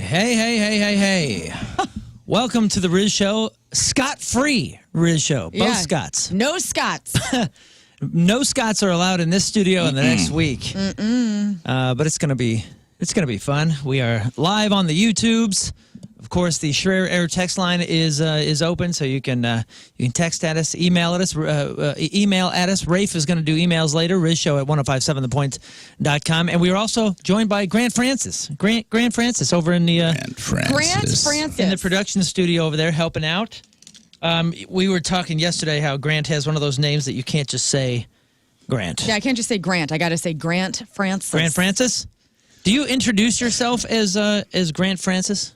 Hey. Welcome to the Rizz Show. Scot-free Rizz Show. Both Scots. No Scots. No Scots are allowed in this studio in the next week. But it's gonna be fun. We are live on the YouTubes. Of course, the Schreier Air text line is open, so you can text at us, email at us. Rafe is going to do emails later. RizzShow at 1057thepoint.com. And we are also joined by Grant Francis. Grant Francis over in the in the production studio over there helping out. We were talking yesterday how Grant has one of those names that you can't just say Grant. Yeah, I can't just say Grant. I got to say Grant Francis. Grant Francis? Do you introduce yourself as Grant Francis?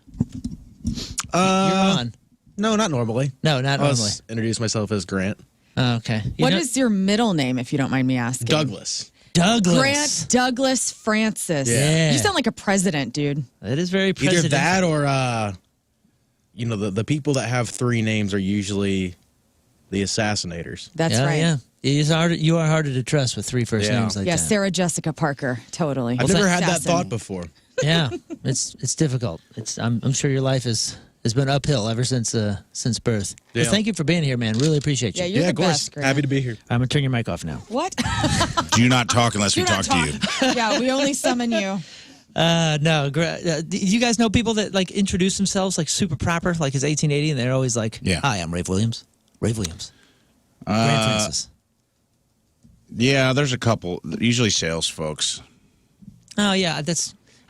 You're on. No, not normally. No, not normally. I'll introduce myself as Grant. Oh, okay. What is your middle name, if you don't mind me asking? Douglas. Grant Douglas Francis. Yeah. You sound like a president, dude. It is very president. Either that or, the people that have three names are usually the assassinators. That's right. Yeah. You are harder to trust with three first names like that. Sarah Jessica Parker. Totally. I've never had that thought before. Yeah, it's difficult. I'm sure your life has been uphill ever since birth. Yeah. Well, thank you for being here, man. Really appreciate you. Yeah, you're the of course. best, Grant. Happy to be here. I'm gonna turn your mic off now. What? Do not talk unless we talk to you. Yeah, we only summon you. No. Do you guys know people that like introduce themselves like super proper, like it's 1880, and they're always like, Yeah. "Hi, I'm Rafe Williams." Grant Francis. Yeah, there's a couple. Usually sales folks. Oh yeah, I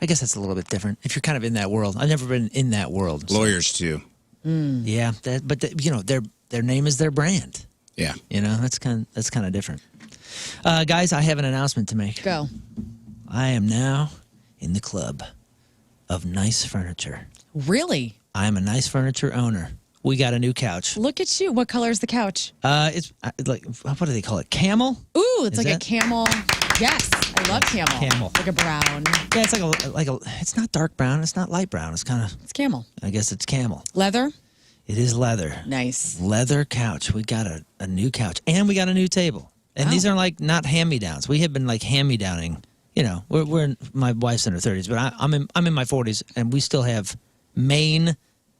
guess that's a little bit different. If you're kind of in that world, I've never been in that world. So. Lawyers too. Yeah, but their name is their brand. Yeah. That's kind of different. Guys, I have an announcement to make. Go. I am now in the club of nice furniture. Really? I am a nice furniture owner. We got a new couch. Look at you. What color is the couch? It's like, what do they call it? Camel? Ooh, it's Is like that- a camel. Yes, I love camel. Camel. Like a brown. Yeah, it's like a. It's not dark brown. It's not light brown. It's kind of. It's camel. I guess it's camel. Leather? It is leather. Nice. Leather couch. We got a new couch, and we got a new table. And these are like not hand-me-downs. We have been like hand-me-downing. We're in, my wife's in her 30s, but I'm in my 40s, and we still have main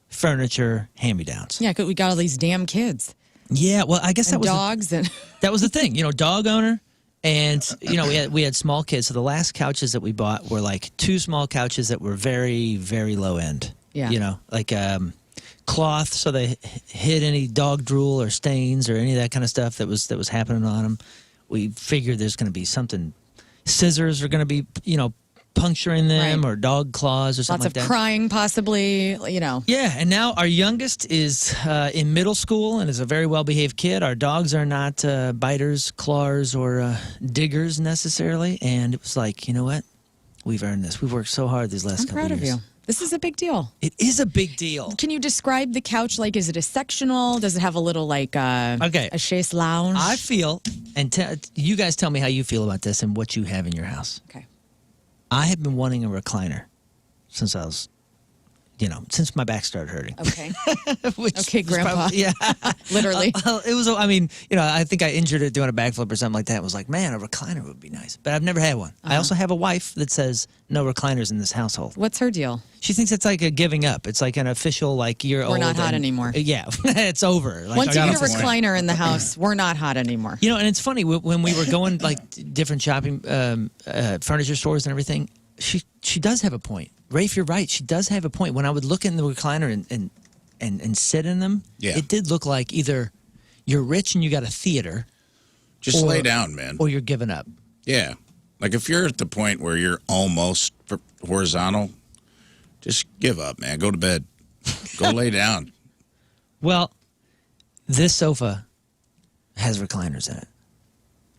furniture hand-me-downs. Yeah, 'cause we got all these damn kids. Yeah, well, I guess And that was dogs and that was the thing. Dog owner, and we had small kids. So the last couches that we bought were like two small couches that were very, very low end. Yeah. Like cloth, so they hid any dog drool or stains or any of that kind of stuff that was happening on them. We figured there's going to be something. Scissors are going to be, puncturing them, Right. or dog claws or something lots like of that. crying, possibly. Yeah, and now our youngest is in middle school and is a very well-behaved kid. Our dogs are not biters, clawers, or diggers necessarily. And it was like, you know what? We've earned this. We've worked so hard these last I'm couple proud of of years. you. This is a big deal. It is a big deal. Can you describe the couch? Like, is it a sectional? Does it have a little, like, Okay. a chaise lounge? I feel, and you guys tell me how you feel about this and what you have in your house. Okay. I have been wanting a recliner since I was, since my back started hurting. Okay. Which Okay, was Grandpa. probably- yeah. Literally. It was, I think I injured it doing a backflip or something like that. It was like, man, a recliner would be nice. But I've never had one. I also have a wife that says no recliners in this household. What's her deal? She thinks it's like a giving up. It's like an official, like, you're old. We're not hot and- anymore. Yeah, it's over. Like, Once you get a got a point. recliner in the house, we're not hot anymore. and it's funny, when we were going, like, different shopping, furniture stores and everything, she does have a point. Rafe, you're right. She does have a point. When I would look in the recliner and sit in them, it did look like either you're rich and you got a theater. Just lay down, man. Or you're giving up. Yeah. Like if you're at the point where you're almost horizontal, just give up, man. Go to bed. Go lay down. Well, this sofa has recliners in it,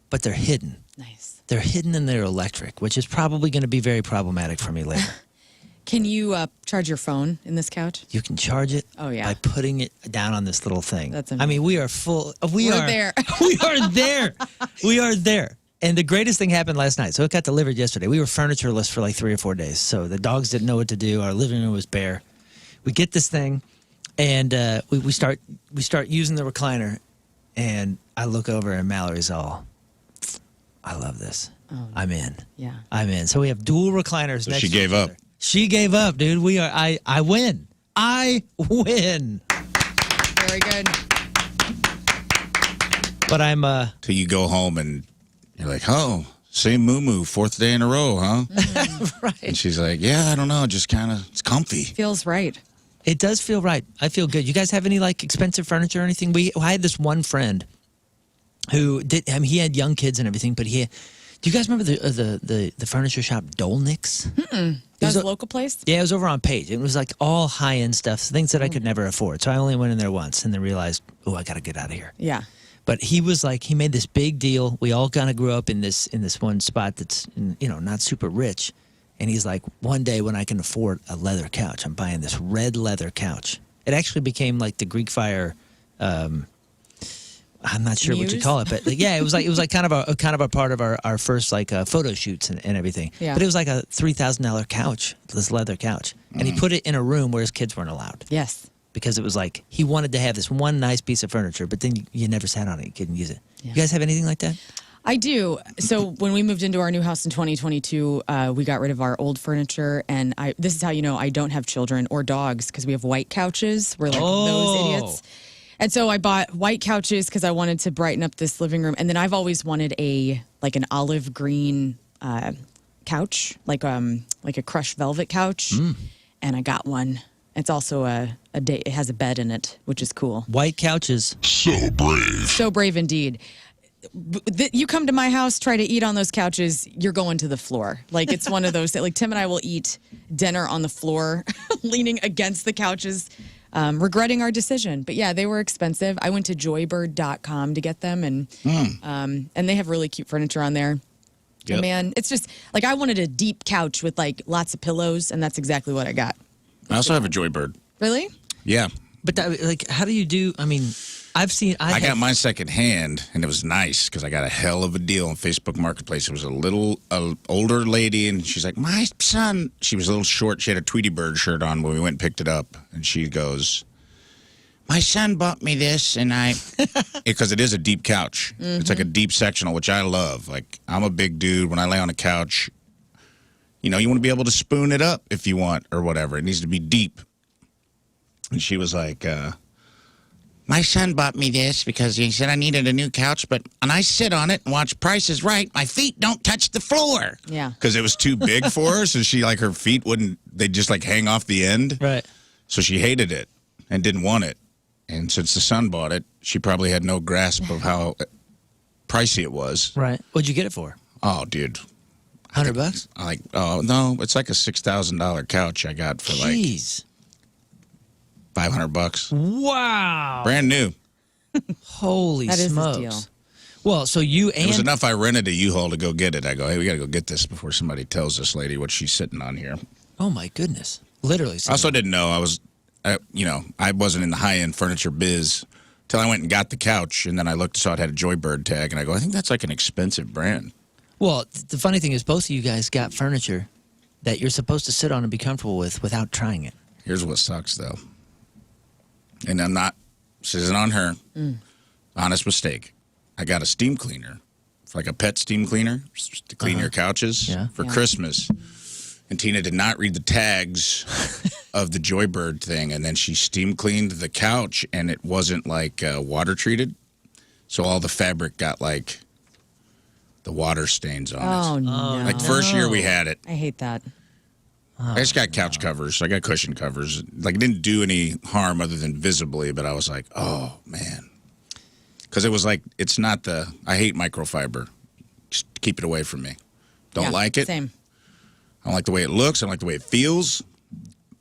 but they're hidden. Nice. They're hidden and they're electric, which is probably going to be very problematic for me later. Can you charge your phone in this couch? You can charge it by putting it down on this little thing. That's amazing. We are full. We're there. We are there. We are there. And the greatest thing happened last night. So it got delivered yesterday. We were furnitureless for like 3 or 4 days. So the dogs didn't know what to do. Our living room was bare. We get this thing, and we start using the recliner. And I look over, and Mallory's all, I love this. I'm in. Yeah. I'm in. So we have dual recliners. So next she to gave each up. other. She gave up, dude. I win. I win. Very good. But I'm Till you go home and you're like, oh, same moo-moo, 4th day in a row, huh? right. And she's like, yeah, I don't know, just kind of, it's comfy. Feels right. It does feel right. I feel good. You guys have any like expensive furniture or anything? I had this one friend who did. I mean, he had young kids and everything, but do you guys remember the furniture shop Dolnick's? That was a local place? Yeah, it was over on Page. It was like all high end stuff, things that I could never afford. So I only went in there once and then realized, oh, I got to get out of here. Yeah. But he was like, he made this big deal. We all kind of grew up in this one spot that's, not super rich. And he's like, one day when I can afford a leather couch, I'm buying this red leather couch. It actually became like the Greek Fire. I'm not sure what you Muse? call it, but yeah, it was like kind of a part of our first like photo shoots and everything. Yeah. But it was like a $3,000 couch, this leather couch, and he put it in a room where his kids weren't allowed. Yes. Because it was like he wanted to have this one nice piece of furniture, but then you never sat on it. You couldn't use it. Yeah. You guys have anything like that? I do. So when we moved into our new house in 2022, we got rid of our old furniture, and this is how you know I don't have children or dogs because we have white couches. We're like those idiots. And so I bought white couches because I wanted to brighten up this living room, and then I've always wanted an olive green couch, like a crushed velvet couch, and I got one. It's also it has a bed in it, which is cool. White couches. So brave. So brave indeed. You come to my house, try to eat on those couches, you're going to the floor. Like it's one of those that like Tim and I will eat dinner on the floor, leaning against the couches, regretting our decision. But yeah, they were expensive. I went to joybird.com to get them, and they have really cute furniture on there. Yep. And man, it's just like I wanted a deep couch with like lots of pillows, and that's exactly what I got. I also have a Joybird. Really? Yeah. But like, how do you do? I mean, I got mine second hand, and it was nice because I got a hell of a deal on Facebook Marketplace. It was a older lady, and she's like, my son. She was a little short. She had a Tweety Bird shirt on when we went and picked it up, and she goes, my son bought me this, and because it is a deep couch. It's like a deep sectional, which I love. Like, I'm a big dude. When I lay on a couch, you want to be able to spoon it up if you want or whatever. It needs to be deep. And she was like, my son bought me this because he said I needed a new couch, and I sit on it and watch Price is Right. My feet don't touch the floor. Yeah. Because it was too big for her, so her feet they'd just like hang off the end. Right. So she hated it and didn't want it. And since the son bought it, she probably had no grasp of how pricey it was. Right. What'd you get it for? Oh, dude. $100? Oh, no, it's like a $6,000 couch I got for Jeez. like $500. Wow. Brand new. Holy That is a smokes. deal. Well, so you It was and enough I rented a U-Haul to go get it. I go, hey, we got to go get this before somebody tells this lady what she's sitting on here. oh my goodness, literally. I also didn't know I wasn't in the high-end furniture biz till I went and got the couch, and then I saw it had a Joybird tag, and I go, I think that's like an expensive brand. Well, the funny thing is, both of you guys got furniture that you're supposed to sit on and be comfortable with without trying it. Here's what sucks, though. And this isn't on her. Honest mistake. I got a steam cleaner, like a pet steam cleaner to clean your couches for Christmas. And Tina did not read the tags of the Joybird thing, and then she steam cleaned the couch, and it wasn't like water treated. So all the fabric got like the water stains on it. Oh, no. Like first year we had it. I hate that. I just got couch covers. I got cushion covers. Like, it didn't do any harm other than visibly, but I was like, oh, man. Because it was like, I hate microfiber. Just keep it away from me. Don't like it. Same. I don't like the way it looks. I don't like the way it feels.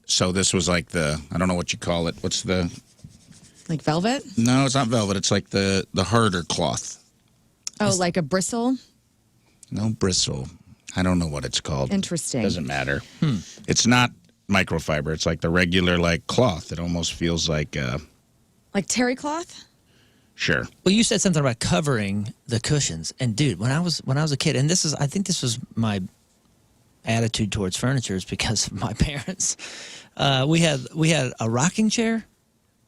So this was like I don't know what you call it. What's the... Like velvet? No, it's not velvet. It's like the harder cloth. Oh, like a bristle? No bristle. I don't know what it's called. Interesting. Doesn't matter. It's not microfiber. It's like the regular like cloth. It almost feels like Like terry cloth? sure. Well, you said something about covering the cushions, and dude, when I was a kid, and I think this was my attitude towards furniture is because of my parents. We had a rocking chair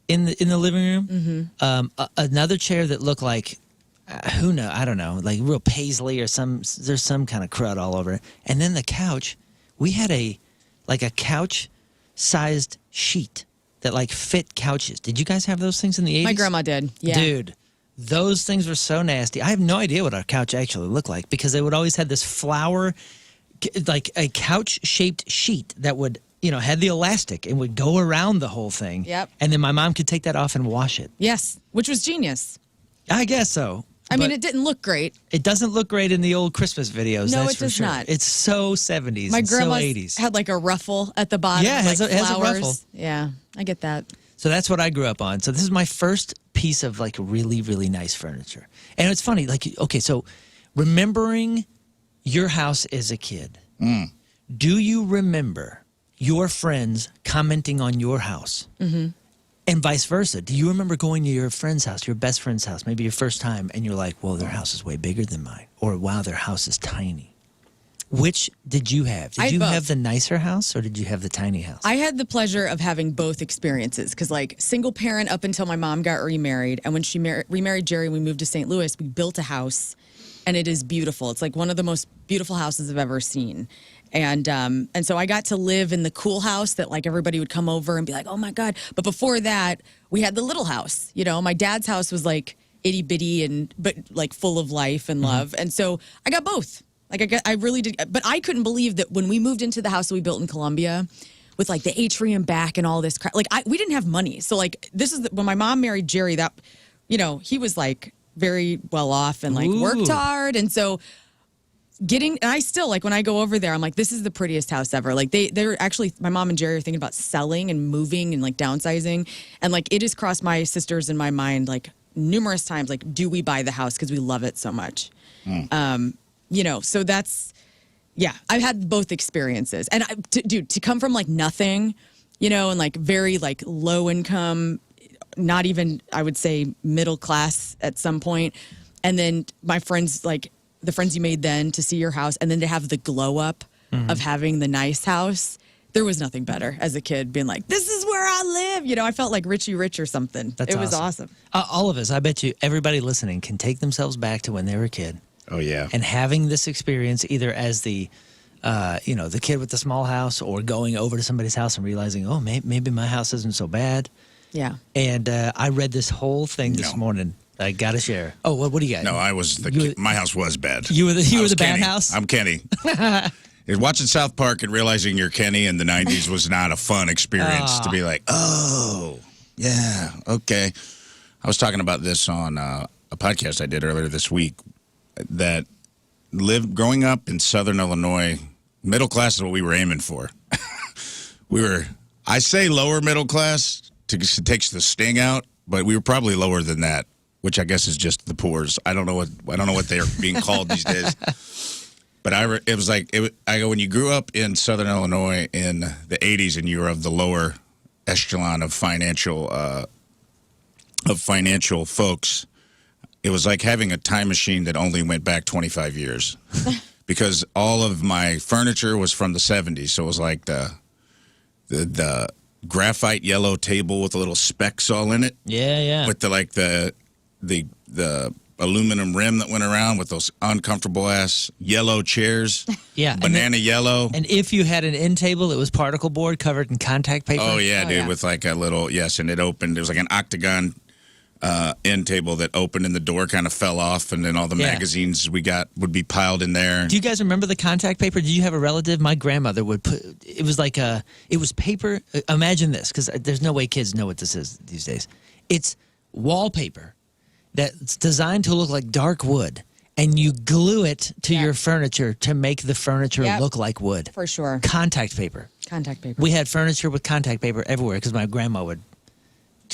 in the living room, another chair that looked like who knows? I don't know, like real paisley or there's some kind of crud all over it. And then the couch, we had a couch-sized sheet that like fit couches. Did you guys have those things in the 80s? My grandma did. Yeah. Dude, those things were so nasty. I have no idea what our couch actually looked like because they would always have this flower, like a couch-shaped sheet that would, had the elastic and would go around the whole thing. Yep. And then my mom could take that off and wash it. Yes, which was genius. I guess so. I mean, it didn't look great. It doesn't look great in the old Christmas videos. No, that's it for does sure. not. It's so 70s My and so grandma 80s. had like a ruffle at the bottom. Yeah, it like has a flowers. ruffle. Yeah, I get that. So that's what I grew up on. So this is my first piece of like really, really nice furniture. And it's funny, like, okay, so remembering your house as a kid, do you remember your friends commenting on your house? Mm-hmm. And vice versa. Do you remember going to your friend's house, your best friend's house, maybe your first time, and you're like, well, their house is way bigger than mine. Or, wow, their house is tiny. Which did you have? Did you have the nicer house or did you have the tiny house? I had the pleasure of having both experiences because, like, single parent up until my mom got remarried. And when she remarried Jerry, we moved to St. Louis. We built a house, and it is beautiful. It's like one of the most beautiful houses I've ever seen. And so I got to live in the cool house that like everybody would come over and be like, oh my God. But before that, we had the little house. My dad's house was like itty bitty but like full of life and love. And so I got both. Like I really did. But I couldn't believe that when we moved into the house that we built in Columbia with like the atrium back and all this crap, like we didn't have money. So like this is when my mom married Jerry, that, he was like very well off and like worked hard. And so and I still, like, when I go over there, I'm like, this is the prettiest house ever. Like, they're actually, my mom and Jerry are thinking about selling and moving and, like, downsizing. And, like, it has crossed my sisters and my mind, like, numerous times, like, do we buy the house because we love it so much? So that's, yeah, I've had both experiences. And, to come from, like, nothing, and, like, very, like, low income, not even, I would say, middle class at some point. And then my friends, like, the friends you made then to see your house and then to have the glow up of having the nice house. There was nothing better as a kid being like, this is where I live. I felt like Richie Rich or something. It was awesome. All of us, I bet you, everybody listening can take themselves back to when they were a kid. Oh, yeah. And having this experience either as the kid with the small house or going over to somebody's house and realizing, oh, maybe my house isn't so bad. Yeah. And I read this whole thing this morning. I got to share. Oh, what do you got? No, I was my house was bad. You were the bad Kenny. house? I'm Kenny. Watching South Park and realizing you're Kenny in the 90s was not a fun experience to be like, oh, yeah, okay. I was talking about this on a podcast I did earlier this week that growing up in Southern Illinois, middle class is what we were aiming for. I say lower middle class to takes the sting out, but we were probably lower than that, which I guess is just the poors. I don't know what they are being called these days. But it was like when you grew up in Southern Illinois in the 80s and you were of the lower echelon of financial folks, it was like having a time machine that only went back 25 years. Because all of my furniture was from the 70s, so it was like the graphite yellow table with the little specks all in it. Yeah. With the aluminum rim that went around with those uncomfortable ass yellow chairs. Yeah. Banana yellow. And if you had an end table, it was particle board covered in contact paper. Oh, yeah, dude, with like a little, and it opened. It was like an octagon end table that opened and the door kind of fell off, and then all the magazines we got would be piled in there. Do you guys remember the contact paper? Did you have a relative? My grandmother would put, it was like it was paper. Imagine this, because there's no way kids know what this is these days. It's wallpaper that's designed to look like dark wood, and you glue it to your furniture to make the furniture look like wood. For sure. Contact paper. Contact paper. We had furniture with contact paper everywhere because my grandma would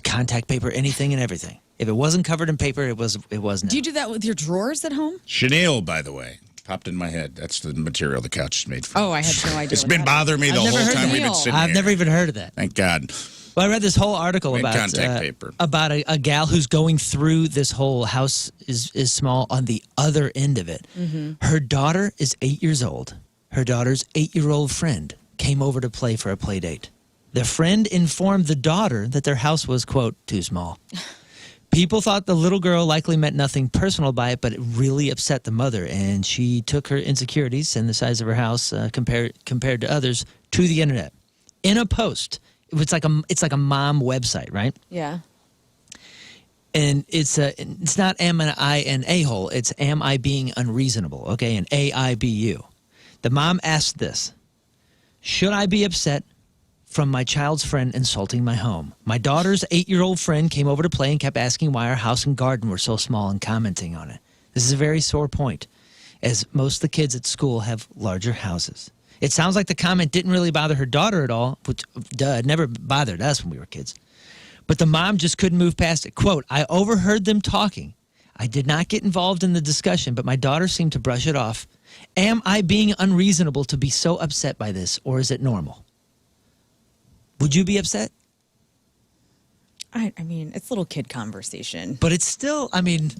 contact paper anything and everything. If it wasn't covered in paper, it wasn't. Do you do that with your drawers at home? Chenille, by the way, popped in my head. That's the material the couch is made from. Oh, I had no idea. It's been bothering me the whole time we've been sitting here. I've never even heard of that. Thank God. Well, I read this whole article about a gal who's going through this whole house is small on the other end of it. Mm-hmm. Her daughter is 8 years old. Her daughter's 8-year-old friend came over to play for a play date. The friend informed the daughter that their house was, quote, too small. People thought the little girl likely meant nothing personal by it, but it really upset the mother, and she took her insecurities and the size of her house compared to others to the internet. In a post, it's like a mom website, right? Yeah. And it's not am I an a-hole, it's am I being unreasonable, okay? And AIBU. The mom asked this: should I be upset from my child's friend insulting my home? My daughter's 8-year-old friend came over to play and kept asking why our house and garden were so small and commenting on it. This is a very sore point, as most of the kids at school have larger houses. It sounds like the comment didn't really bother her daughter at all, which, it never bothered us when we were kids. But the mom just couldn't move past it. Quote, I overheard them talking. I did not get involved in the discussion, but my daughter seemed to brush it off. Am I being unreasonable to be so upset by this, or is it normal? Would you be upset? I mean, it's little kid conversation. But it's still, I mean,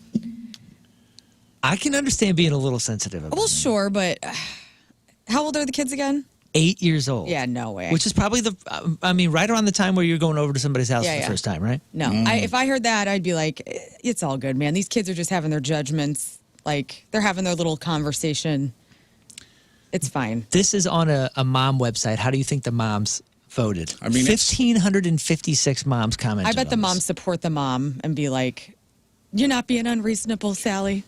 I can understand being a little sensitive about Well, it. sure, but how old are the kids again? 8 years old. Yeah, no way. Which is probably right around the time where you're going over to somebody's house for the first time, right? No. If I heard that, I'd be like, it's all good, man. These kids are just having their judgments. Like, they're having their little conversation. It's fine. This is on a mom website. How do you think the moms voted? I mean, 1,556 moms commented. I bet the on moms this. support the mom and be like, you're not being unreasonable, Sally.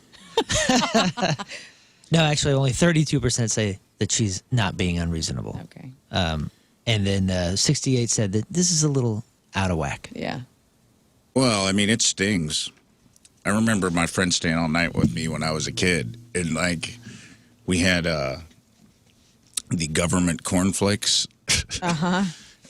No, actually, only 32% say that she's not being unreasonable. Okay. And then 68 said that this is a little out of whack. Yeah. Well, I mean, it stings. I remember my friend staying all night with me when I was a kid, and like we had the government cornflakes.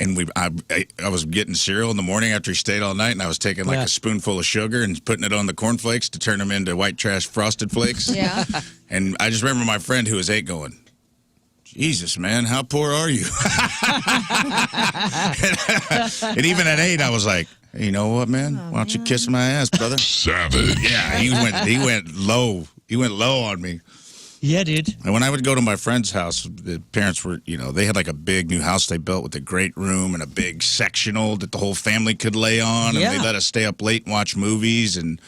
And I was getting cereal in the morning after he stayed all night, and I was taking like a spoonful of sugar and putting it on the cornflakes to turn them into white trash frosted flakes. Yeah. And I just remember my friend who was 8 going, Jesus, man, how poor are you? And even at 8, I was like, hey, you know what, man? Why don't you kiss my ass, brother? Savage. Yeah, he went low. He went low on me. Yeah, dude. And when I would go to my friend's house, the parents were, they had like a big new house they built with a great room and a big sectional that the whole family could lay on. And they let us stay up late and watch movies. And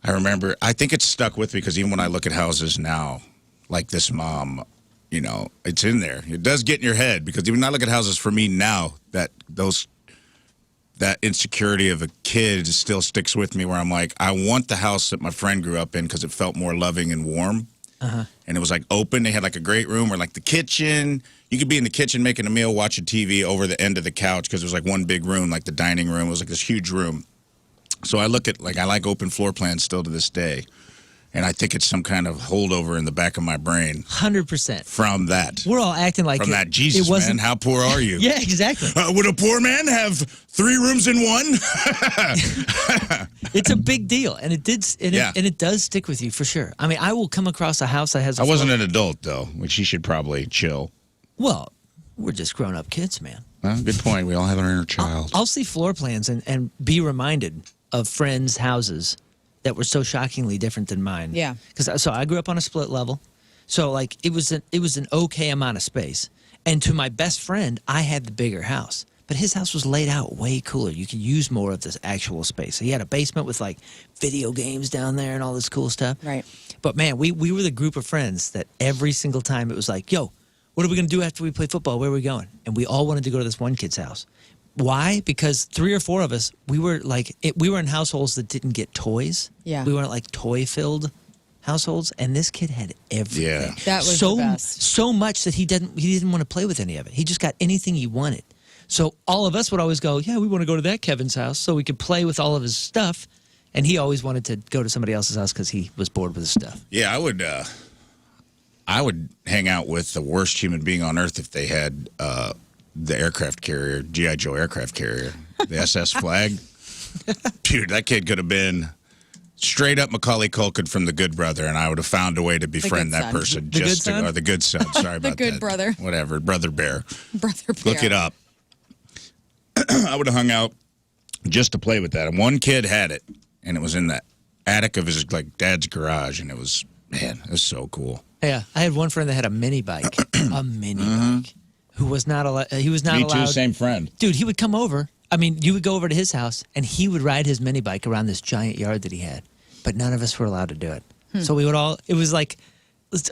I remember, I think it's stuck with me because even when I look at houses now, like this mom, it's in there. It does get in your head because even when I look at houses for me now, that insecurity of a kid still sticks with me where I'm like, I want the house that my friend grew up in because it felt more loving and warm. And it was like open. They had like a great room where like the kitchen, you could be in the kitchen making a meal, watching TV over the end of the couch because it was like one big room, like the dining room. It was like this huge room. So I look at I like open floor plans still to this day. And I think it's some kind of holdover in the back of my brain. 100%. From that. We're all acting like From that, Jesus, man, how poor are you? Yeah, exactly. Would a poor man have 3 rooms in one? It's a big deal, and it does stick with you for sure. I mean, I will come across a house that has. I wasn't an adult though, which he should probably chill. Well, we're just grown-up kids, man. Well, good point. We all have our inner child. I'll see floor plans and be reminded of friends' houses that were so shockingly different than mine. Yeah. Because I grew up on a split level, so like it was an okay amount of space. And to my best friend, I had the bigger house, but his house was laid out way cooler. You could use more of this actual space. He had a basement with like video games down there and all this cool stuff. Right. But man, we were the group of friends that every single time it was like, yo, what are we gonna do after we play football? Where are we going? And we all wanted to go to this one kid's house. Why? Because 3 or 4 of us, we were in households that didn't get toys. Yeah. We weren't like toy-filled households, and this kid had everything. Yeah. That was the best. So much that he didn't want to play with any of it. He just got anything he wanted. So all of us would always go, yeah, we want to go to that Kevin's house so we could play with all of his stuff. And he always wanted to go to somebody else's house because he was bored with his stuff. Yeah, I would hang out with the worst human being on earth if they had the aircraft carrier, G.I. Joe aircraft carrier, the SS Flag. Dude, that kid could have been straight up Macaulay Culkin from The Good Brother, and I would have found a way to befriend that person. The Good Son? Or The Good Son. Sorry about that. The Good Brother. Whatever. Brother Bear. Brother Bear. Look it up. I would have hung out just to play with that. And one kid had it, and it was in the attic of his dad's garage, and it was so cool. Yeah, I had one friend that had a mini bike, bike, who was not allowed. He was not Me allowed. too, same friend. Dude, he would come over. I mean, you would go over to his house, and he would ride his mini bike around this giant yard that he had, but none of us were allowed to do it. So we would all. It was like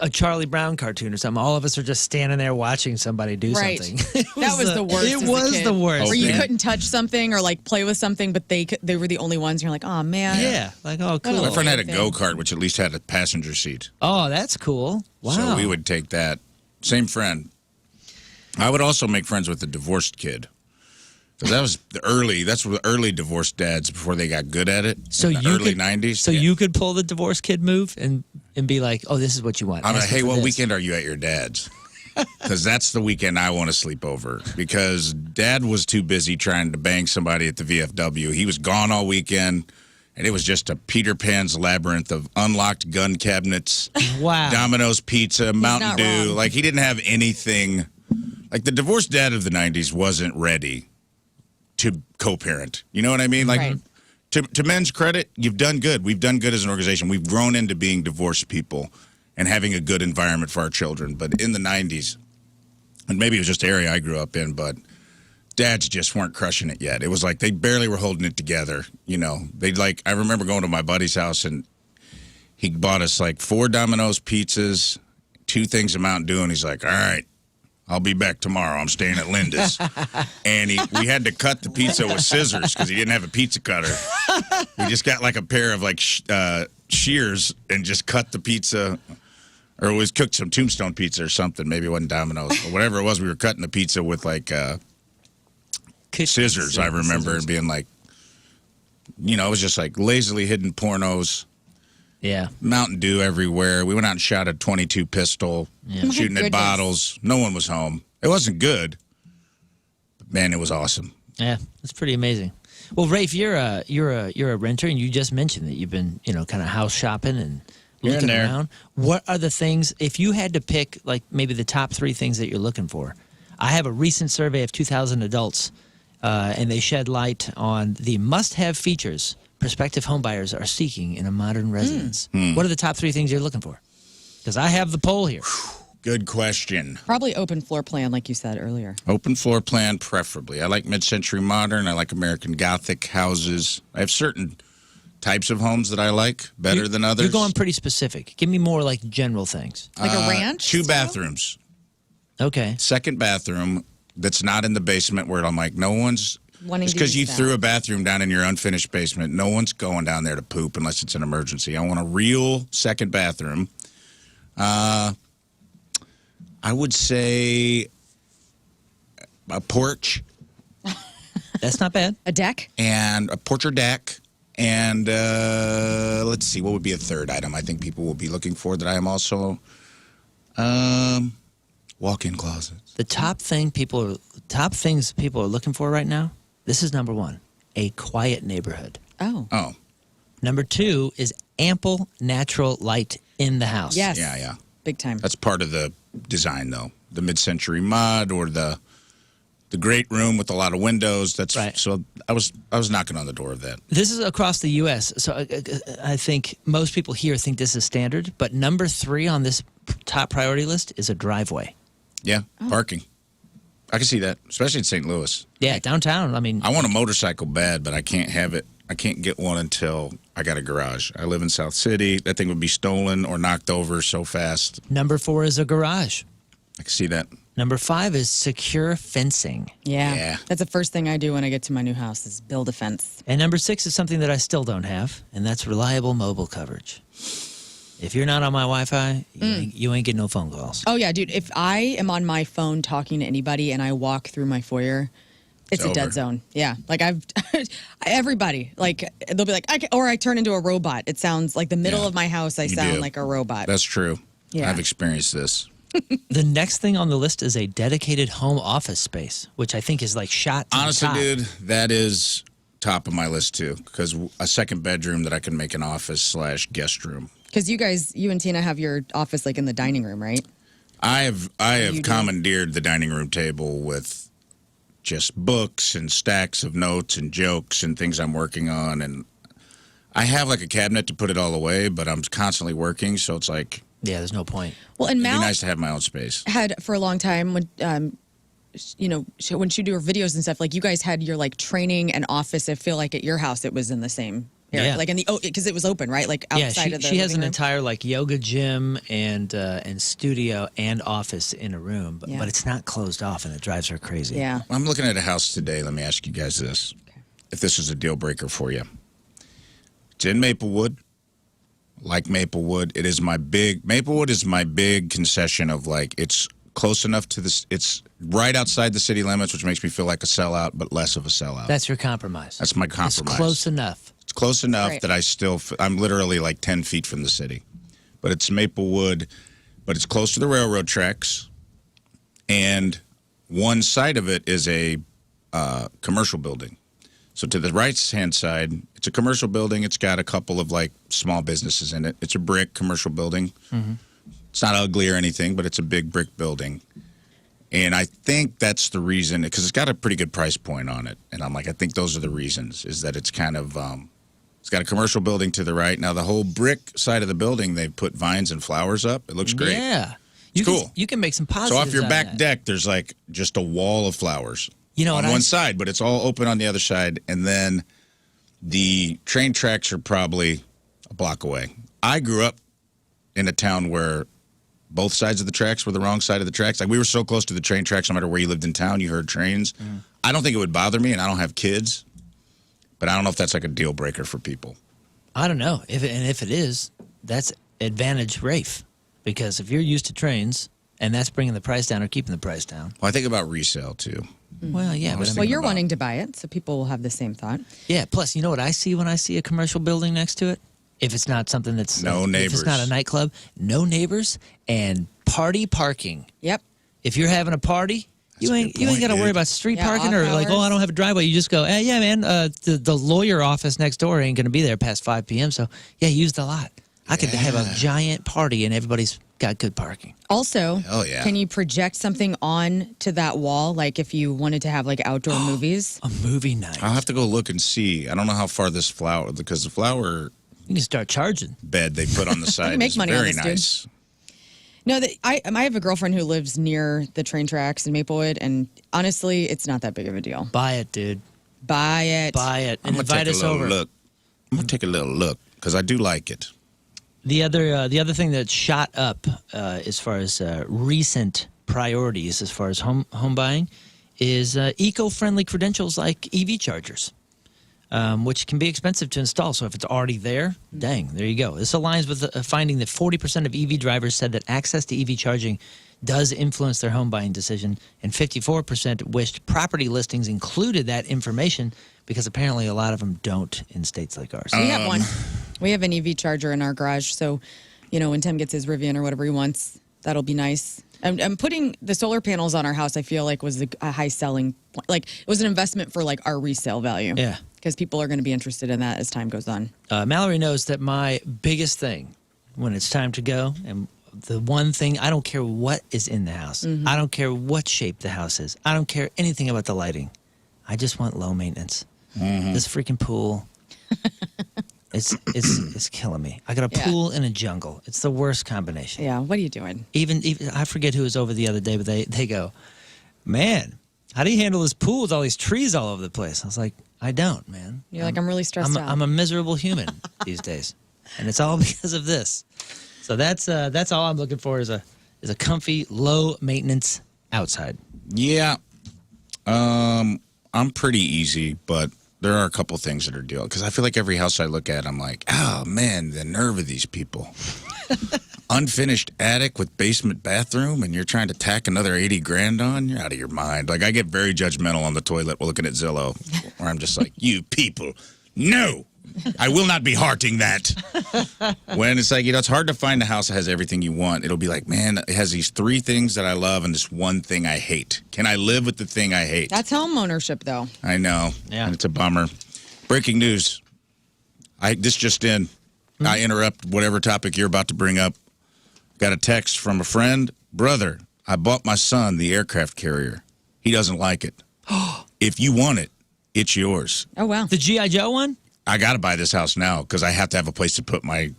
a Charlie Brown cartoon or something. All of us are just standing there watching somebody do something. That was the worst. It as a was kid. the worst. Where you man. couldn't touch something or like play with something, but they were the only ones. And you're like, oh man. Yeah, like oh cool. My friend had a Thing. go-kart, which at least had a passenger seat. Oh, that's cool. Wow. So we would take that. Same friend. I would also make friends with the divorced kid. Because that was that's the early divorced dads before they got good at it. So in the you early could, 90s. So you could pull the divorce kid move and be like, oh, this is what you want. I'm like, Ask me hey, for what this. weekend are you at your dad's? Because that's the weekend I want to sleep over. Because dad was too busy trying to bang somebody at the VFW. He was gone all weekend, and it was just a Peter Pan's labyrinth of unlocked gun cabinets, Wow. Domino's Pizza, Mountain not Dew. wrong. Like, he didn't have anything. Like, the divorced dad of the 90s wasn't ready to co-parent. You know what I mean? Like, Right. to men's credit, you've done good. We've done good as an organization. We've grown into being divorced people and having a good environment for our children. But in the 90s, and maybe it was just the area I grew up in, but dads just weren't crushing it yet. It was like they barely were holding it together. You know, I remember going to my buddy's house and he bought us like 4 Domino's pizzas, 2 things of Mountain Dew, and he's like, all right, I'll be back tomorrow. I'm staying at Linda's. And we had to cut the pizza with scissors because he didn't have a pizza cutter. We just got like a pair of like shears and just cut the pizza. Or it was cooked some Tombstone pizza or something. Maybe it wasn't Domino's. But whatever it was, we were cutting the pizza with like scissors, I remember, and being like, you know, it was just like lazily hidden pornos. Yeah. Mountain Dew everywhere. We went out and shot a .22 pistol, shooting My at goodness. bottles. No one was home. It wasn't good, but man, it was awesome. Yeah, that's pretty amazing. Well, Rafe, you're a renter, and you just mentioned that you've been, kind of house shopping and Here and looking there. around. What are the things, if you had to pick, like maybe the top 3 things that you're looking for? I have a recent survey of 2,000 adults, and they shed light on the must-have features prospective homebuyers are seeking in a modern residence. What are the top 3 things you're looking for? Because I have the poll here. Good question. Probably open floor plan, like you said earlier. Open floor plan, preferably. I like mid-century modern. I like American Gothic houses. I have certain types of homes that I like better than others. You're going pretty specific. Give me more like general things. Like a ranch? 2 style? bathrooms. Okay. Second bathroom that's not in the basement where I'm like, no one's... Wanting Just to because you use that. threw a bathroom down in your unfinished basement, no one's going down there to poop unless it's an emergency. I want a real second bathroom. I would say a porch That's not bad. A deck? and a porch or deck. And let's see, what would be a third item I think people will be looking for that I am also walk-in closets. The top things people are looking for right now. This is number 1, a quiet neighborhood. Oh. Oh, Number 2 is ample natural light in the house. Yes. yeah. Big time. That's part of the design, though. The mid-century mod or the great room with a lot of windows. That's Right. So I was knocking on the door of that. This is across the U.S., so I think most people here think this is standard. But number 3 on this top priority list is a driveway. Yeah, parking. I can see that, especially in St. Louis. Yeah, downtown. I mean, I want a motorcycle bad, but I can't have it. I can't get one until I got a garage. I live in South City. That thing would be stolen or knocked over so fast. number 4 is a garage. I can see that. Number 5 is secure fencing. Yeah. Yeah. That's the first thing I do when I get to my new house is build a fence. And number 6 is something that I still don't have, and that's reliable mobile coverage. If you're not on my Wi-Fi, you ain't getting no phone calls. Oh, yeah, dude. If I am on my phone talking to anybody and I walk through my foyer, it's a dead over. zone. Yeah. Like everybody, like they'll be like, I turn into a robot. It sounds like the middle Yeah, of my house, I you sound do. like a robot. That's true. Yeah. I've experienced this. The next thing on the list is a dedicated home office space, which I think is like shot to Honestly, the top. dude, that is top of my list, too, because a second bedroom that I can make an office / guest room. Because you and Tina have your office like in the dining room, right? I have you do? commandeered the dining room table with just books and stacks of notes and jokes and things I'm working on. And I have like a cabinet to put it all away, but I'm constantly working. So it's like, Yeah, there's no point. Well, and it'd be Mal nice to have my own space. had for a long time when when she do her videos and stuff, like you guys had your like training and office. I feel like at your house it was in the same area, like in the because it was open, right? Like outside of the. She has an room. entire like yoga gym and studio and office in a room, but it's not closed off, and it drives her crazy. Yeah, I'm looking at a house today. Let me ask you guys this: if this is a deal breaker for you, it's in Maplewood. Like Maplewood, Maplewood is my big concession of like it's close enough to this. It's right outside the city limits, which makes me feel like a sellout, but less of a sellout. That's your compromise. That's my compromise. It's close enough. It's close enough that I'm literally like 10 feet from the city. But it's Maplewood, but it's close to the railroad tracks. And one side of it is a commercial building. So to the right-hand side, it's a commercial building. It's got a couple of like small businesses in it. It's a brick commercial building. Mm-hmm. It's not ugly or anything, but it's a big brick building. And I think that's the reason, because it's got a pretty good price point on it. And I'm like, I think those are the reasons, is that it's kind of, it's got a commercial building to the right. Now, the whole brick side of the building, they've put vines and flowers up. It looks great. Yeah. It's cool. You can make some positives. So off your back deck, there's like just a wall of flowers. On one side, but it's all open on the other side. And then the train tracks are probably a block away. I grew up in a town where both sides of the tracks were the wrong side of the tracks. Like we were so close to the train tracks, no matter where you lived in town, you heard trains. Mm. I don't think it would bother me, and I don't have kids. But I don't know if that's like a deal breaker for people. I don't know. If it is, that's advantage Rafe. Because if you're used to trains, and that's bringing the price down or keeping the price down. Well, I think about resale, too. Well, yeah. Well, you're wanting to buy it, so people will have the same thought. Yeah, plus, you know what I see when I see a commercial building next to it? If it's not something that's... No neighbors. If it's not a nightclub, no neighbors, and party parking. Yep. If you're having a party... You ain't got to worry about street parking or like, I don't have a driveway. You just go, yeah, man, the lawyer office next door ain't going to be there past 5 p.m. So, yeah, use the lot. I could have a giant party and everybody's got good parking. Also, can you project something on to that wall? Like if you wanted to have like outdoor movies? A movie night. I'll have to go look and see. I don't know how far this flower, because the flower... You can start charging. Bed they put on the side make is money very on this, nice. Dude. No, I have a girlfriend who lives near the train tracks in Maplewood, and honestly, it's not that big of a deal. Buy it, dude. Buy it. Buy it. And invite us over. Look. I'm going to take a little look, because I do like it. The other thing that shot up as far as recent priorities as far as home buying is eco-friendly credentials like EV chargers. Which can be expensive to install. So if it's already there, dang, there you go. This aligns with finding that 40% of EV drivers said that access to EV charging does influence their home buying decision, and 54% wished property listings included that information because apparently a lot of them don't in states like ours. We have one. We have an EV charger in our garage, so when Tim gets his Rivian or whatever he wants, that'll be nice. And putting the solar panels on our house, I feel like was a high selling point. Like it was an investment for like our resale value. Yeah. Because people are going to be interested in that as time goes on. Mallory knows that my biggest thing when it's time to go, and the one thing, I don't care what is in the house. Mm-hmm. I don't care what shape the house is. I don't care anything about the lighting. I just want low maintenance. Mm-hmm. This freaking pool, it's killing me. I got a pool in a jungle. It's the worst combination. Yeah, what are you doing? Even I forget who was over the other day, but they go, man, how do you handle this pool with all these trees all over the place? I was like, I don't, man. You're like, I'm really stressed out. I'm a miserable human these days, and it's all because of this. So that's all I'm looking for is a comfy, low maintenance outside. Yeah, I'm pretty easy, but there are a couple things that are deal, because I feel like every house I look at, I'm like, oh man, the nerve of these people. Unfinished attic with basement bathroom, and you're trying to tack another 80 grand on? You're out of your mind. Like, I get very judgmental on the toilet while looking at Zillow, where I'm just like, you people, no, I will not be hearting that. When it's like, it's hard to find a house that has everything you want. It'll be like, man, it has these 3 things that I love and this one thing I hate. Can I live with the thing I hate? That's home ownership, though. I know. Yeah. And it's a bummer. Breaking news. This just in. I interrupt whatever topic you're about to bring up. Got a text from a friend. Brother, I bought my son the aircraft carrier. He doesn't like it. If you want it, it's yours. Oh, wow. The G.I. Joe one? I got to buy this house now because I have to have a place to put my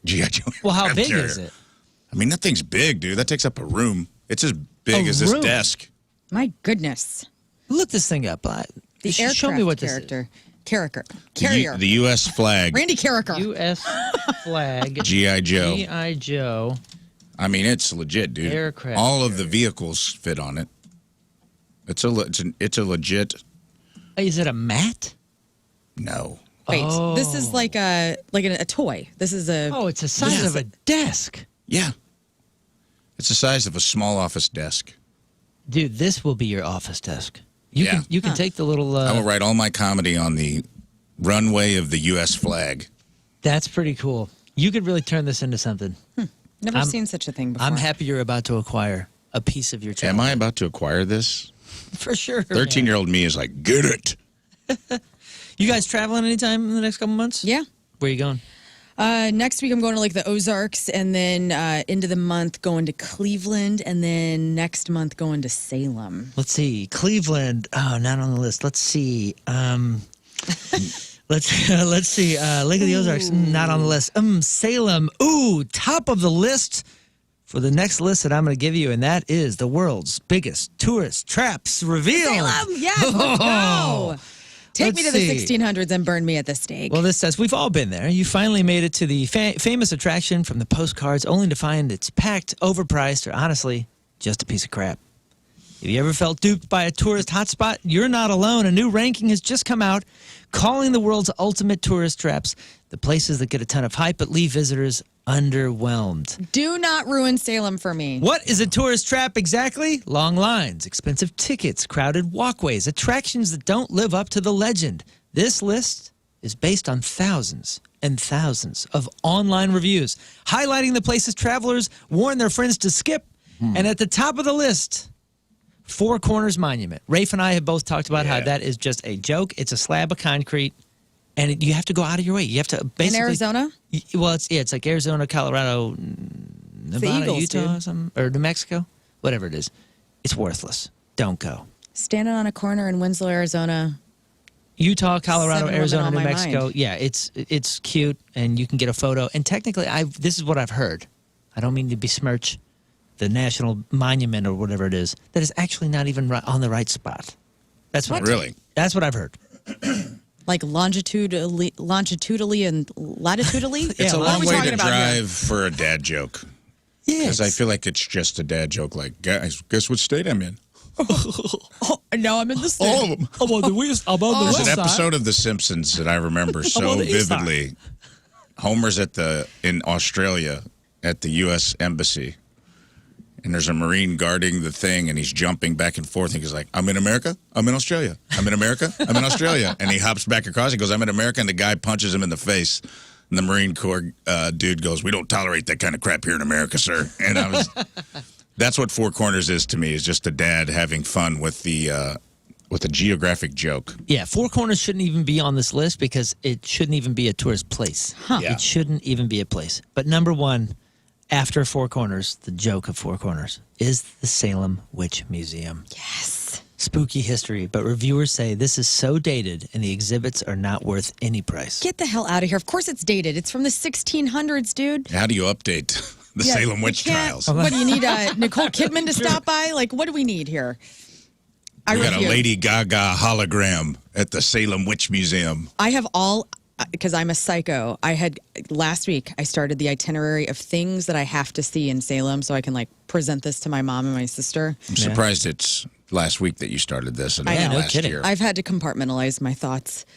G.I. Joe. Well, how big carrier. is it? I mean, that thing's big, dude. That takes up a room. It's as big as this desk. My goodness. Look this thing up. The Show me what character. this is. Carrier. The U.S. flag. Randy Carricker. U.S. flag. G.I. Joe. G.I. Joe. I mean, it's legit, dude. Aircraft All of the vehicles fit on it. It's a legit. Is it a mat? No. Wait, this is like a toy. This is a. Oh, it's the size of a desk. Yeah. It's the size of a small office desk. Dude, this will be your office desk. You can take the little. I will write all my comedy on the runway of the U.S. flag. That's pretty cool. You could really turn this into something. Never seen such a thing before. I'm happy you're about to acquire a piece of your childhood. Am I about to acquire this? For sure. 13-year-old me is like, get it. You guys traveling anytime in the next couple months? Yeah. Where are you going? Next week I'm going to like the Ozarks, and then into the month going to Cleveland, and then next month going to Salem. Let's see. Cleveland. Oh, not on the list. Let's see. Let's see. Lake of the Ozarks. Not on the list. Salem. Ooh, top of the list for the next list that I'm going to give you, and that is the world's biggest tourist traps revealed. Salem. Yes. Let's go. Take me to the 1600s and burn me at the stake. Well, this says we've all been there. You finally made it to the famous attraction from the postcards, only to find it's packed, overpriced, or honestly, just a piece of crap. Have you ever felt duped by a tourist hotspot? You're not alone. A new ranking has just come out calling the world's ultimate tourist traps the places that get a ton of hype but leave visitors underwhelmed. Do not ruin Salem for me. What is a tourist trap exactly? Long lines, expensive tickets, crowded walkways, attractions that don't live up to the legend. This list is based on thousands and thousands of online reviews, highlighting the places travelers warn their friends to skip. And at the top of the list, Four Corners Monument. Rafe and I have both talked about how that is just a joke. It's a slab of concrete, and you have to go out of your way. You have to basically... In Arizona? Well, it's like Arizona, Colorado, Nevada, Eagles, Utah, dude. or something, or New Mexico, whatever it is. It's worthless. Don't go. Standing on a corner in Winslow, Arizona. Utah, Colorado, 7 women Arizona, on New my Mexico. mind. Yeah, it's cute, and you can get a photo. And technically, this is what I've heard. I don't mean to besmirch the national monument or whatever it is. That is actually not even on the right spot. That's what Really? That's what I've heard. Like longitudinally and latitudinally? It's a what are long we way talking to about here? drive for a dad joke. Yeah, Because I feel like it's just a dad joke. Like, guys, guess what state I'm in? No, I'm in the state. All of them. I'm on the west. I'm on the There's west an side. episode of The Simpsons that I remember on so the east side. vividly. Homer's in Australia at the U.S. Embassy, and there's a Marine guarding the thing, and he's jumping back and forth. And he's like, I'm in America. I'm in Australia. I'm in America. I'm in Australia. And he hops back across. He goes, I'm in America. And the guy punches him in the face. And the Marine Corps dude goes, we don't tolerate that kind of crap here in America, sir. And that's what Four Corners is to me, is just a dad having fun with a geographic joke. Yeah, Four Corners shouldn't even be on this list because it shouldn't even be a tourist place. Yeah. It shouldn't even be a place. But number one, after Four Corners, the joke of Four Corners, is the Salem Witch Museum. Yes. Spooky history, but reviewers say this is so dated and the exhibits are not worth any price. Get the hell out of here. Of course it's dated. It's from the 1600s, dude. How do you update the Yeah, Salem you witch can't- trials? What do you need? Nicole Kidman to stop by? Like, what do we need here? We got a review. Lady Gaga hologram at the Salem Witch Museum. I have all, because I'm a psycho. Last week, I started the itinerary of things that I have to see in Salem so I can, like, present this to my mom and my sister. I'm surprised it's last week that you started this and I not know. No last kidding. year. I've had to compartmentalize my thoughts.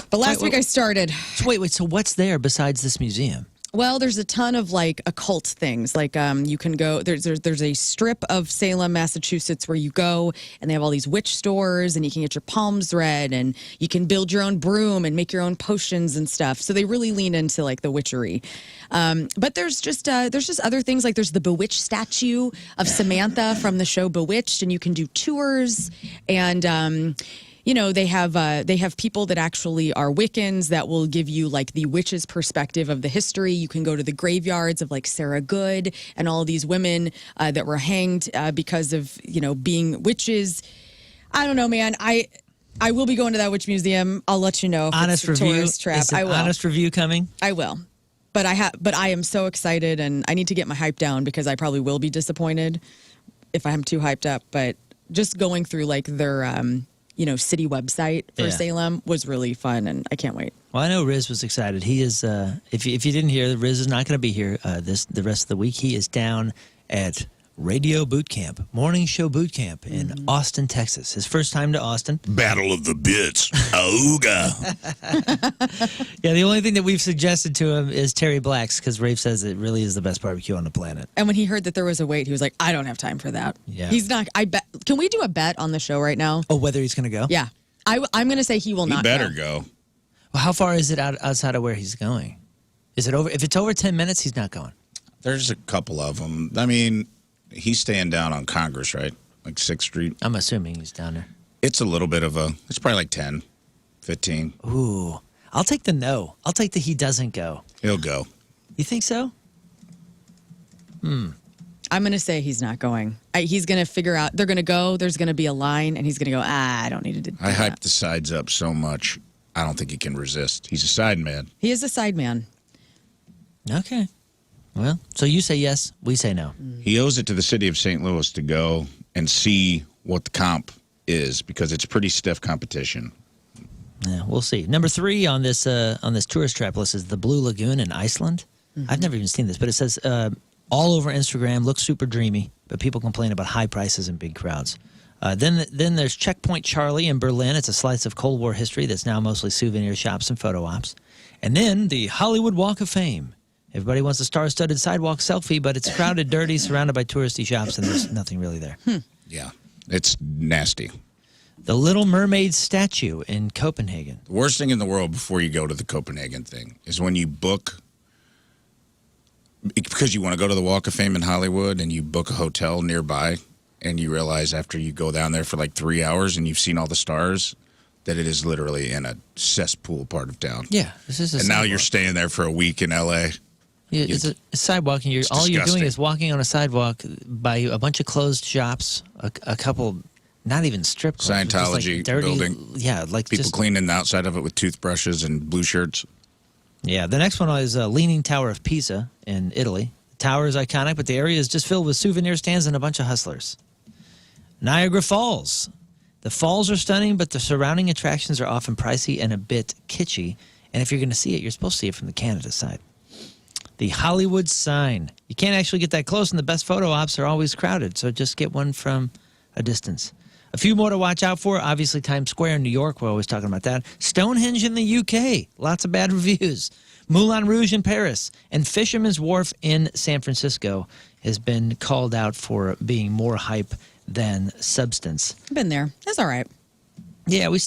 But last week I started. So wait, so what's there besides this museum? Well, there's a ton of like occult things. Like you can go there's a strip of Salem, Massachusetts where you go and they have all these witch stores and you can get your palms read and you can build your own broom and make your own potions and stuff. So they really lean into like the witchery. But there's just other things, like there's the Bewitched statue of Samantha from the show Bewitched, and you can do tours and you know, they have people that actually are Wiccans that will give you like the witch's perspective of the history. You can go to the graveyards of like Sarah Good and all of these women that were hanged because of, you know, being witches. I don't know, man. I will be going to that witch museum. I'll let you know if Honest it's a review. tourist trap. Is an I will. honest review coming? I will. But I am so excited and I need to get my hype down because I probably will be disappointed if I'm too hyped up. But just going through like their city website for Salem was really fun, and I can't wait. Well, I know Rizz was excited. He is. If you didn't hear, Rizz is not going to be here the rest of the week. He is down at Radio Boot Camp, Morning Show Boot Camp in Austin, Texas. His first time to Austin. Battle of the Bits. Auga. Yeah, the only thing that we've suggested to him is Terry Black's, because Rafe says it really is the best barbecue on the planet. And when he heard that there was a wait, he was like, I don't have time for that. Yeah. He's not. I bet. Can we do a bet on the show right now? Oh, whether he's going to go? Yeah. I'm going to say he will not better go. Well, how far is it outside of where he's going? Is it over? If it's over 10 minutes, he's not going. There's a couple of them. I mean, he's staying down on Congress, right? Like 6th Street. I'm assuming he's down there. It's a little bit of a, it's probably like 10, 15. Ooh. I'll take the no. I'll take the he doesn't go. He'll go. You think so? I'm going to say he's not going. He's going to figure out, they're going to go, there's going to be a line, and he's going to go, I don't need to do I that. hyped the sides up so much, I don't think he can resist. He's a side man. He is a side man. Okay. Well, so you say yes, we say no. He owes it to the city of St. Louis to go and see what the comp is, because it's pretty stiff competition. Yeah, we'll see. Number 3 on this tourist trap list is the Blue Lagoon in Iceland. I've never even seen this, but it says all over Instagram, looks super dreamy, but people complain about high prices and big crowds. Then there's Checkpoint Charlie in Berlin. It's a slice of Cold War history that's now mostly souvenir shops and photo ops. And then the Hollywood Walk of Fame. Everybody wants a star-studded sidewalk selfie, but it's crowded, dirty, surrounded by touristy shops, and there's nothing really there. Yeah, it's nasty. The Little Mermaid statue in Copenhagen. The worst thing in the world before you go to the Copenhagen thing is when you book, because you want to go to the Walk of Fame in Hollywood, and you book a hotel nearby, and you realize after you go down there for like 3 hours and you've seen all the stars, that it is literally in a cesspool part of town. Yeah, this is a And sidewalk. now you're staying there for a week in L.A. Yeah, it's a sidewalk, and all you're doing disgusting. is walking on a sidewalk by a bunch of closed shops, a couple, not even strip clubs, just Scientology like dirty, building. Yeah, like People just cleaning the outside of it with toothbrushes and blue shirts. Yeah, the next one is Leaning Tower of Pisa in Italy. The tower is iconic, but the area is just filled with souvenir stands and a bunch of hustlers. Niagara Falls. The falls are stunning, but the surrounding attractions are often pricey and a bit kitschy. And if you're going to see it, you're supposed to see it from the Canada side. The Hollywood sign. You can't actually get that close, and the best photo ops are always crowded, so just get one from a distance. A few more to watch out for. Obviously, Times Square in New York. We're always talking about that. Stonehenge in the UK. Lots of bad reviews. Moulin Rouge in Paris. And Fisherman's Wharf in San Francisco has been called out for being more hype than substance. I've been there. That's all right. Yeah, we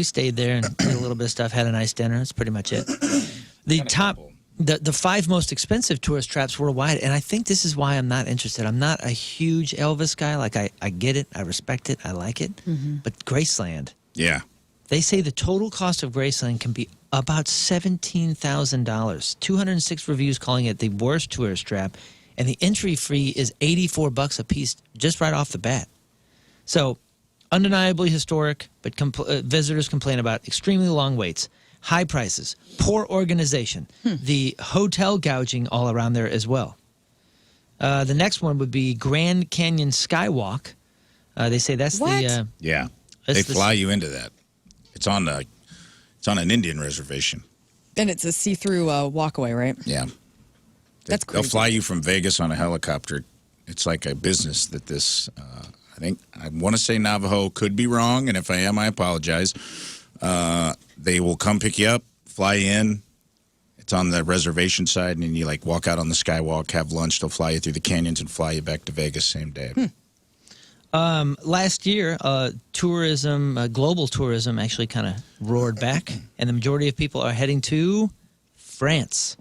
stayed there and did a little bit of stuff, had a nice dinner. That's pretty much it. The 5 most expensive tourist traps worldwide, and I think this is why I'm not interested. I'm not a huge Elvis guy. Like, I get it, I respect it, I like it. But Graceland, Yeah. they say the total cost of Graceland can be about $17,000. 206 reviews calling it the worst tourist trap, and the entry fee is $84 a piece just right off the bat. So, undeniably historic, but visitors complain about extremely long waits, high prices, poor organization, the hotel gouging all around there as well. The next one would be Grand Canyon Skywalk. They say that's What? Yeah. That's They fly you into that. It's on an Indian reservation. And it's a see-through walkaway, right? Yeah. That's They'll crazy. fly you from Vegas on a helicopter. It's like a business that this, I want to say Navajo, could be wrong, and if I am, I apologize. They will come pick you up, fly you in. It's on the reservation side, and then you like walk out on the skywalk, have lunch. They'll fly you through the canyons and fly you back to Vegas same day. Last year, global tourism actually kind of roared back, and the majority of people are heading to France.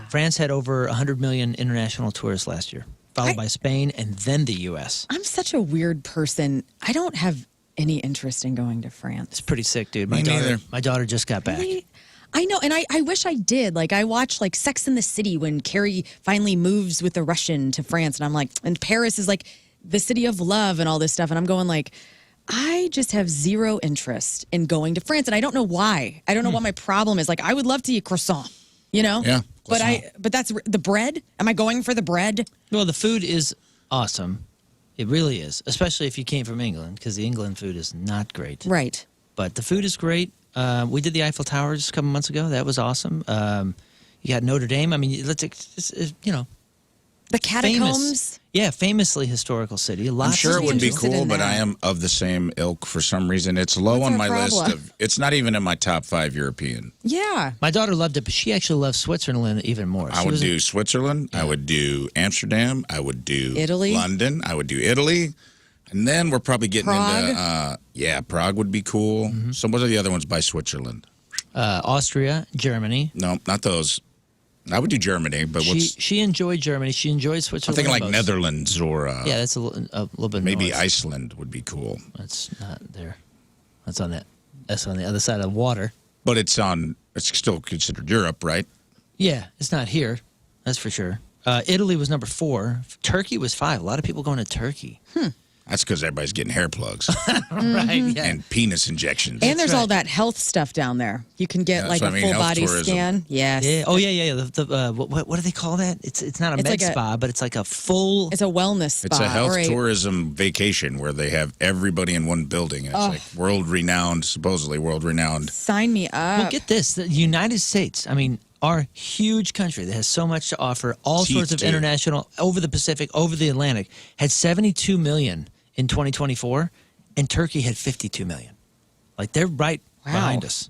France had over 100 million international tourists last year, followed by Spain and then the U.S. I'm such a weird person. I don't have any interest in going to France. It's pretty sick, dude. Me neither. My daughter just got back. Really? I know, and I wish I did. Like, I watched, like, Sex and the City when Carrie finally moves with a Russian to France, and I'm like, and Paris is, like, the city of love and all this stuff, and I'm going, like, I just have zero interest in going to France, and I don't know why. I don't know what my problem is. Like, I would love to eat croissant, you know? Yeah, But that's the bread? Am I going for the bread? Well, the food is awesome. It really is, especially if you came from England, because the England food is not great. Right. But the food is great. We did the Eiffel Tower just a couple months ago. That was awesome. You got Notre Dame. I mean, you know. The catacombs? Famous, yeah, famously historical city. I'm sure it would be interested cool, in but that. I am of the same ilk for some reason. It's low What's on our my list. problem? It's not even in my top 5 European. Yeah. My daughter loved it, but she actually loves Switzerland even more. I would do Switzerland. I would do Amsterdam. I would do Italy? London. I would do Italy. And then we're probably getting Prague? into, Prague would be cool. So what are the other ones by Switzerland? Austria, Germany. No, not those. I would do Germany, but She enjoyed Germany. She enjoyed I'm Switzerland. thinking like most. Netherlands or Yeah, that's a little bit maybe north. Iceland would be cool. That's not there. That's on the other side of the water. But it's still considered Europe, right? Yeah, it's not here. That's for sure. Italy was number 4. Turkey was 5. A lot of people going to Turkey. That's because everybody's getting hair plugs Right. Yeah. and penis injections. And there's all right. that health stuff down there. You can get Yeah, like that's a what I mean, full health body tourism. scan. Yes. Yeah. Oh yeah. What do they call that? It's not a It's med like a- spa, but it's like a full. It's a wellness spa. It's a health or tourism vacation where they have everybody in one building. And it's like supposedly world renowned. Sign me up. Well, get this: the United States. I mean, our huge country that has so much to offer, all Teeth, sorts of too. international, over the Pacific, over the Atlantic, had 72 million in 2024, and Turkey had 52 million. Like they're right Wow. behind us.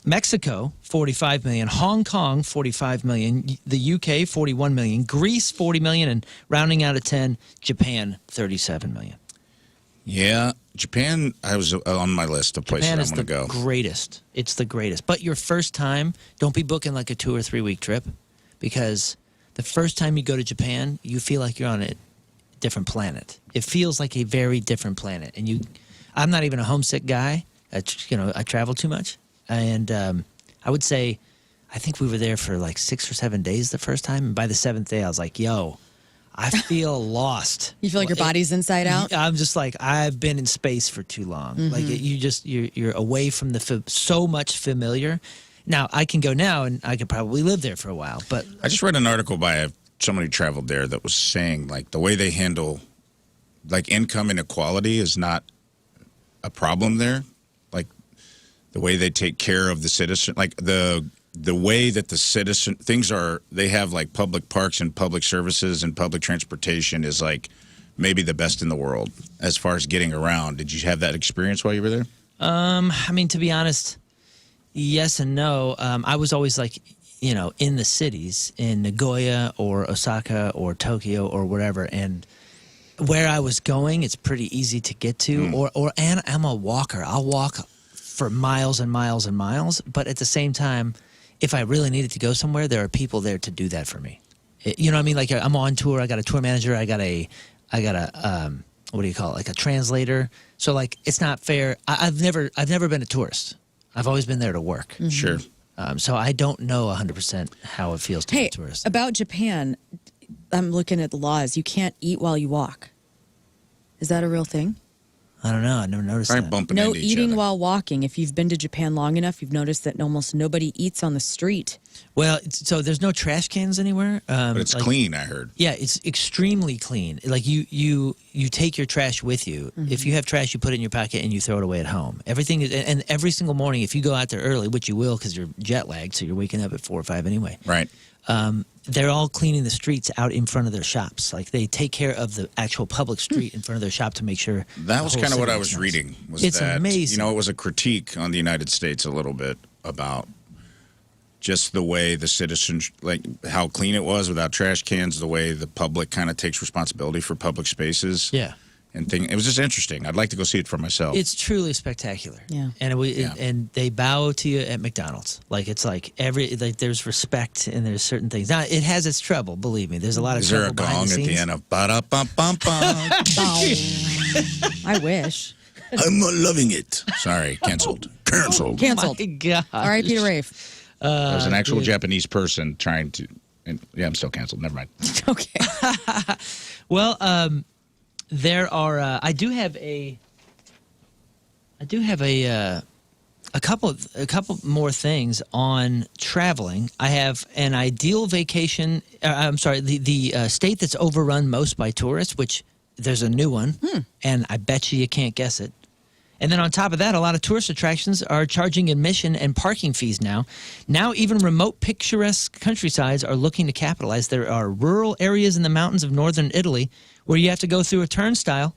Mexico, 45 million. Hong Kong, 45 million. The UK, 41 million. Greece, 40 million. And rounding out at 10, Japan, 37 million. Yeah, Japan, I was on my list of places Japan I is want to the go. greatest. It's the greatest. But your first time, don't be booking like a 2 or 3 week trip, because the first time you go to Japan, you feel like you're on a different planet. It feels like a very different planet. And I'm not even a homesick guy. I travel too much. And I would say, I think we were there for like 6 or 7 days the first time. And by the 7th day, I was like, yo, I feel lost. You feel like your body's inside out? I'm just like, I've been in space for too long. Like you're away from so much familiar. Now I can go now and I could probably live there for a while, but I just read an article by somebody who traveled there that was saying like the way they handle like income inequality is not a problem there. Like the way they take care of the citizen, like the way that the citizen things are, they have like public parks and public services and public transportation is like maybe the best in the world as far as getting around. Did you have that experience while you were there? I mean, to be honest, yes and no. I was always like, in the cities in Nagoya or Osaka or Tokyo or wherever, and where I was going, it's pretty easy to get to. And I'm a walker. I'll walk for miles and miles and miles. But at the same time, if I really needed to go somewhere, there are people there to do that for me. You know what I mean? Like I'm on tour. I got a tour manager. I got a what do you call it? Like a translator. So like it's not fair. I've never been a tourist. I've always been there to work. Mm-hmm. Sure. So I don't know 100% how it feels to be Hey, a tourist. about Japan, I'm looking at the laws. You can't eat while you walk. Is that a real thing? I don't know. I never noticed Right, that. bumping No into each eating other. while walking. If you've been to Japan long enough, you've noticed that almost nobody eats on the street. Well, so there's no trash cans anywhere. But it's like- clean, I heard. Yeah, it's extremely clean. Like you take your trash with you. If you have trash, you put it in your pocket and you throw it away at home. Everything is, and every single morning, if you go out there early, which you will because you're jet lagged, so you're waking up at 4 or 5 anyway. Right. They're all cleaning the streets out in front of their shops. Like they take care of the actual public street in front of their shop to make sure. That was the whole kind of what city I looks was nice. reading. Was It's that, amazing. It was a critique on the United States a little bit about just the way the citizens, like how clean it was without trash cans, the way the public kind of takes responsibility for public spaces. Yeah. And it was just interesting. I'd like to go see it for myself. It's truly spectacular. Yeah. And Yeah. and they bow to you at McDonald's. Like it's like there's respect and there's certain things. Now it has its trouble, believe me. There's a lot of Is there trouble a behind gong the at the scenes. end of ba-da-bum-bum-bum? I wish. I'm not loving it. Sorry, canceled. Canceled. Canceled. My God. R.I.P. to Rafe. There was an actual Japanese person trying to. And, yeah, I'm still canceled. Never mind. Okay. Well, there are. I do have a couple more things on traveling. I have an ideal vacation. I'm sorry, the state that's overrun most by tourists, which there's a new one, and I bet you can't guess it. And then on top of that, a lot of tourist attractions are charging admission and parking fees now. Now even remote picturesque countrysides are looking to capitalize. There are rural areas in the mountains of northern Italy where you have to go through a turnstile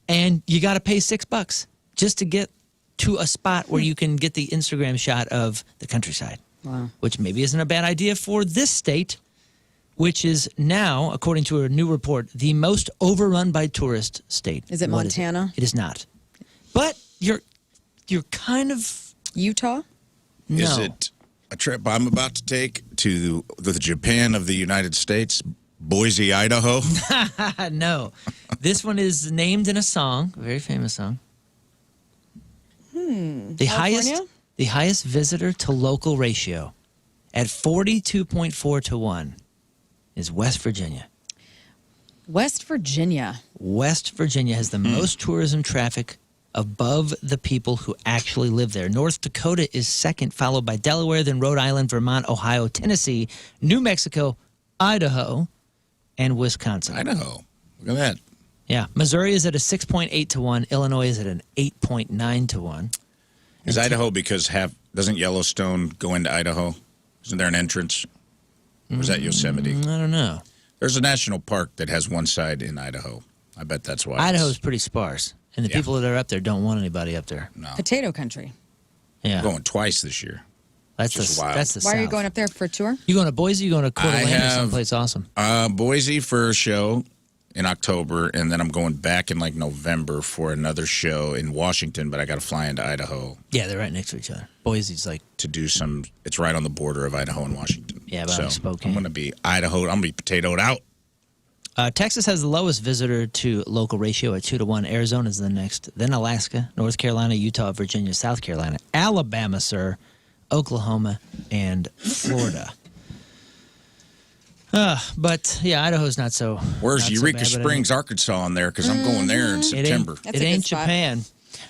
and you got to pay $6 just to get to a spot where you can get the Instagram shot of the countryside. Wow. Which maybe isn't a bad idea for this state, which is now, according to a new report, the most overrun by tourist state. Is it What Montana? It is not. But you're kind of Utah? no. Is it a trip I'm about to take to the Japan of the United States, Boise, Idaho? No. This one is named in a song, a very famous song. The highest visitor to local ratio at 42.4 to 1 is West Virginia. West Virginia. West Virginia has the most tourism traffic above the people who actually live there. North Dakota is second, followed by Delaware, then Rhode Island, Vermont, Ohio, Tennessee, New Mexico, Idaho, and Wisconsin. Idaho. Look at that. Yeah. Missouri is at a 6.8 to 1. Illinois is at an 8.9 to 1. Is Idaho because doesn't Yellowstone go into Idaho? Isn't there an entrance? Or is that Yosemite? I don't know. There's a national park that has one side in Idaho. I bet that's why. Idaho's pretty sparse. And the Yeah. people that are up there don't want anybody up there. No. Potato country. Yeah. I'm going twice this year. That's Just the wild. that's the Why are you South. going up there for a tour? You going to Boise? You going to Coeur d'Alene or have- someplace awesome? Boise for a show in October, and then I'm going back in like November for another show in Washington, but I got to fly into Idaho Yeah, they're right next to each other. Boise's like, to do some. It's right on the border of Idaho and Washington. Yeah, about like Spokane. I'm going to be Idaho. I'm going to be potatoed out. Texas has the lowest visitor to local ratio at 2 to 1. Arizona's the next. Then Alaska, North Carolina, Utah, Virginia, South Carolina, Alabama, sir, Oklahoma, and Florida. But yeah, Idaho's not so. Where's not so Eureka bad, but Springs, Arkansas on there? Because I'm going there in It September. ain't, That's it a good ain't spot. Japan.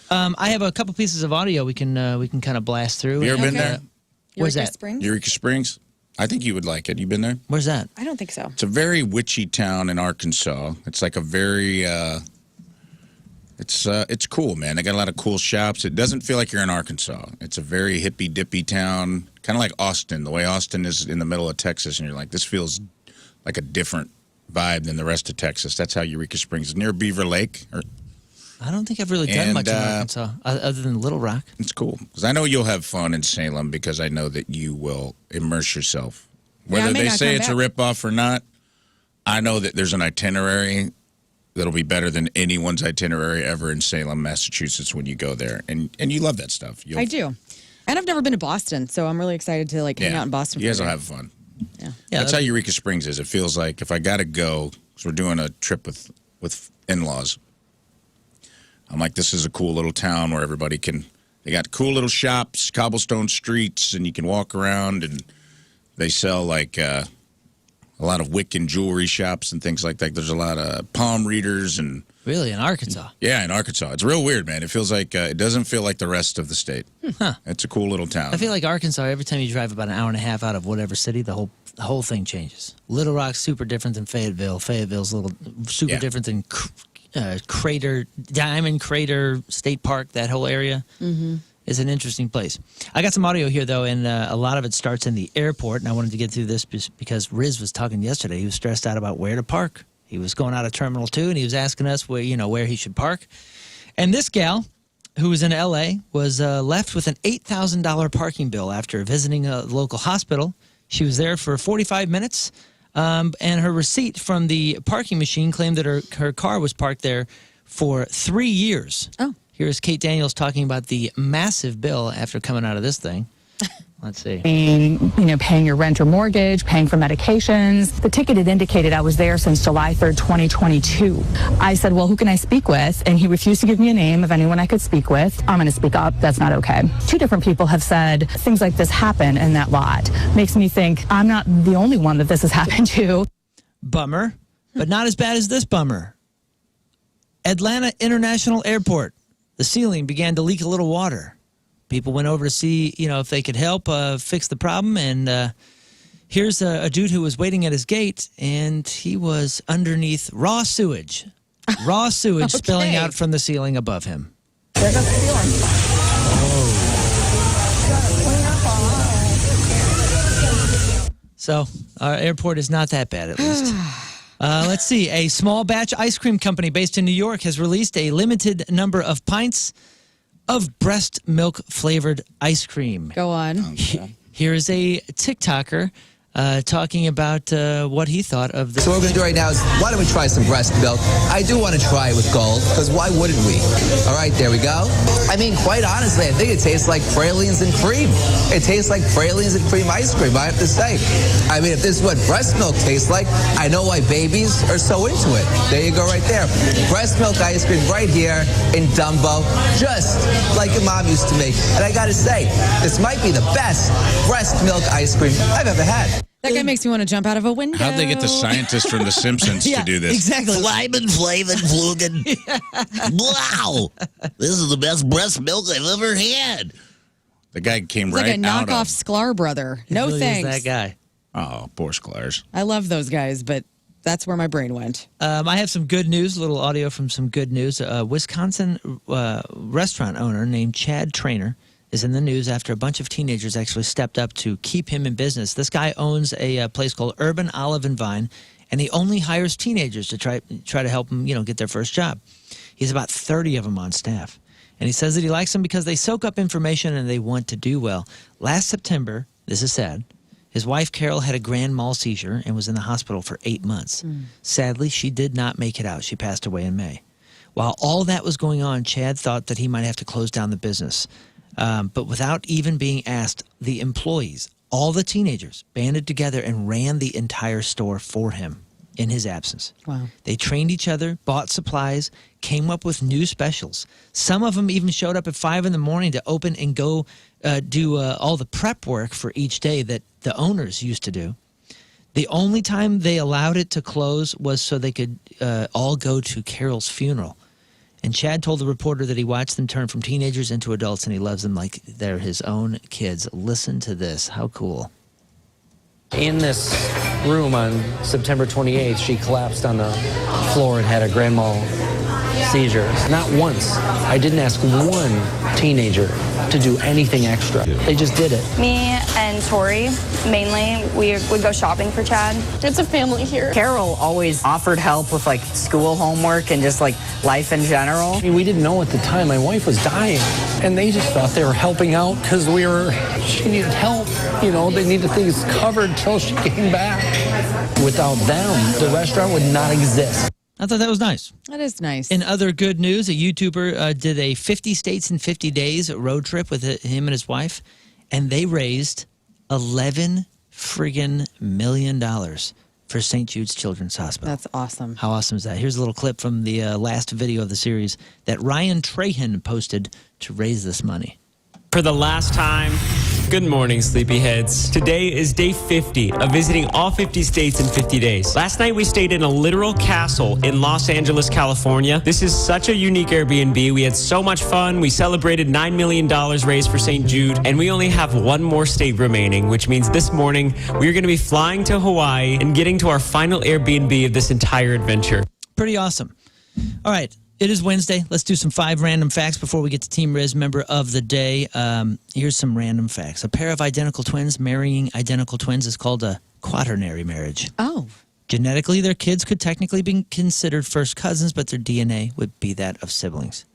I have a couple pieces of audio we can kind of blast through. You ever been Okay. there? Where's Eureka that? Springs? Eureka Springs? I think you would like it. You been there? Where's that? I don't think so. It's a very witchy town in Arkansas. It's like a very it's cool, man. They got a lot of cool shops. It doesn't feel like you're in Arkansas. It's a very hippy dippy town, kind of like Austin. The way Austin is in the middle of Texas, and you're like, this feels like a different vibe than the rest of Texas. That's how Eureka Springs is. Near Beaver Lake. I don't think I've really done And, much in Arkansas other than Little Rock. It's cool because I know you'll have fun in Salem because I know that you will immerse yourself. Yeah, I Whether may they not say come it's a back. ripoff or not, I know that there's an itinerary that'll be better than anyone's itinerary ever in Salem, Massachusetts when you go there. And you love that stuff. I do. And I've never been to Boston, so I'm really excited to hang out in Boston. You guys for a will day. have fun. Yeah. Yeah, That's how Eureka Springs is. It feels like if I got to go, because we're doing a trip with in-laws, I'm like, this is a cool little town where everybody they got cool little shops, cobblestone streets, and you can walk around, and they sell like a lot of Wiccan jewelry shops and things like that. There's a lot of palm readers and Really, in Arkansas? yeah, in Arkansas. It's real weird, man. It feels like it doesn't feel like the rest of the state. It's a cool little town. I feel like Arkansas, every time you drive about an hour and a half out of whatever city, the whole thing changes. Little Rock's super different than Fayetteville. Fayetteville's a little super Yeah. different than Diamond Crater State Park. That whole area is an interesting place. I got some audio here, though, and a lot of it starts in the airport, and I wanted to get through this because Rizz was talking yesterday. He was stressed out about where to park. He was going out of Terminal 2, and he was asking us where he should park. And this gal, who was in L.A., was left with an $8,000 parking bill after visiting a local hospital. She was there for 45 minutes, and her receipt from the parking machine claimed that her car was parked there for 3 years. Oh. Here's Kate Daniels talking about the massive bill after coming out of this thing. Let's see. Paying your rent or mortgage, paying for medications. The ticket had indicated I was there since July 3rd, 2022. I said, well, who can I speak with? And he refused to give me a name of anyone I could speak with. I'm going to speak up. That's not okay. 2 different people have said things like this happen in that lot. Makes me think I'm not the only one that this has happened to. Bummer, but not as bad as this bummer. Atlanta International Airport. The ceiling began to leak a little water. People went over to see, if they could help fix the problem. And here's a dude who was waiting at his gate, and he was underneath raw sewage. Raw sewage spilling Okay. out from the ceiling above him. There goes the ceiling. So our airport is not that bad, at least. Let's see. A small batch ice cream company based in New York has released a limited number of pints of breast milk flavored ice cream. Go on. Here is a TikToker talking about what he thought of this. So what we're going to do right now is, why don't we try some breast milk? I do want to try it with gold, because why wouldn't we? All right, there we go. I mean, quite honestly, I think it tastes like pralines and cream. It tastes like pralines and cream ice cream, I have to say. I mean, if this is what breast milk tastes like, I know why babies are so into it. There you go right there. Breast milk ice cream right here in Dumbo, just like your mom used to make. And I got to say, this might be the best breast milk ice cream I've ever had. That guy makes me want to jump out of a window. How'd they get the scientists from The Simpsons to do this? Exactly. Flyman, Flavin, Flugen. Wow. This is the best breast milk I've ever had. The guy came It's right like a out knockoff of... Sklar brother. He No really is thanks. that guy. Oh, poor Sklars. I love those guys, but that's where my brain went. I have some good news, a little audio from some good news. A Wisconsin restaurant owner named Chad Trainer is in the news after a bunch of teenagers actually stepped up to keep him in business. This guy owns a place called Urban Olive and Vine, and he only hires teenagers to try to help him, get their first job. He has about 30 of them on staff. And he says that he likes them because they soak up information and they want to do well. Last September, this is sad, his wife Carol had a grand mal seizure and was in the hospital for 8 months. Sadly, she did not make it out. She passed away in May. While all that was going on, Chad thought that he might have to close down the business. But without even being asked, the employees, all the teenagers, banded together and ran the entire store for him in his absence. Wow. They trained each other, bought supplies, came up with new specials. Some of them even showed up at 5 in the morning to open and go do all the prep work for each day that the owners used to do. The only time they allowed it to close was so they could all go to Carol's funeral. And Chad told the reporter that he watched them turn from teenagers into adults and he loves them like they're his own kids. Listen to this. How cool. In this room on September 28th, she collapsed on the floor and had a grand mal seizure. Not once. I didn't ask one teenager to do anything extra. They just did it. Me and Tori, mainly, we would go shopping for Chad. It's a family here. Carol always offered help with like school homework and just like life in general. I mean, we didn't know at the time my wife was dying, and they just thought they were helping out because she needed help. They needed things covered till she came back. Without them, the restaurant would not exist. I thought that was nice. That is nice. In other good news, a YouTuber did a 50 states in 50 days road trip with him and his wife, and they raised $11 friggin' million for St. Jude's Children's Hospital. That's awesome. How awesome is that? Here's a little clip from the last video of the series that Ryan Trahan posted to raise this money. For the last time, good morning, sleepyheads. Today is day 50 of visiting all 50 states in 50 days. Last night, we stayed in a literal castle in Los Angeles, California. This is such a unique Airbnb. We had so much fun. We celebrated $9 million raised for St. Jude, and we only have one more state remaining, which means this morning, we're going to be flying to Hawaii and getting to our final Airbnb of this entire adventure. Pretty awesome. All right. It is Wednesday. Let's do some 5 random facts before we get to Team Rizz member of the day. Here's some random facts. A pair of identical twins marrying identical twins is called a quaternary marriage. Oh. Genetically, their kids could technically be considered first cousins, but their DNA would be that of siblings.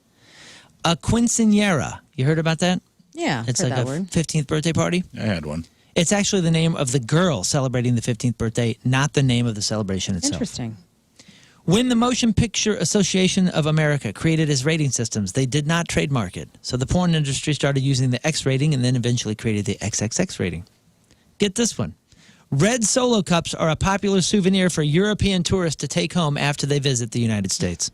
A quinceañera. You heard about that? Yeah, It's heard like that a word. 15th birthday party. I had one. It's actually the name of the girl celebrating the 15th birthday, not the name of the celebration itself. Interesting. When the Motion Picture Association of America created its rating systems, they did not trademark it. So the porn industry started using the X rating and then eventually created the XXX rating. Get this one. Red Solo cups are a popular souvenir for European tourists to take home after they visit the United States.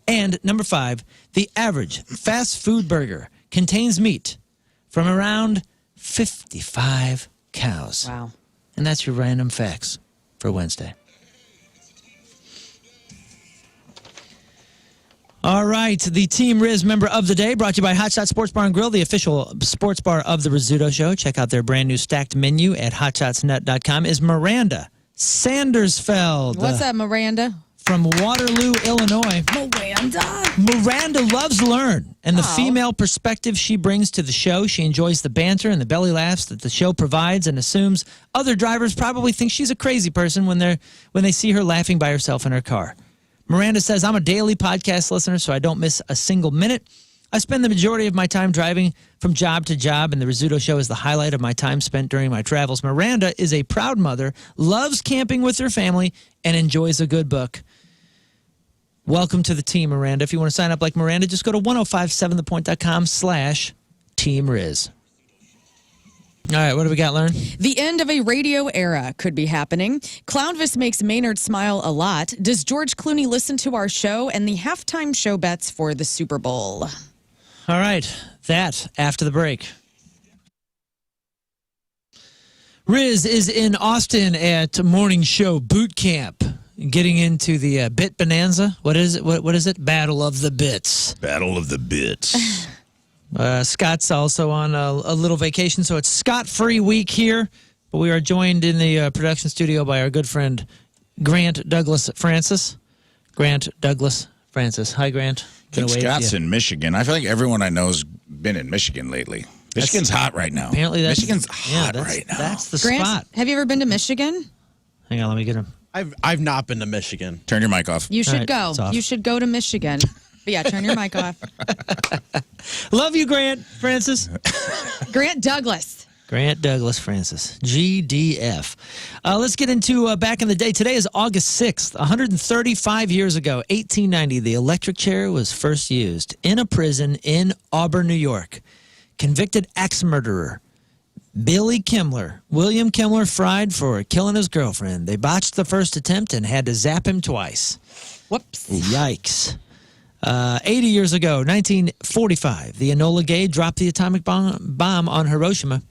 And number 5, the average fast food burger contains meat from around 55 cows. Wow. And that's your random facts for Wednesday. All right, the Team Rizz member of the day brought to you by Hot Shot Sports Bar and Grill, the official sports bar of the Rizzuto Show. Check out their brand new stacked menu at hotshotsnet.com. Is Miranda Sandersfeld. What's up, Miranda? from Waterloo, Illinois. Miranda loves Learn and the female perspective she brings to the show. She enjoys the banter and the belly laughs that the show provides and assumes other drivers probably think she's a crazy person when they see her laughing by herself in her car. Miranda says, I'm a daily podcast listener, so I don't miss a single minute. I spend the majority of my time driving from job to job, and the Rizzuto Show is the highlight of my time spent during my travels. Miranda is a proud mother, loves camping with her family, and enjoys a good book. Welcome to the team, Miranda. If you want to sign up like Miranda, just go to 1057thepoint.com/Team Rizz. All right, what do we got, Learn? The end of a radio era could be happening. Clownvis makes Maynard smile a lot. Does George Clooney listen to our show? And the halftime show bets for the Super Bowl. All right, that after the break. Rizz is in Austin at Morning Show Boot Camp, getting into the Bit Bonanza. What is it? What is it? Battle of the Bits. Battle of the Bits. Scott's also on a little vacation, so it's Scott-free week here. But we are joined in the production studio by our good friend Grant Douglas Francis. Grant Douglas Francis. Hi, Grant. I think Scott's in Michigan. I feel like everyone I know has been in Michigan lately. Michigan's hot right now. Apparently, Michigan's hot right now. That's the Grant, spot. have you ever been to Michigan? Hang on, let me get him. I've not been to Michigan. Turn your mic off. You should right, go. it's off. You should go to Michigan. But yeah, turn your mic off. Love you, Grant Francis. Grant Douglas. Grant Douglas Francis, GDF. Let's get into back in the day. Today is August 6th, 135 years ago, 1890. The electric chair was first used in a prison in Auburn, New York. Convicted ex-murderer William Kimmler fried for killing his girlfriend. They botched the first attempt and had to zap him twice. Whoops. Yikes. 80 years ago, 1945, the Enola Gay dropped the atomic bomb on Hiroshima.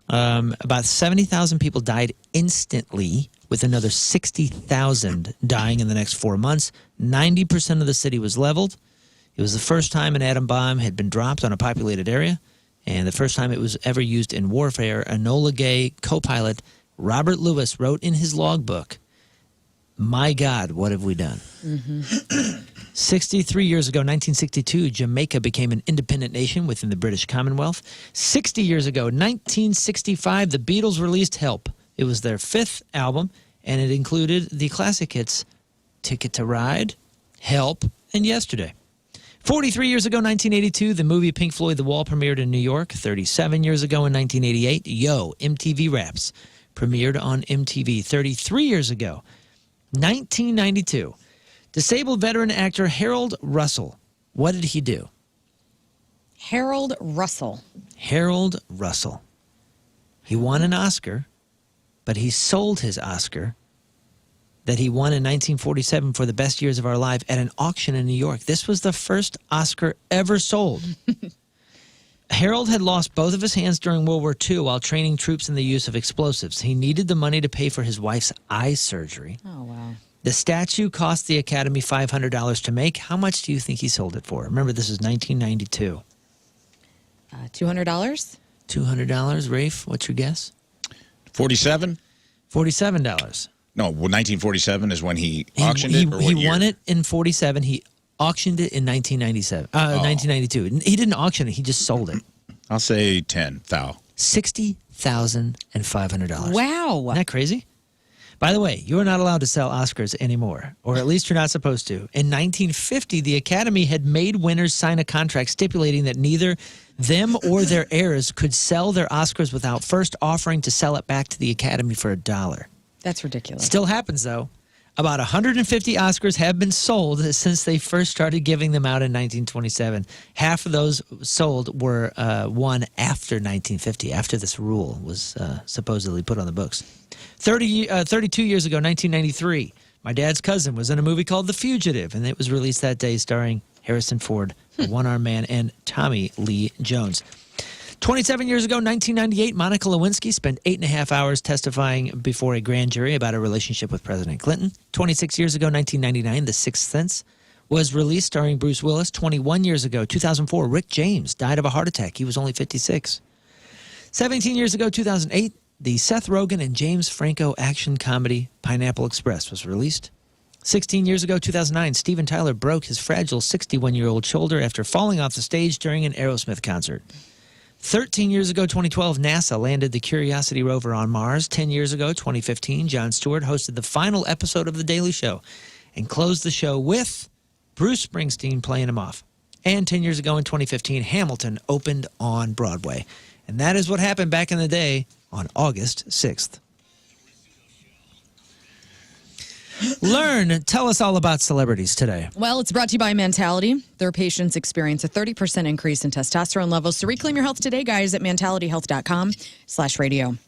About 70,000 people died instantly, with another 60,000 dying in the next 4 months. 90% of the city was leveled. It was the first time an atom bomb had been dropped on a populated area, and the first time it was ever used in warfare. Enola Gay co-pilot Robert Lewis wrote in his logbook, "My God, what have we done?" 63 years ago, 1962, Jamaica became an independent nation within the British Commonwealth. 60 years ago, 1965, the Beatles released Help. It was their fifth album, and it included the classic hits Ticket to Ride, Help, and Yesterday. 43 years ago, 1982, the movie Pink Floyd The Wall premiered in New York. 37 years ago, in 1988, Yo, MTV Raps premiered on MTV. 33 years ago, 1992, disabled veteran actor Harold Russell. What did he do? Harold Russell. Harold Russell. He won an Oscar, but he sold his Oscar that he won in 1947 for the best years of our life at an auction in New York. This was the first Oscar ever sold. Harold had lost both of his hands during World War II while training troops in the use of explosives. He needed the money to pay for his wife's eye surgery. Oh, wow. The statue cost the Academy $500 to make. How much do you think he sold it for? Remember, this is 1992. $200? $200. Rafe, what's your guess? 47? $47. No, well, 1947 is when he auctioned it, or what He year? won it in 47. He auctioned it in 1997. 1992. He didn't auction it. He just sold it. I'll say 10, thou. $60,500. Wow. Isn't that crazy? By the way, you are not allowed to sell Oscars anymore, or at least you're not supposed to. In 1950, the Academy had made winners sign a contract stipulating that neither them or their heirs could sell their Oscars without first offering to sell it back to the Academy for $1. That's ridiculous. Still happens, though. About 150 Oscars have been sold since they first started giving them out in 1927. Half of those sold were won after 1950, after this rule was supposedly put on the books. 32 years ago, 1993, my dad's cousin was in a movie called The Fugitive, and it was released that day starring Harrison Ford, the one-armed man, and Tommy Lee Jones. 27 years ago, 1998, Monica Lewinsky spent 8.5 hours testifying before a grand jury about her relationship with President Clinton. 26 years ago, 1999, The Sixth Sense was released starring Bruce Willis. 21 years ago, 2004, Rick James died of a heart attack. He was only 56. 17 years ago, 2008, the Seth Rogen and James Franco action comedy Pineapple Express was released. 16 years ago, 2009, Steven Tyler broke his fragile 61-year-old shoulder after falling off the stage during an Aerosmith concert. 13 years ago, 2012, NASA landed the Curiosity rover on Mars. 10 years ago, 2015, Jon Stewart hosted the final episode of The Daily Show and closed the show with Bruce Springsteen playing him off. And 10 years ago in 2015, Hamilton opened on Broadway. And that is what happened back in the day on August 6th. Learn. Tell us all about celebrities today. Well, it's brought to you by Mentality. Their patients experience a 30% increase in testosterone levels. So reclaim your health today, guys, at mentalityhealth.com/radio.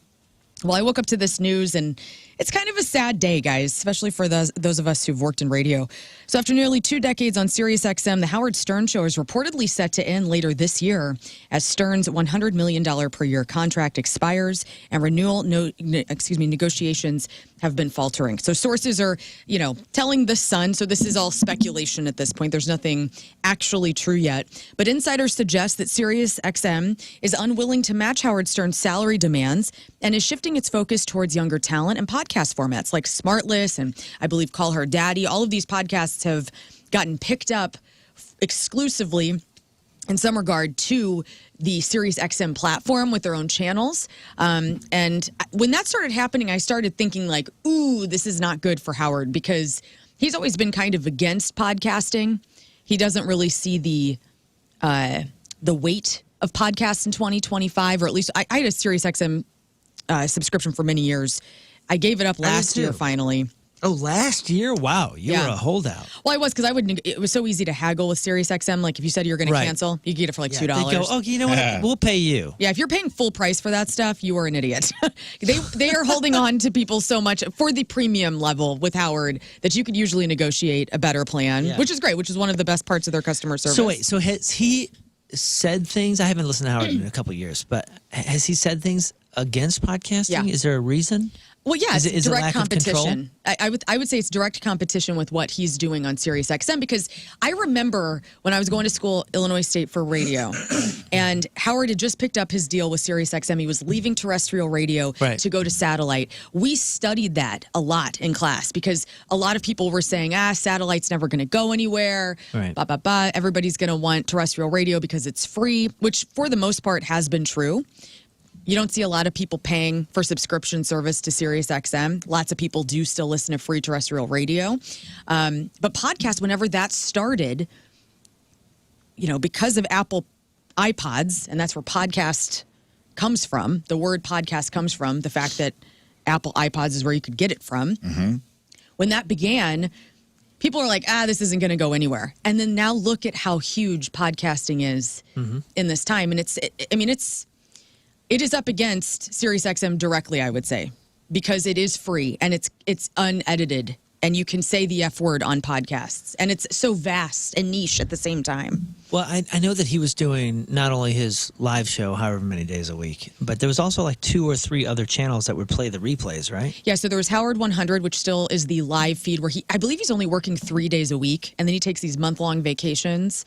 Well, I woke up to this news, and it's kind of a sad day, guys, especially for those of us who've worked in radio. So after nearly 2 decades on SiriusXM, the Howard Stern Show is reportedly set to end later this year as Stern's $100 million per year contract expires and renewal negotiations have been faltering. So sources are, telling The Sun, so this is all speculation at this point. There's nothing actually true yet. But insiders suggest that SiriusXM is unwilling to match Howard Stern's salary demands and is shifting its focus towards younger talent and podcast formats like Smartless and I believe Call Her Daddy. All of these podcasts have gotten picked up exclusively in some regard to the SiriusXM platform with their own channels. And when that started happening, I started thinking like, ooh, this is not good for Howard because he's always been kind of against podcasting. He doesn't really see the weight of podcasts in 2025, or at least I had a SiriusXM subscription for many years. I gave it up last year finally. Oh, last year? Wow, you were a holdout. Well, I was because it was so easy to haggle with SiriusXM. Like if you said you were going to cancel, you get it for like $2. They go, oh, you know what? We'll pay you. Yeah, if you're paying full price for that stuff, you are an idiot. They are holding on to people so much for the premium level with Howard that you could usually negotiate a better plan, which is great, which is one of the best parts of their customer service. So wait, so has he said things? I haven't listened to Howard in a couple of years, but has he said things against podcasting? Yeah. Is there a reason? Well, yeah, is it's it direct lack of competition. I would say it's direct competition with what he's doing on SiriusXM because I remember when I was going to school, Illinois State for radio, and Howard had just picked up his deal with SiriusXM. He was leaving terrestrial radio to go to satellite. We studied that a lot in class because a lot of people were saying, satellite's never going to go anywhere. Right. Everybody's going to want terrestrial radio because it's free, which for the most part has been true. You don't see a lot of people paying for subscription service to SiriusXM. Lots of people do still listen to free terrestrial radio. But podcast, whenever that started, because of Apple iPods, and that's where podcast comes from, the word podcast comes from, the fact that Apple iPods is where you could get it from. Mm-hmm. When that began, people are like, this isn't going to go anywhere. And then now look at how huge podcasting is in this time. And it is up against SiriusXM directly, I would say, because it is free and it's unedited and you can say the F word on podcasts and it's so vast and niche at the same time. Well, I know that he was doing not only his live show however many days a week, but there was also like 2 or 3 other channels that would play the replays, right? Yeah, so there was Howard 100, which still is the live feed where I believe he's only working 3 days a week and then he takes these month-long vacations.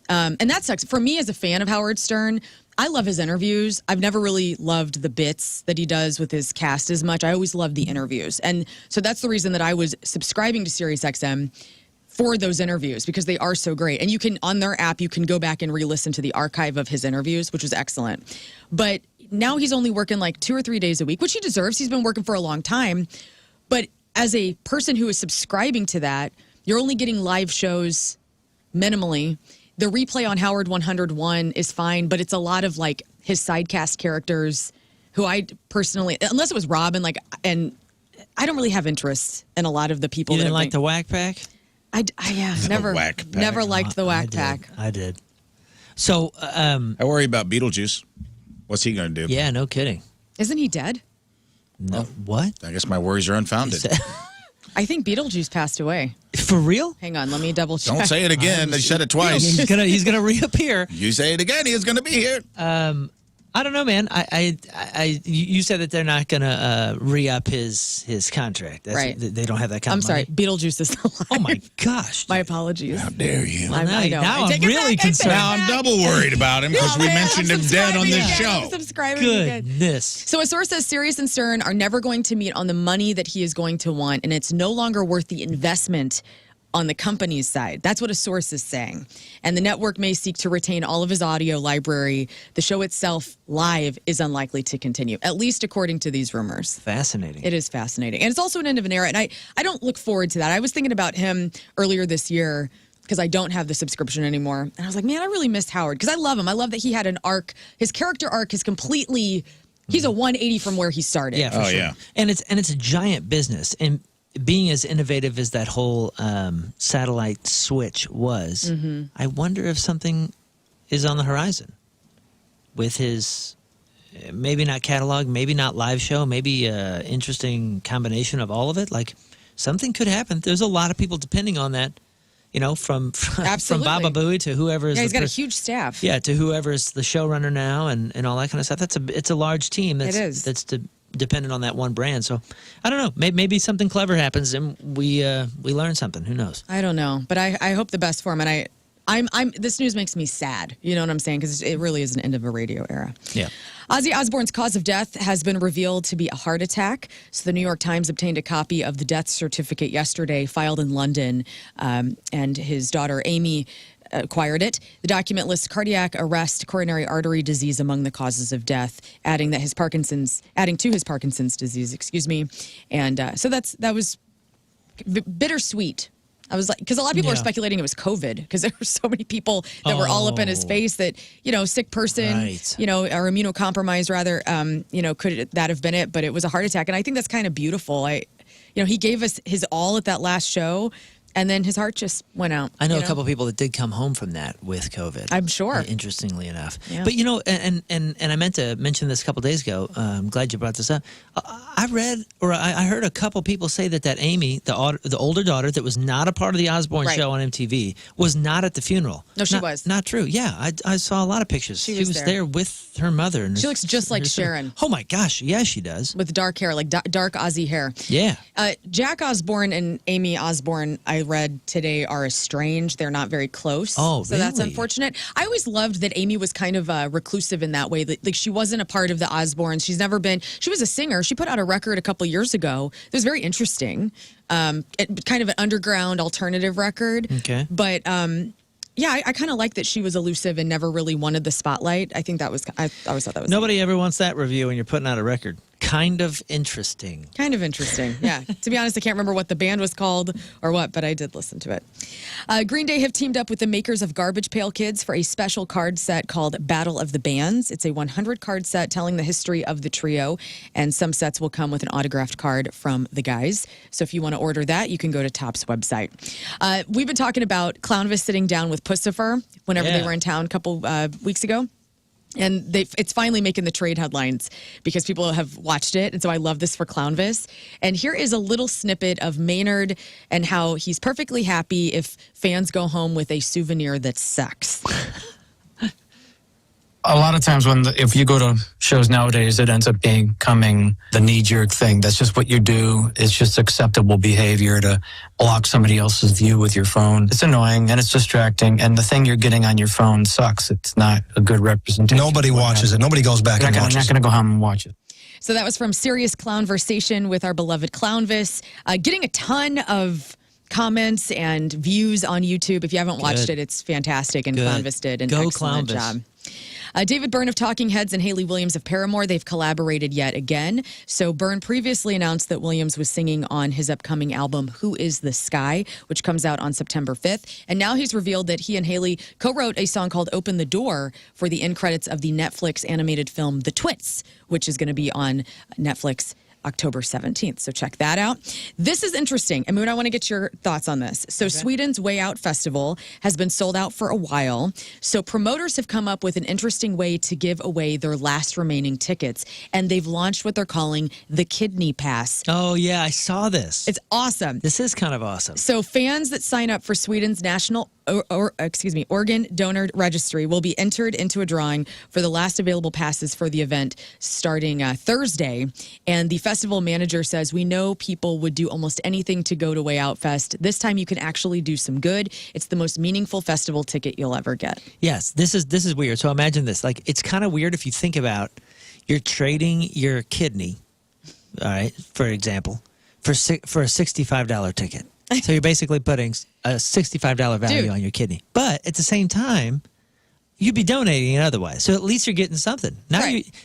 And that sucks. For me as a fan of Howard Stern, I love his interviews. I've never really loved the bits that he does with his cast as much. I always love the interviews. And so that's the reason that I was subscribing to SiriusXM for those interviews because they are so great. And you can, on their app, you can go back and re-listen to the archive of his interviews, which was excellent. But now he's only working like 2 or 3 days a week, which he deserves. He's been working for a long time. But as a person who is subscribing to that, you're only getting live shows minimally. The replay on Howard 101 is fine, but it's a lot of like his sidecast characters who I personally, unless it was Robin, and I don't really have interest in a lot of the people. You didn't like the Whack Pack? Never liked the Whack Pack. I did. So, I worry about Beetlejuice. What's he going to do? Yeah, no kidding. Isn't he dead? No, what? I guess my worries are unfounded. I think Beetlejuice passed away. For real? Hang on, let me double check. Don't say it again. They said it twice. He's gonna reappear. You say it again, he's gonna be here. I don't know, man. You said that they're not going to re-up his contract. Right. They don't have that kind I'm of money. sorry. Beetlejuice is the lie. Oh, my gosh. My apologies. How dare you? Well, I know. now I take I'm it really back. I take it concerned. Now I'm double worried about him because we mentioned him dead on this show. I'm subscribing again. Goodness. So a source says Sirius and Stern are never going to meet on the money that he is going to want, and it's no longer worth the investment on the company's side. That's what a source is saying. And the network may seek to retain all of his audio library. The show itself, live, is unlikely to continue, at least according to these rumors. Fascinating. It is fascinating. And it's also an end of an era. And I don't look forward to that. I was thinking about him earlier this year because I don't have the subscription anymore. And I was like, man, I really missed Howard because I love him. I love that he had an arc. His character arc is completely, he's a 180 from where he started. Yeah, for sure. Yeah. And it's a giant business. And being as innovative as that whole satellite switch was, I wonder if something is on the horizon with his maybe not catalog, maybe not live show, maybe an interesting combination of all of it. Like something could happen. There's a lot of people depending on that, from Absolutely. Baba Booey to whoever is. Yeah, he's got a huge staff. Yeah, to whoever is the showrunner now and all that kind of stuff. It's a large team. It is. That's dependent on that one brand. So I don't know. Maybe something clever happens and we learn something. Who knows? I don't know, but I hope the best for him. And I'm this news makes me sad. You know what I'm saying? Because it really is an end of a radio era. Yeah. Ozzie Osbourne's cause of death has been revealed to be a heart attack. So the New York Times obtained a copy of the death certificate yesterday, filed in London, and his daughter Amy acquired it. The document lists cardiac arrest, coronary artery disease among the causes of death, adding to his Parkinson's disease, and so that was bittersweet. I was like, because a lot of people were speculating it was COVID because there were so many people that were all up in his face that, sick person, Right. or immunocompromised rather, could that have been it? But it was a heart attack. And I think that's kind of beautiful. He gave us his all at that last show. And then his heart just went out. I know a couple of people that did come home from that with COVID. I'm sure. Interestingly enough. Yeah. But, and I meant to mention this a couple of days ago. I'm glad you brought this up. I read or I heard a couple people say that Amy, the older daughter that was not a part of the Osbourne Right. show on MTV, was not at the funeral. No, she was. Not true. Yeah, I saw a lot of pictures. She was was there with her mother. And She looks just like her sister. Sharon. Oh, my gosh. Yeah, she does. With dark hair, like dark Ozzy hair. Yeah. Jack Osbourne and Amy Osbourne, I read today, are estranged. They're not very close. Oh, so that's really? unfortunate. I always loved that Amy was kind of reclusive in that way. Like she wasn't a part of the Osbournes. She was a singer. She put out a record a couple years ago. It was very interesting. Kind of an underground alternative record. Okay. But yeah, I kind of like that she was elusive and never really wanted the spotlight. I think I always thought that was Nobody ever wants that review when you're putting out a record. Kind of interesting. kind of interesting. Yeah. To be honest, I can't remember what the band was called or what, but I did listen to it. Green Day have teamed up with the makers of Garbage Pail Kids for a special card set called Battle of the Bands. It's a 100 card set telling the history of the trio, and some sets will come with an autographed card from the guys. So if you want to order that, you can go to Top's website. We've been talking about Clownvis sitting down with Pussifer whenever they were in town a couple weeks ago. And it's finally making the trade headlines because people have watched it. And so I love this for Clownvis. And here is a little snippet of Maynard and how he's perfectly happy if fans go home with a souvenir that sucks. A lot of times if you go to shows nowadays, it ends up becoming the knee-jerk thing. That's just what you do. It's just acceptable behavior to block somebody else's view with your phone. It's annoying and it's distracting, and the thing you're getting on your phone sucks. It's not a good representation. Nobody watches it. Nobody goes back and watches it. You're not going to go home and watch it. So that was from Serious Clownversation with our beloved Clownvis. Getting a ton of comments and views on YouTube. If you haven't watched it, it's fantastic, and Clownvis did an excellent job. David Byrne of Talking Heads and Hayley Williams of Paramore, they've collaborated yet again. So Byrne previously announced that Williams was singing on his upcoming album, Who is the Sky, which comes out on September 5th. And now he's revealed that he and Hayley co-wrote a song called Open the Door for the end credits of the Netflix animated film The Twits, which is going to be on Netflix October 17th. So check that out. This is interesting. I mean, I want to get your thoughts on this. So Sweden's Way Out Festival has been sold out for a while. So promoters have come up with an interesting way to give away their last remaining tickets. And they've launched what they're calling the Kidney Pass. Oh, yeah, I saw this. It's awesome. This is kind of awesome. So fans that sign up for Sweden's National Organ Donor Registry will be entered into a drawing for the last available passes for the event starting Thursday. And the festival manager says, we know people would do almost anything to go to Way Out Fest. This time you can actually do some good. It's the most meaningful festival ticket you'll ever get. Yes, this is weird. So imagine this. Like, it's kind of weird if you think about you're trading your kidney, all right, for example, for a $65 ticket. So you're basically putting a $65 value on your kidney. But at the same time, you'd be donating it otherwise. So at least you're getting something.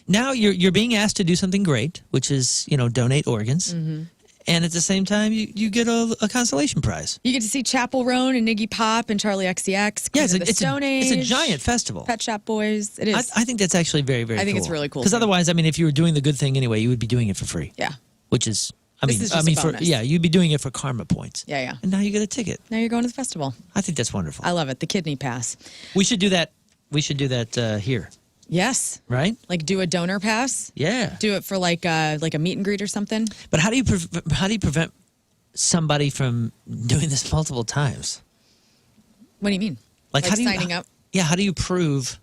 Now you're being asked to do something great, which is, donate organs. Mm-hmm. And at the same time, you get a consolation prize. You get to see Chapel Roan and Iggy Pop and Charlie XCX. Yeah, it's a giant festival. Pet Shop Boys. It is. I think that's actually very, very cool. I think it's really cool. Because otherwise, I mean, if you were doing the good thing anyway, you would be doing it for free. Yeah. Which is... This is just a bonus. You'd be doing it for karma points. Yeah. And now you get a ticket. Now you're going to the festival. I think that's wonderful. I love it. The Kidney Pass. We should do that. We should do that here. Yes. Right? Like do a donor pass. Yeah. Do it for like a meet and greet or something. But how do you prevent somebody from doing this multiple times? What do you mean? Like how do you, signing up? Yeah. How do you prove?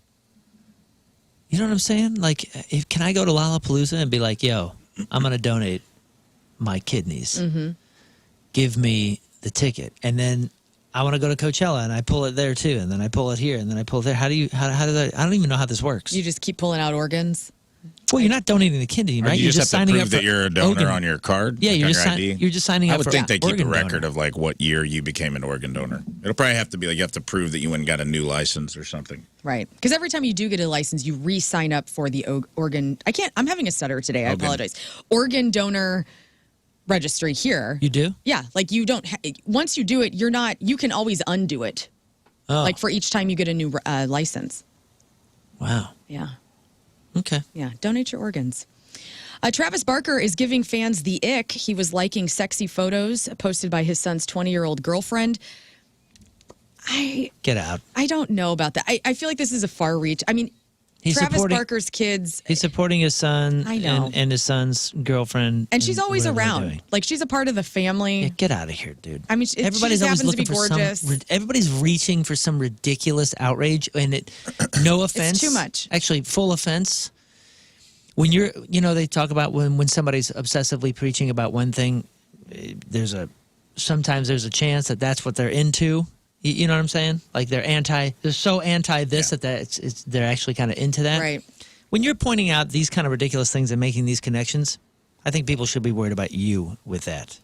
You know what I'm saying? Like, can I go to Lollapalooza and be like, "Yo, I'm going to donate my kidneys. Mm-hmm. Give me the ticket," and then I want to go to Coachella and I pull it there too, and then I pull it here, and then I pull it there. How does that? I don't even know how this works. You just keep pulling out organs. Well, you're not donating the kidney, right? You just have signing to up prove that you're a donor on your card. Yeah, like you're your just signing up. I would think they keep a record donor. of like what year you became an organ donor. It'll probably have to be like you have to prove that you went and got a new license or something. Right. Because every time you do get a license, you re-sign up for the organ. I'm having a stutter today. I apologize. Organ donor registry here. You do? Yeah. Like you don't. Once you do it, you can always undo it. Oh. Like for each time you get a new license. Wow. Yeah. Okay. Yeah. Donate your organs. Travis Barker is giving fans the ick. He was liking sexy photos posted by his son's 20-year-old girlfriend. Get out. I don't know about that. I feel like this is a far reach. I mean, Travis Barker's kids. He's supporting his son. I know. And his son's girlfriend. And she's always around. Like, she's a part of the family. Yeah, get out of here, dude. I mean, everybody's always happens looking to be gorgeous. Everybody's reaching for some ridiculous outrage. And no offense. It's too much. Actually, full offense. When they talk about when somebody's obsessively preaching about one thing, sometimes there's a chance that that's what they're into. You know what I'm saying? Like they're so anti this that they're actually kind of into that. Right. When you're pointing out these kind of ridiculous things and making these connections, I think people should be worried about you with that.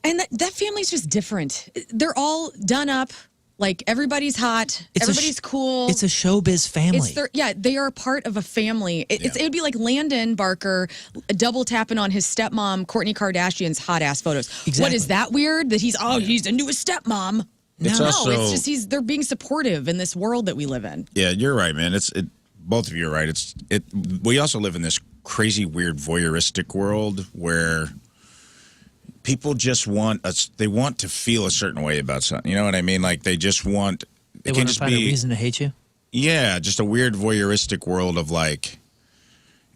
And that family's just different. They're all done up. Like, everybody's hot. Everybody's cool. It's a showbiz family. They are a part of a family. It would be like Landon Barker double tapping on his stepmom, Kourtney Kardashian's hot ass photos. Exactly. What is that weird? That he's into his stepmom? It's just they're being supportive in this world that we live in. Yeah, you're right, man. Both of you are right. We also live in this crazy, weird, voyeuristic world where people just want to feel a certain way about something. You know what I mean? Like they just want. They want to find a reason to hate you. Yeah, just a weird voyeuristic world of like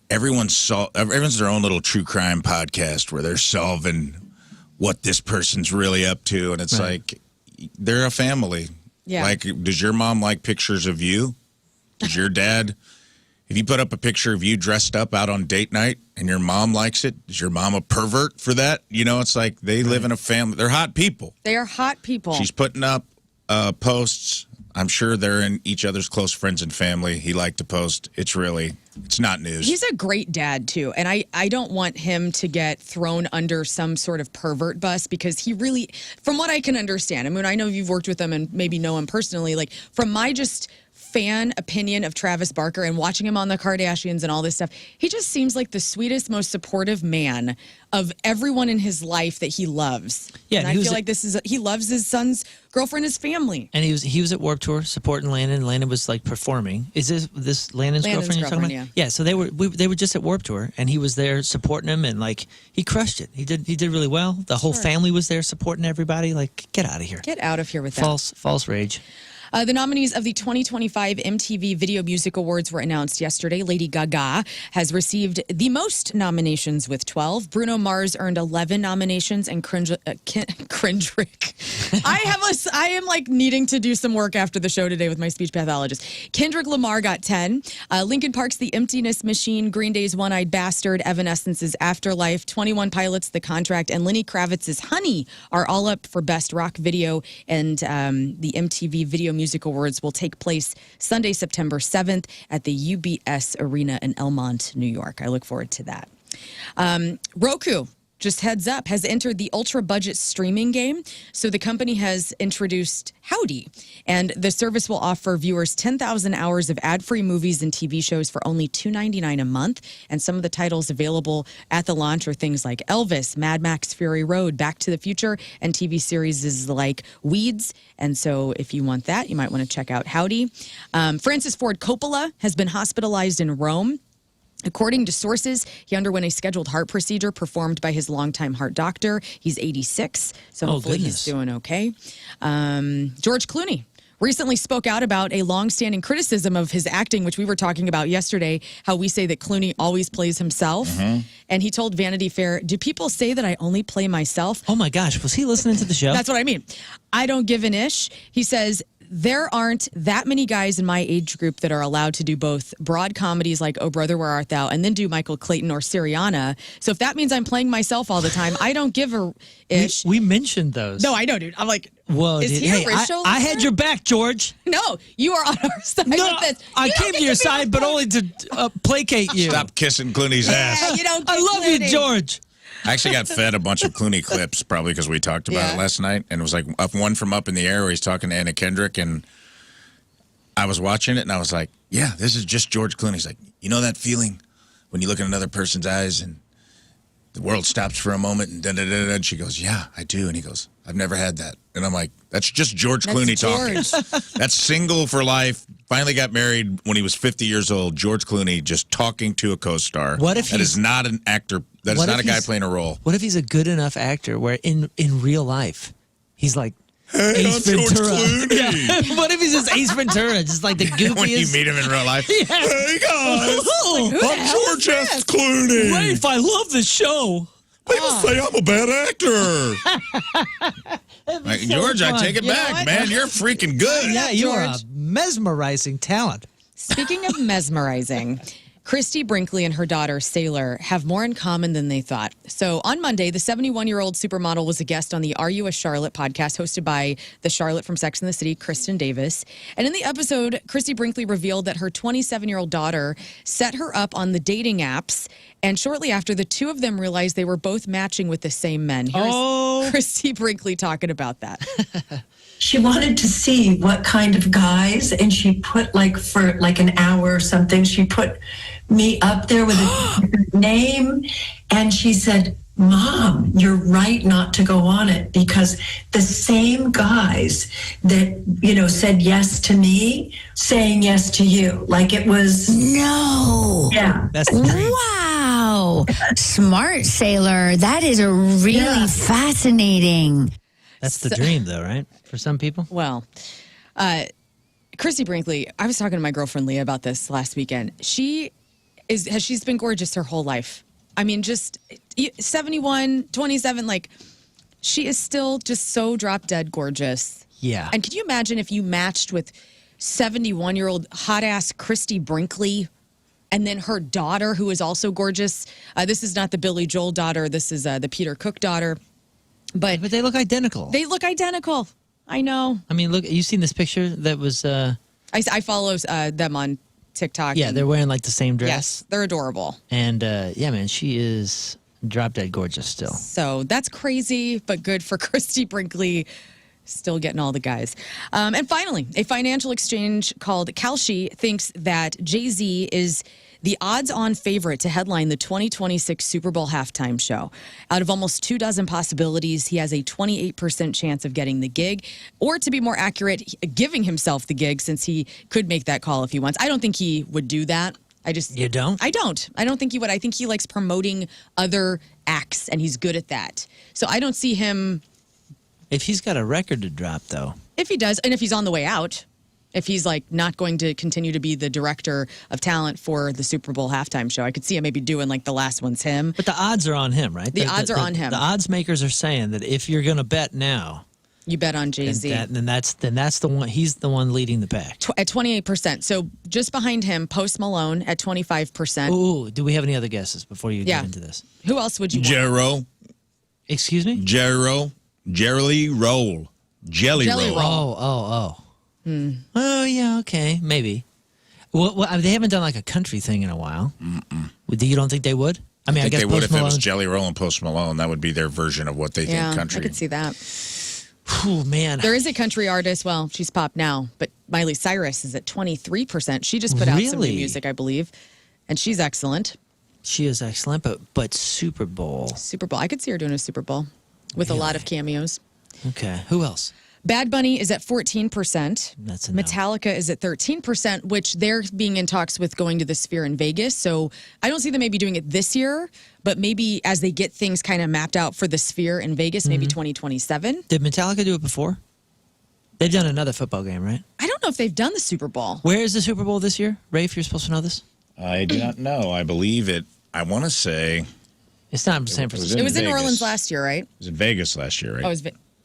everyone's their own little true crime podcast where they're solving what this person's really up to, and it's like they're a family. Yeah. Like, does your mom like pictures of you? Does your dad? If you put up a picture of you dressed up out on date night and your mom likes it, is your mom a pervert for that? You know, it's like they live in a family. They're hot people. They are hot people. She's putting up posts. I'm sure they're in each other's close friends and family. He liked to post. It's not news. He's a great dad, too. And I don't want him to get thrown under some sort of pervert bus because he really, from what I can understand, I mean, I know you've worked with him and maybe know him personally, like from my just fan opinion of Travis Barker and watching him on the Kardashians and all this stuff, he just seems like the sweetest, most supportive man of everyone in his life that he loves. Yeah, and I feel like he loves his son's girlfriend, his family. And he was at Warped Tour supporting Landon. Landon was like performing. Is this Landon's girlfriend you're talking about? Yeah. So they were just at Warped Tour, and he was there supporting him, and like he crushed it. He did really well. The whole family was there supporting everybody. Like, get out of here. Get out of here with that. False rage. The nominees of the 2025 MTV Video Music Awards were announced yesterday. Lady Gaga has received the most nominations with 12. Bruno Mars earned 11 nominations, and Kendrick. I am like needing to do some work after the show today with my speech pathologist. Kendrick Lamar got 10. Linkin Park's The Emptiness Machine, Green Day's One Eyed Bastard, Evanescence's Afterlife, 21 Pilots' The Contract, and Lenny Kravitz's Honey are all up for Best Rock Video, and the MTV Video Music Awards will take place Sunday, September 7th at the UBS Arena in Elmont, New York. I look forward to that. Roku, just heads up, has entered the ultra budget streaming game. So the company has introduced Howdy, and the service will offer viewers 10,000 hours of ad-free movies and TV shows for only $2.99 a month. And some of the titles available at the launch are things like Elvis, Mad Max Fury Road, Back to the Future, and TV series like Weeds. And so if you want that, you might want to check out Howdy. Francis Ford Coppola has been hospitalized in Rome. According to sources, he underwent a scheduled heart procedure performed by his longtime heart doctor. He's 86, so hopefully he's doing okay. George Clooney recently spoke out about a longstanding criticism of his acting, which we were talking about yesterday, how we say that Clooney always plays himself. Mm-hmm. And he told Vanity Fair, "Do people say that I only play myself?" Oh my gosh, was he listening to the show? That's what I mean. I don't give an ish. He says, there aren't that many guys in my age group that are allowed to do both broad comedies like Oh Brother, Where Art Thou, and then do Michael Clayton or Syriana. So if that means I'm playing myself all the time, I don't give a ish. We mentioned those. No, I know, dude. I'm like, whoa, is he a RizzShow I had your back, George. No, you are on our side No, with this. I came to your side, but only to placate you. Stop kissing Clooney's ass. You don't I love Clooney. you, George. I actually got fed a bunch of Clooney clips, probably because we talked about it last night. And it was like one from Up in the Air where he's talking to Anna Kendrick, and I was watching it, and I was like, yeah, this is just George Clooney. He's like, you know that feeling when you look in another person's eyes and the world stops for a moment, and da-da-da-da, and she goes, yeah, I do. And he goes, I've never had that. And I'm like, that's just George Clooney talking. That's single for life, finally got married when he was 50 years old. George Clooney just talking to a co-star. What if that is not an actor, that is not a guy playing a role. What if he's a good enough actor where in real life, he's like, hey, Ace Ventura. Yeah. What if he's just Ace Ventura, just like the goofiest? When you meet him in real life. Yeah. Hey guys, I'm George S. Clooney. Rafe, I love the show. People say I'm a bad actor. Like, so George, fun. I take it back, man. You're freaking good. Yeah, you are a mesmerizing talent. Speaking of mesmerizing, Christy Brinkley and her daughter, Sailor, have more in common than they thought. So on Monday, the 71-year-old supermodel was a guest on the Are You a Charlotte podcast hosted by the Charlotte from Sex and the City, Kristen Davis. And in the episode, Christy Brinkley revealed that her 27-year-old daughter set her up on the dating apps. And shortly after, the two of them realized they were both matching with the same men. Here's Christy Brinkley talking about that. She wanted to see what kind of guys, and she put for an hour or something, she put me up there with a different name, and she said, Mom, you're right not to go on it, because the same guys that, said yes to me, saying yes to you. Like it was... No. Yeah. That's the dream. Wow. Smart, Sailor. That is a really fascinating... That's the dream, though, right? For some people. Well, Christy Brinkley, I was talking to my girlfriend Leah about this last weekend. She's been gorgeous her whole life. I mean, just 71, 27, she is still just so drop dead gorgeous. Yeah. And can you imagine if you matched with 71-year-old hot ass Christy Brinkley and then her daughter, who is also gorgeous? This is not the Billy Joel daughter. This is the Peter Cook daughter. But they look identical. They look identical. I know. I mean, look, you seen this picture that was... I follow them on TikTok. Yeah, they're wearing the same dress. Yes, they're adorable. And yeah, man, she is drop dead gorgeous still. So that's crazy, but good for Christy Brinkley Still getting all the guys. And finally, a financial exchange called Kalshi thinks that Jay-Z is the odds-on favorite to headline the 2026 Super Bowl halftime show. Out of almost 24 possibilities, he has a 28% chance of getting the gig, or to be more accurate, giving himself the gig, since he could make that call if he wants. I don't think he would do that. You don't? I don't. I don't think he would. I think he likes promoting other acts, and he's good at that. So I don't see him. If he's got a record to drop, though. If he does, and if he's on the way out. If he's like not going to continue to be the director of talent for the Super Bowl halftime show, I could see him maybe doing like the last one's him. But the odds are on him, right? The odds are on him. The odds makers are saying that if you're going to bet now, you bet on Jay-Z. Then that's the one. He's the one leading the pack at 28%. So just behind him, Post Malone at 25%. Ooh, do we have any other guesses before you get into this? Who else would you want? Jero. Excuse me? Jero. Jelly roll. Jelly roll. Oh. Oh, yeah, okay, maybe. Well, they haven't done like a country thing in a while. You don't think they would? I mean, I guess they would Post if Malone. it was Jelly Roll and Post Malone. That would be their version of what they think country. I could see that. Oh, man. There is a country artist. Well, she's pop now, but Miley Cyrus is at 23%. She just put out some new music, I believe, and she's excellent. She is excellent, but Super Bowl. Super Bowl. I could see her doing a Super Bowl with a lot of cameos. Okay. Who else? Bad Bunny is at 14%. That's enough. Metallica is at 13%, which they're being in talks with going to the Sphere in Vegas. So I don't see them maybe doing it this year, but maybe as they get things kind of mapped out for the Sphere in Vegas, maybe 2027. Did Metallica do it before? They've done another football game, right? I don't know if they've done the Super Bowl. Where is the Super Bowl this year? Rafe, you're supposed to know this? I do not know. I believe it. I want to say. It's not in San Francisco. It was in New Orleans last year, right? It was in Vegas last year, right? Oh, it was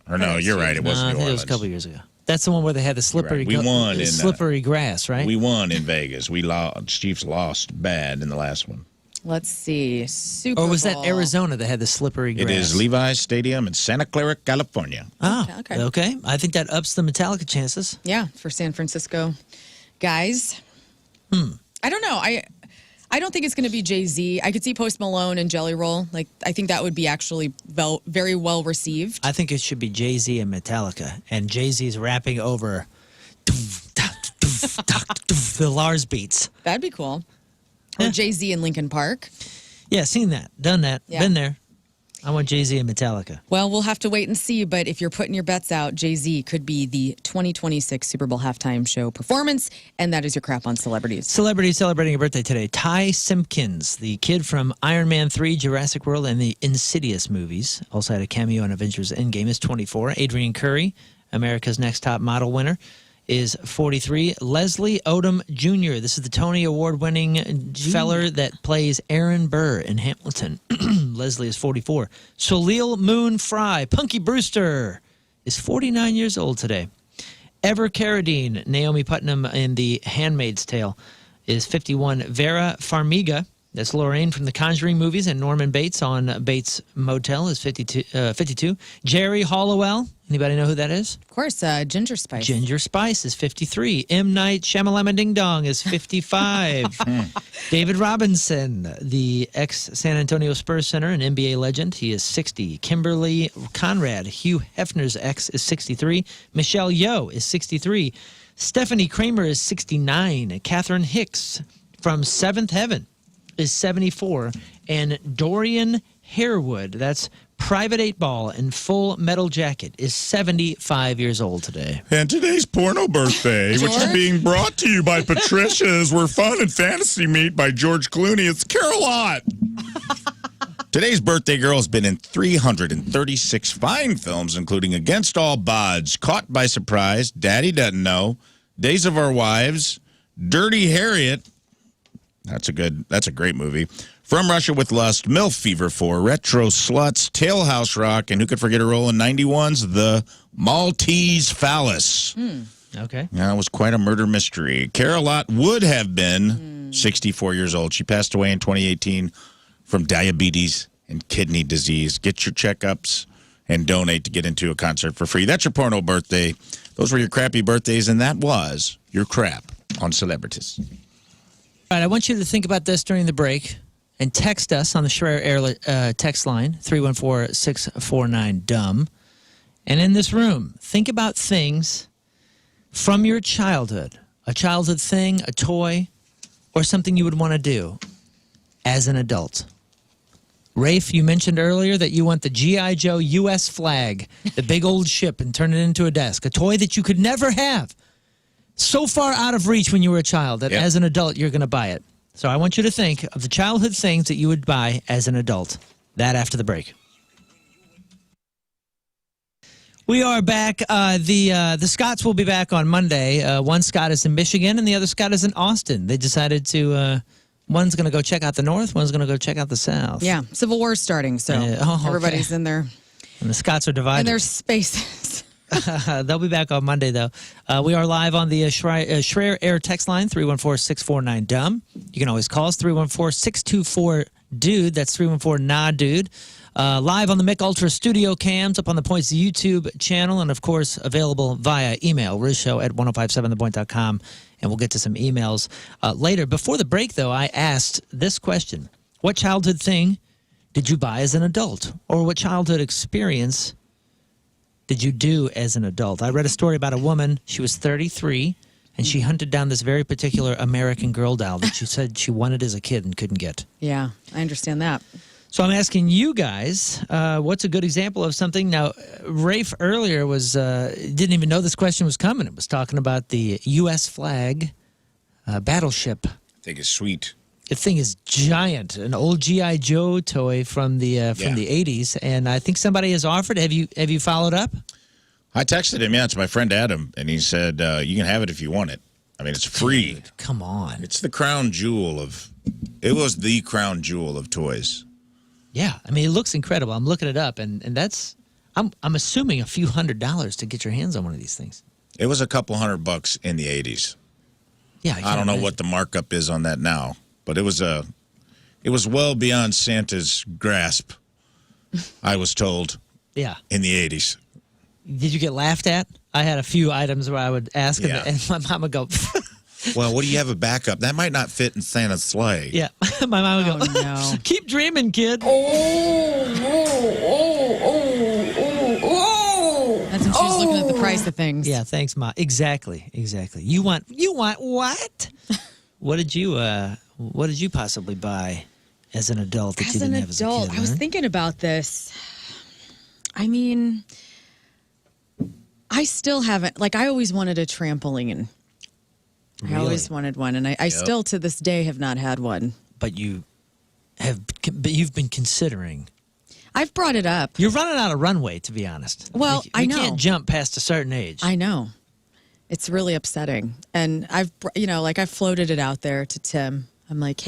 Or no, you're right. It wasn't I New think Orleans. it was a couple years ago. That's the one where they had the slippery, We won in slippery grass, right? We won in Vegas. We lost. Chiefs lost bad in the last one. Let's see. Super Bowl. Or was that Arizona that had the slippery grass? It is Levi's Stadium in Santa Clara, California. Oh, okay. I think that ups the Metallica chances. Yeah, for San Francisco. Guys, I don't know. I don't think it's going to be Jay-Z. I could see Post Malone and Jelly Roll. Like, I think that would be actually very well received. I think it should be Jay-Z and Metallica. And Jay-Z's rapping over the Lars beats. That'd be cool. Or Jay-Z in Linkin Park. Yeah, seen that. Done that. Yeah. Been there. I want Jay-Z and Metallica. Well, we'll have to wait and see. But if you're putting your bets out, Jay-Z could be the 2026 Super Bowl halftime show performance. And that is your crap on celebrities. Celebrity celebrating a birthday today. Ty Simpkins, the kid from Iron Man 3, Jurassic World, and the Insidious movies. Also had a cameo on Avengers Endgame, is 24. Adrian Curry, America's Next Top Model winner, is 43. Leslie Odom Jr., this is the Tony Award-winning feller that plays Aaron Burr in Hamilton. Leslie is 44. Soleil Moon Frye, Punky Brewster, is 49 years old today. Ever Carradine, Naomi Putnam in The Handmaid's Tale, is 51. Vera Farmiga, that's Lorraine from the Conjuring movies, and Norman Bates on Bates Motel, is 52. Jerry Hollowell, anybody know who that is? Of course, Ginger Spice. Ginger Spice is 53. M. Night Shyamalama Ding Dong is 55. David Robinson, the ex-San Antonio Spurs center and NBA legend, he is 60. Kimberly Conrad, Hugh Hefner's ex, is 63. Michelle Yeoh is 63. Stephanie Kramer is 69. Catherine Hicks from Seventh Heaven is 74. And Dorian Harewood, that's Private 8 Ball in Full Metal Jacket, is 75 years old today. And today's porno birthday, which is being brought to you by Patricia's, where fun and fantasy meet by George Clooney. It's Carol-Ott. Today's birthday girl has been in 336 fine films, including Against All Odds, Caught by Surprise, Daddy Doesn't Know, Days of Our Wives, Dirty Harriet. That's a great movie. From Russia with Lust, MILF Fever 4, Retro Sluts, Tailhouse Rock, and who could forget a role in 91's The Maltese Phallus. Okay. Yeah, it was quite a murder mystery. Carol-Ott would have been 64 years old. She passed away in 2018 from diabetes and kidney disease. Get your checkups and donate to get into a concert for free. That's your porno birthday. Those were your crappy birthdays, and that was your crap on celebrities. All right, I want you to think about this during the break and text us on the Schreier Air text line, 314-649-DUMB. And in this room, think about things from your childhood, a childhood thing, a toy, or something you would want to do as an adult. Rafe, you mentioned earlier that you want the G.I. Joe U.S. flag, the big old ship, and turn it into a desk, a toy that you could never have. So far out of reach when you were a child that as an adult you're going to buy it. So I want you to think of the childhood things that you would buy as an adult. That after the break. We are back. The Scotts will be back on Monday. One Scott is in Michigan and the other Scott is in Austin. They decided to... one's going to go check out the North. One's going to go check out the South. Yeah, Civil War's starting, so everybody's in there. And the Scotts are divided. And there's spaces. They'll be back on Monday, though. We are live on the Schreier Air text line, 314-649-DUMB. You can always call us, 314-624-DUDE. That's 314-NA-DUDE. Live on the Mick Ultra Studio Cams, up on the Points YouTube channel, and, of course, available via email, RizzShow at 1057thepoint.com. And we'll get to some emails later. Before the break, though, I asked this question. What childhood thing did you buy as an adult? Or what childhood experience did you do as an adult? I read a story about a woman. She was 33, and she hunted down this very particular American Girl doll that she said she wanted as a kid and couldn't get. Yeah, I understand that. So I'm asking you guys, what's a good example of something? Now, Rafe earlier didn't even know this question was coming. It was talking about the U.S. flag battleship. I think it's sweet. The thing is giant, an old G.I. Joe toy from the 80s, and I think somebody has offered. Have you followed up? I texted him. Yeah, it's my friend Adam, and he said you can have it if you want it. I mean, it's free. Dude, come on, it's the crown jewel of. It was the crown jewel of toys. Yeah, I mean, it looks incredible. I'm looking it up, and that's I'm assuming a few $100s to get your hands on one of these things. It was a couple $100 in the 80s. Yeah, I don't know what the markup is on that now, but it was well beyond Santa's grasp. I was told. Yeah. In the 80s. Did you get laughed at? I had a few items where I would ask, and my mom would go. Well, what do you have a backup? That might not fit in Santa's sleigh. Yeah, my mom would go, no. Keep dreaming, kid. That's when she was looking at the price of things. Yeah, thanks, Ma. Exactly. You want what? What did you possibly buy as an adult that you didn't have as a kid? I was thinking about this. I mean, I still haven't. Like, I always wanted a trampoline. Really? I always wanted one, and I still to this day have not had one. But you've been considering. I've brought it up. You're running out of runway, to be honest. Well, I know. You can't jump past a certain age. I know. It's really upsetting. And I've floated it out there to Tim. I'm like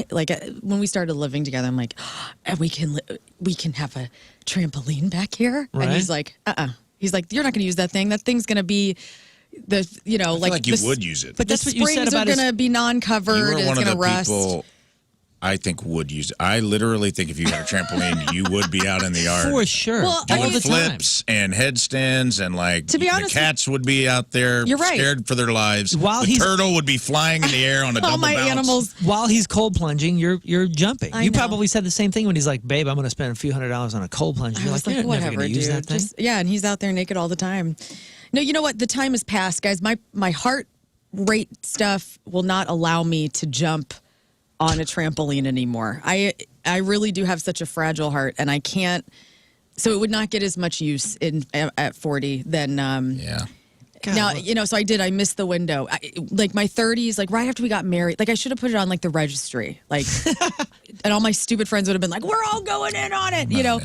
when we started living together, I'm like, and we can have a trampoline back here. Right. And he's like, He's like, you're not going to use that thing. That thing's going to be I feel like you would use it. But that's what you said about the springs are going to be non-covered. You were and one it's of going to the rust. people I think would use it. I literally think if you had a trampoline, you would be out in the yard. For sure. Well, doing all the flips and headstands, and to be honest, the cats would be out there scared for their lives. While the turtle would be flying in the air on a double all my bounce. animals. While he's cold plunging, you're jumping. I You know. probably said the same thing when he's like, "Babe, I'm going to spend a few $100s on a cold plunge." You're I like, was "You're whatever, never going to use that thing." And he's out there naked all the time. No, you know what? The time has passed, guys. My heart rate stuff will not allow me to jump on a trampoline anymore. I really do have such a fragile heart, and I can't. So it would not get as much use at 40 than. Yeah. God, now, so I did. I missed the window. Like my 30s, like right after we got married. Like I should have put it on like the registry, like, and all my stupid friends would have been like, "We're all going in on it," Man.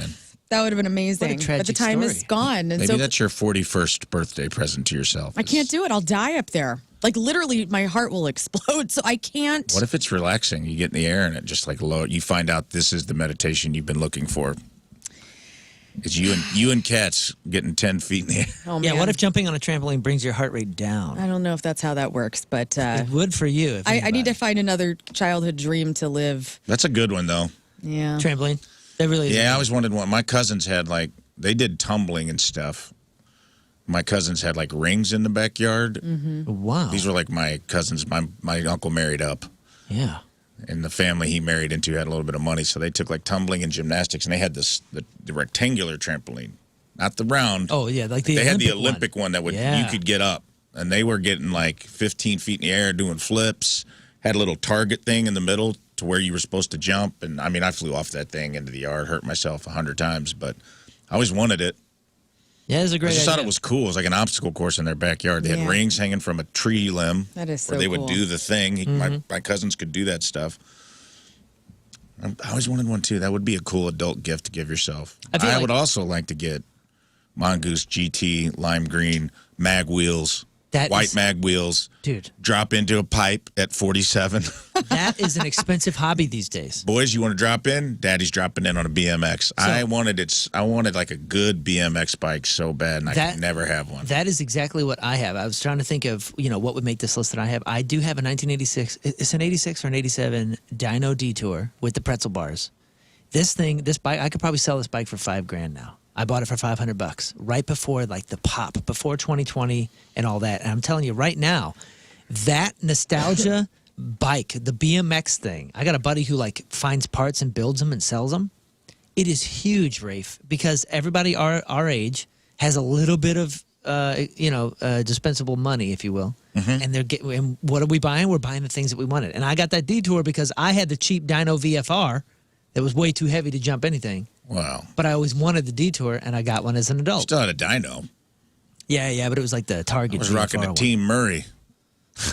That would have been amazing. What a tragic but the time story. is gone, and Maybe that's your 41st birthday present to yourself. I can't do it. I'll die up there. Like literally, my heart will explode. So I can't. What if it's relaxing? You get in the air and it just like low. You find out this is the meditation you've been looking for. It's you and cats getting 10 feet in the air. Oh, Yeah. man. What if jumping on a trampoline brings your heart rate down? I don't know if that's how that works, but It would for you. If I need to find another childhood dream to live. That's a good one though. Yeah. trampoline. That really is. Yeah, I always wanted one. My cousins had they did tumbling and stuff. My cousins had like rings in the backyard. Mm-hmm. Wow. These were like my cousins. My uncle married up. Yeah. And the family he married into had a little bit of money, so they took like tumbling and gymnastics, and they had the rectangular trampoline. not the round. Oh yeah, like they had the Olympic one that would Yeah. you could get up, and they were getting like 15 feet in the air doing flips. Had a little target thing in the middle to where you were supposed to jump, and I mean I flew off that thing into the yard, hurt myself 100 times, but I always wanted it. Yeah, it was a great I just idea. thought it was cool. It was like an obstacle course in their backyard. They had Yeah. rings hanging from a tree limb. That is so where they cool. would do the thing. My cousins could do that stuff. I always wanted one too. That would be a cool adult gift to give yourself. I would also like to get Mongoose GT lime green mag wheels, white mag wheels. Dude, drop into a pipe at 47. That is an expensive hobby these days. Boys, you want to drop in? Daddy's dropping in on a BMX. I wanted like a good BMX bike so bad, and I could never have one. That is exactly what I have. I was trying to think of, what would make this list that I have. I do have a 1986, it's an 86 or an 87 Dyno Detour with the pretzel bars. This bike, I could probably sell this bike for $5,000 now. I bought it for $500 right before like the pop, before 2020 and all that. And I'm telling you right now, that nostalgia bike, the BMX thing, I got a buddy who like finds parts and builds them and sells them. It is huge, Rafe, because everybody our age has a little bit of dispensable money, if you will. And and what are we buying? We're buying the things that we wanted. And I got that Detour because I had the cheap Dyno VFR that was way too heavy to jump anything. Wow. But I always wanted the Detour, and I got one as an adult. Still had a Dyno. Yeah, but it was like the Target. I was VFR rocking a one. Team Murray.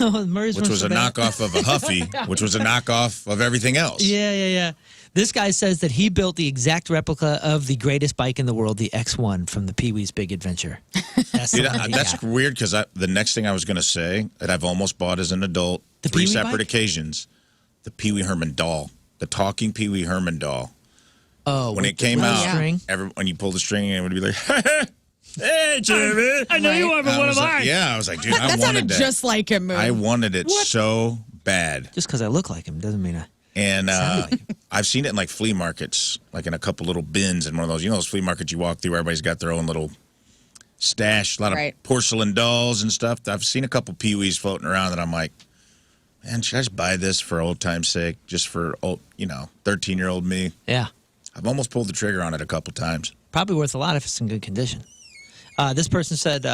Which was a knockoff of a Huffy, which was a knockoff of everything else. Yeah. This guy says that he built the exact replica of the greatest bike in the world, the X1 from the Pee-wee's Big Adventure. That's Weird because the next thing I was going to say that I've almost bought as an adult, The three Pee-wee separate bike? occasions, the Pee Wee Herman doll, the talking Pee Wee Herman doll. Oh, when with it came the out, string? when you pull the string, it would be like, "Hey, Jimmy, I know you want one of mine." Yeah, I was like, dude, I That wanted sounded that. just like him. I wanted it so bad. Just because I look like him doesn't mean I. And I've seen it in like flea markets, like in a couple little bins in one of those. You know those flea markets you walk through where everybody's got their own little stash, a lot of porcelain dolls and stuff. I've seen a couple Pee-wees floating around that I'm like, man, should I just buy this for old time's sake, just for 13-year-old me? Yeah. I've almost pulled the trigger on it a couple times. Probably worth a lot if it's in good condition. This person said,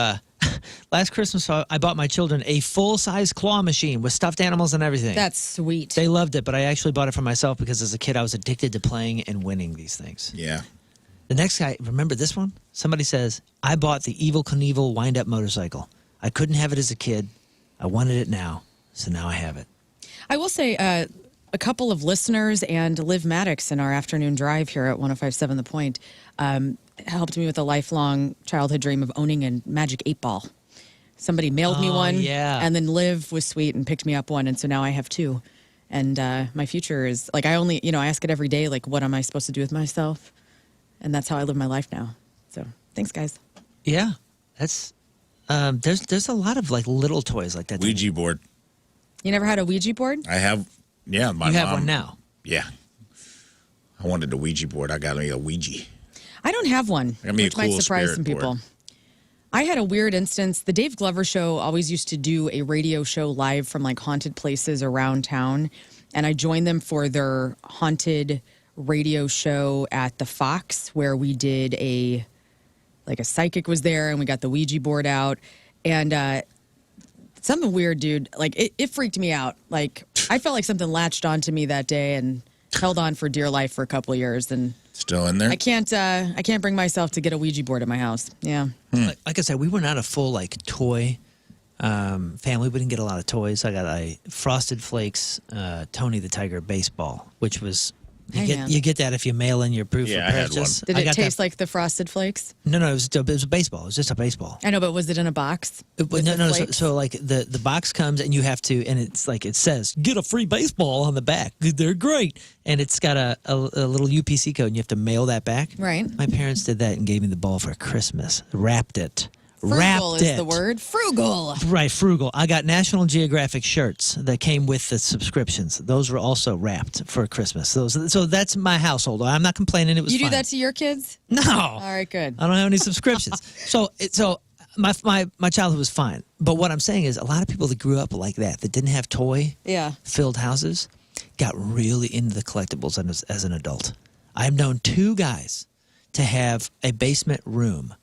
last Christmas I bought my children a full-size claw machine with stuffed animals and everything. That's sweet. They loved it, but I actually bought it for myself because as a kid I was addicted to playing and winning these things. Yeah. The next guy, remember this one? Somebody says, I bought the Evel Knievel wind-up motorcycle. I couldn't have it as a kid. I wanted it now, so now I have it. I will say a couple of listeners and Liv Maddox in our afternoon drive here at 105.7 The Point helped me with a lifelong childhood dream of owning a Magic 8-ball. Somebody mailed me one, and then Liv was sweet and picked me up one, and so now I have two. And my future is, like, I ask it every day, like, what am I supposed to do with myself? And that's how I live my life now. So, thanks, guys. Yeah, that's, there's a lot of, like, little toys like that. Ouija board. You never had a Ouija board? I have, yeah. My You have mom, one now? Yeah. I wanted a Ouija board. I got me a Ouija. I don't have one, I got me a which might cool surprise spirit some people. board. I had a weird instance. The Dave Glover Show always used to do a radio show live from like haunted places around town. And I joined them for their haunted radio show at the Fox, where we did a psychic was there and we got the Ouija board out. And something weird, dude. Like it freaked me out. Like I felt like something latched onto me that day and held on for dear life for a couple of years. And still in there? I can't bring myself to get a Ouija board at my house. Yeah. Like I said, we were not a full like toy family. We didn't get a lot of toys. I got a Frosted Flakes Tony the Tiger baseball, which was you get that if you mail in your proof of purchase. Did it taste like the Frosted Flakes? No, it was a baseball. It was just a baseball. I know, but was it in a box? No. So like the box comes and you have to, and it's like it says get a free baseball on the back. They're great, and it's got a little UPC code, and you have to mail that back. Right. My parents did that and gave me the ball for Christmas. Wrapped it. Frugal is the word. Frugal. Right, frugal. I got National Geographic shirts that came with the subscriptions. Those were also wrapped for Christmas. So that's my household. I'm not complaining. It was You do fine. that to your kids? No. All right, good. I don't have any subscriptions. So my childhood was fine. But what I'm saying is a lot of people that grew up like that didn't have toy-filled houses, got really into the collectibles as an adult. I've known two guys to have a basement room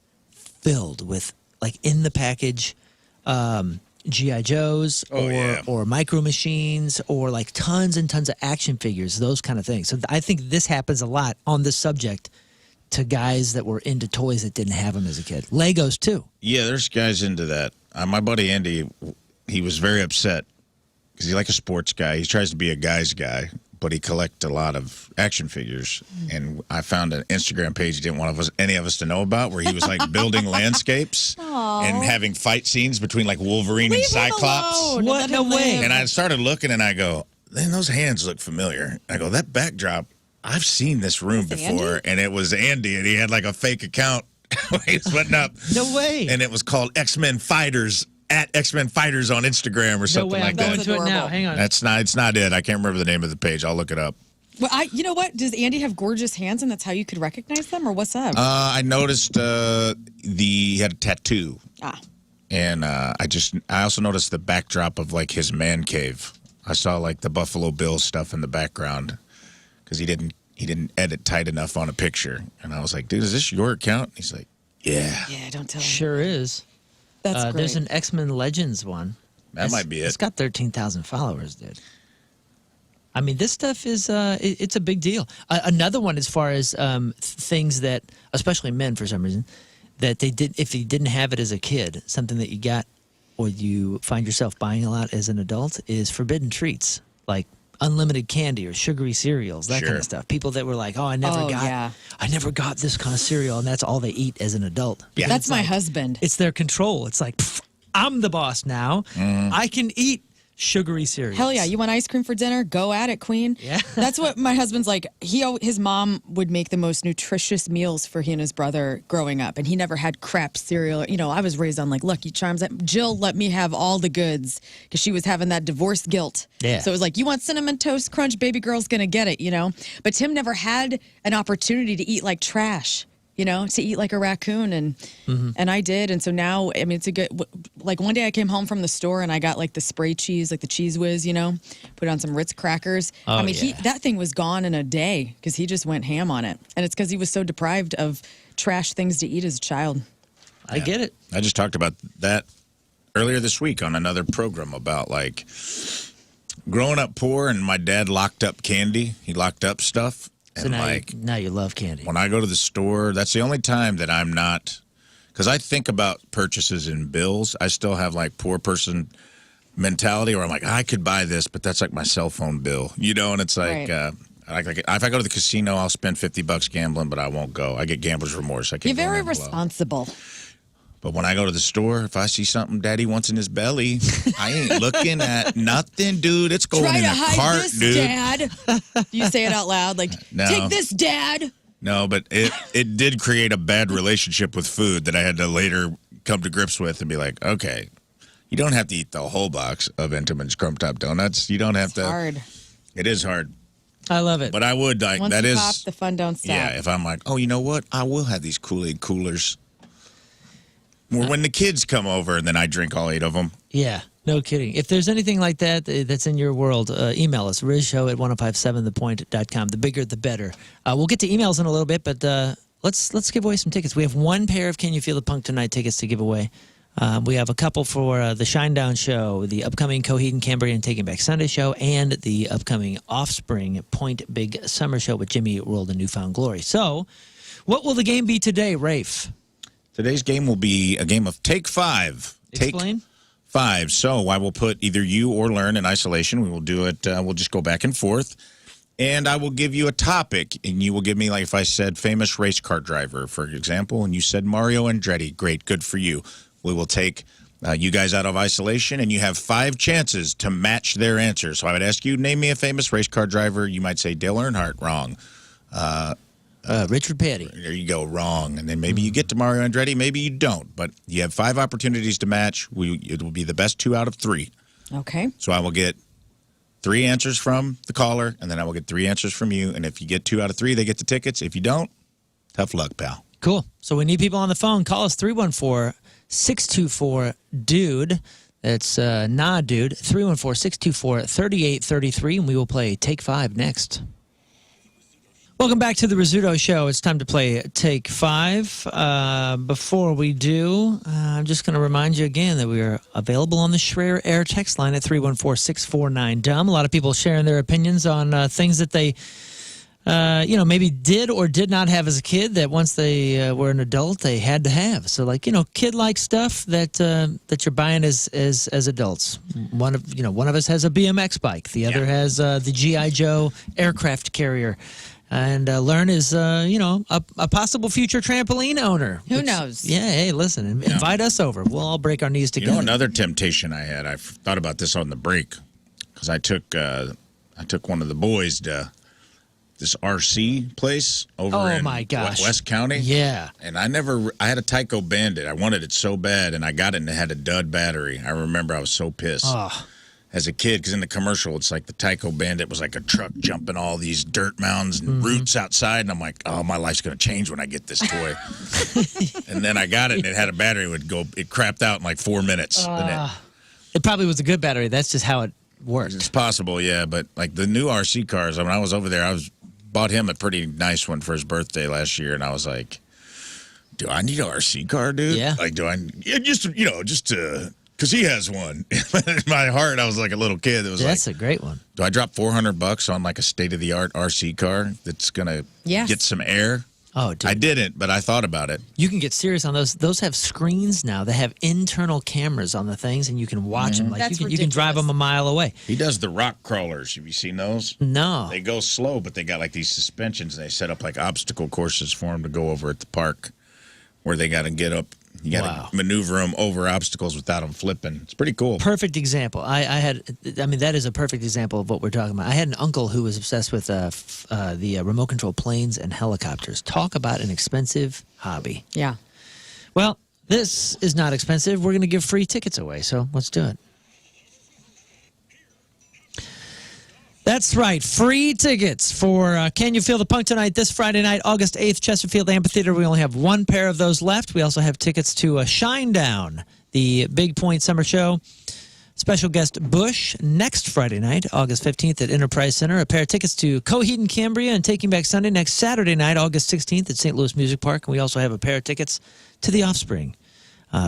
filled with, like, in the package, G.I. Joes or Micro Machines or like tons and tons of action figures, those kind of things. So I think this happens a lot on this subject to guys that were into toys that didn't have them as a kid. Legos too. Yeah, there's guys into that. My buddy Andy, he was very upset because he's like a sports guy. He tries to be a guy's guy, but he collects a lot of action figures. And I found an Instagram page he didn't want any of us to know about where he was like building landscapes and having fight scenes between like Wolverine and Cyclops. What? No way. And I started looking and I go, man, those hands look familiar. I go, that backdrop, I've seen this room before. And it was Andy, and he had like a fake account where he was putting up. No way. And it was called X-Men Fighters. At X-Men Fighters on Instagram or something like that. I'm going to it now. Hang on. It's not it. I can't remember the name of the page. I'll look it up. Well, you know what? Does Andy have gorgeous hands, and that's how you could recognize them, or what's up? I noticed he had a tattoo. And I also noticed the backdrop of like his man cave. I saw like the Buffalo Bills stuff in the background because he didn't edit tight enough on a picture. And I was like, dude, is this your account? He's like, yeah. Yeah, don't tell him. Sure is. That's great. There's an X-Men Legends one. That might be it. It's got 13,000 followers, dude. I mean, this stuff is it's a big deal. Another one, as far as things that, especially men for some reason, that they did, if you didn't have it as a kid, something that you got or you find yourself buying a lot as an adult, is forbidden treats, like unlimited candy or sugary cereals, that kind of stuff. People that were like, I never got this kind of cereal, and that's all they eat as an adult. Yeah, that's my husband. It's their control. It's like, I'm the boss now. I can eat sugary cereals. Hell yeah. You want ice cream for dinner? Go at it, queen. Yeah. That's what my husband's like. His mom would make the most nutritious meals for he and his brother growing up, and he never had crap cereal. You know, I was raised on like Lucky Charms. Jill let me have all the goods because she was having that divorce guilt. Yeah. So it was like, you want Cinnamon Toast Crunch? Baby girl's going to get it, you know? But Tim never had an opportunity to eat like trash. You know, to eat like a raccoon, and I did, and so now, I mean, it's a good. Like one day, I came home from the store and I got like the spray cheese, like the Cheese Whiz, you know, put on some Ritz crackers. I mean, that thing was gone in a day because he just went ham on it, and it's because he was so deprived of trash things to eat as a child. I get it. I just talked about that earlier this week on another program about like growing up poor, and my dad locked up candy. He locked up stuff. So And now you love candy. When I go to the store, that's the only time that I'm not, because I think about purchases in bills. I still have like poor person mentality where I'm like, I could buy this, but that's like my cell phone bill, you know? And it's like, like if I go to the casino, I'll spend $50 gambling, but I won't go. I get gambler's remorse. I can't. You're very responsible. But when I go to the store, if I see something Daddy wants in his belly, I ain't looking at nothing, dude. It's going in a cart, dude. Dad. You say it out loud, like, No. Take this, Dad. No, but it did create a bad relationship with food that I had to later come to grips with and be like, okay, you don't have to eat the whole box of Entenmann's Crumb Top Donuts. You don't have to. It's hard. It is hard. I love it. But I would like Once that you is pop, the fun don't stop. Yeah, if I'm like, oh, you know what? I will have these Kool-Aid coolers. Or when the kids come over and then I drink all 8 of them. Yeah, no kidding. If there's anything like that that's in your world, email us, RizzShow at 1057thepoint.com. The bigger, the better. We'll get to emails in a little bit, but let's give away some tickets. We have one pair of Can You Feel the Punk Tonight tickets to give away. We have a couple for the Shinedown show, the upcoming Coheed and Cambria and Taking Back Sunday show, and the upcoming Offspring Point Big Summer show with Jimmy World and Newfound Glory. So, what will the game be today, Rafe? Today's game will be a game of Take 5. Explain. Take 5. So I will put either you or Learn in isolation. We will do it. We'll just go back and forth. And I will give you a topic, and you will give me, like if I said famous race car driver, for example, and you said Mario Andretti. Great, good for you. We will take you guys out of isolation, and you have 5 chances to match their answer. So I would ask you, name me a famous race car driver. You might say Dale Earnhardt. Wrong. Richard Petty. There you go, wrong. And then maybe you get to Mario Andretti, maybe you don't. But you have 5 opportunities to match. It will be the best 2 out of 3. Okay. So I will get 3 answers from the caller, and then I will get 3 answers from you. And if you get 2 out of 3, they get the tickets. If you don't, tough luck, pal. Cool. So we need people on the phone. Call us 314-624-DUDE. That's nah, dude. 314-624-3833, and we will play Take 5 next. Welcome back to the Rizzuto Show. It's time to play Take 5. Before we do, I'm just going to remind you again that we are available on the Schreier Air text line at 314-649-DUMB. A lot of people sharing their opinions on things that they, maybe did or did not have as a kid that once they were an adult, they had to have. So, kid-like stuff that you're buying as adults. One of us has a BMX bike. The other has the G.I. Joe aircraft carrier. And Learn is, a possible future trampoline owner. Who knows? Yeah, hey, listen, invite us over. We'll all break our knees together. Another temptation I had, I thought about this on the break, because I took one of the boys to this RC place over in West County. Yeah. And I had a Tyco Bandit. I wanted it so bad, and I got it, and it had a dud battery. I remember I was so pissed. Oh. As a kid, because in the commercial, it's like the Tyco Bandit was like a truck jumping all these dirt mounds and roots outside. And I'm like, oh, my life's going to change when I get this toy. And then I got it, and it had a battery. It crapped out in like 4 minutes. It probably was a good battery. That's just how it worked. It's possible, yeah. But like the new RC cars, when I was over there, bought him a pretty nice one for his birthday last year. And I was like, do I need an RC car, dude? Yeah. Like, just to... Because he has one. In my heart, I was like a little kid. That's a great one. Do I drop $400 on like a state-of-the-art RC car that's going to get some air? Oh, dude. I didn't, but I thought about it. You can get serious on those. Those have screens now. They have internal cameras on the things, and you can watch them. Like you can drive them a mile away. He does the rock crawlers. Have you seen those? No. They go slow, but they got like these suspensions, and they set up like obstacle courses for him to go over at the park where they got to get up. You got to maneuver them over obstacles without them flipping. It's pretty cool. Perfect example. That is a perfect example of what we're talking about. I had an uncle who was obsessed with the remote control planes and helicopters. Talk about an expensive hobby. Yeah. Well, this is not expensive. We're going to give free tickets away, so let's do it. That's right. Free tickets for Can You Feel the Punk Tonight this Friday night, August 8th, Chesterfield Amphitheater. We only have one pair of those left. We also have tickets to Shinedown, the Big Point Summer Show. Special guest Bush next Friday night, August 15th at Enterprise Center. A pair of tickets to Coheed and Cambria and Taking Back Sunday next Saturday night, August 16th at St. Louis Music Park. And we also have a pair of tickets to The Offspring.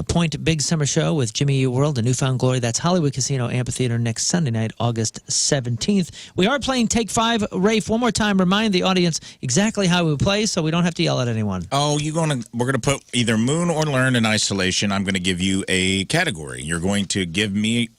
Point Big Summer Show with Jimmy Eat World and Newfound Glory. That's Hollywood Casino Amphitheater next Sunday night, August 17th. We are playing Take 5. Rafe, one more time, remind the audience exactly how we play so we don't have to yell at anyone. Oh, we're going to put either Moon or Learn in isolation. I'm going to give you a category. You're going to give me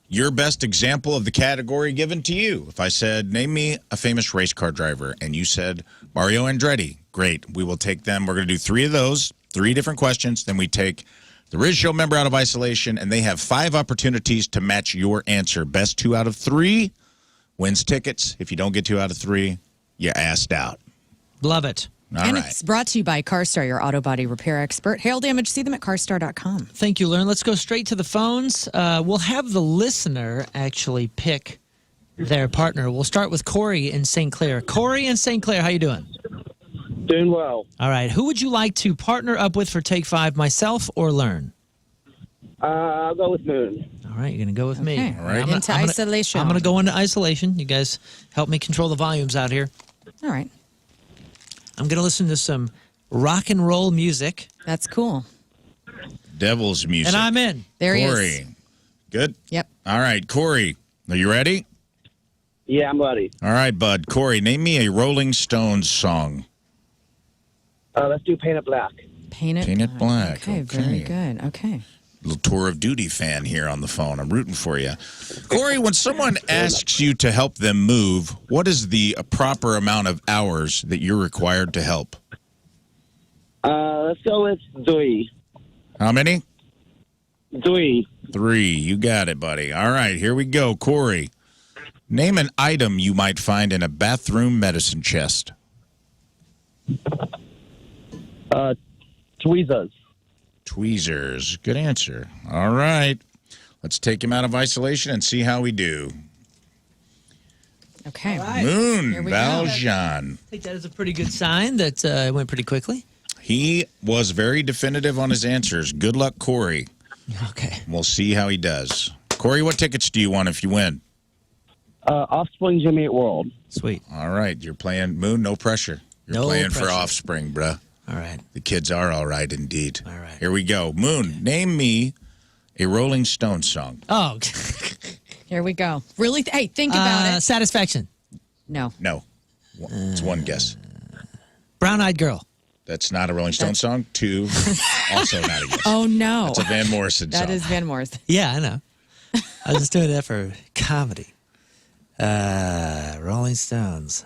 your best example of the category given to you. If I said, name me a famous race car driver, and you said Mario Andretti, great. We will take them. We're going to do 3 of those. 3 different questions. Then we take the Rizz Show member out of isolation, and they have 5 opportunities to match your answer. Best 2 out of 3 wins tickets. If you don't get 2 out of 3, you're asked out. Love it. All right. It's brought to you by CarStar, your auto body repair expert. Hail damage, see them at carstar.com. Thank you, Learn. Let's go straight to the phones. We'll have the listener actually pick their partner. We'll start with Corey in St. Clair. Corey in St. Clair, how you doing? Doing well. All right. Who would you like to partner up with for Take 5, myself or Learn? I'll go with Moon. All right. You're going to go with me. All right. Into isolation. I'm going to go into isolation. You guys help me control the volumes out here. All right. I'm going to listen to some rock and roll music. That's cool. Devil's music. And I'm in. There he is. Corey. Good? Yep. All right, Corey. Are you ready? Yeah, I'm ready. All right, bud. Corey, name me a Rolling Stones song. Let's do Paint It Black. Paint It Black. Okay, very good. Okay. Little Tour of Duty fan here on the phone. I'm rooting for you. Corey, when someone asks you to help them move, what is the proper amount of hours that you're required to help? Let's go with 3. How many? 3. 3. You got it, buddy. All right, here we go. Corey, name an item you might find in a bathroom medicine chest. Tweezers. Tweezers. Good answer. All right. Let's take him out of isolation and see how we do. Okay. Right. Moon Here we Valjean. I think that is a pretty good sign that it went pretty quickly. He was very definitive on his answers. Good luck, Corey. Okay. We'll see how he does. Corey, what tickets do you want if you win? Offspring, Jimmy Eat World. Sweet. All right, you're playing Moon. No pressure. You're No playing for pressure. Offspring, bruh. All right. The kids are all right indeed. All right. Here we go. Moon, name me a Rolling Stones song. Oh, Here we go. Really? Hey, think about it. Satisfaction. No. No. It's one guess. Brown Eyed Girl. That's not a Rolling Stones song. Two, also not a guess. Oh, no. It's a Van Morrison song. That is Van Morrison. Yeah, I know. I was just doing that for comedy. Rolling Stones.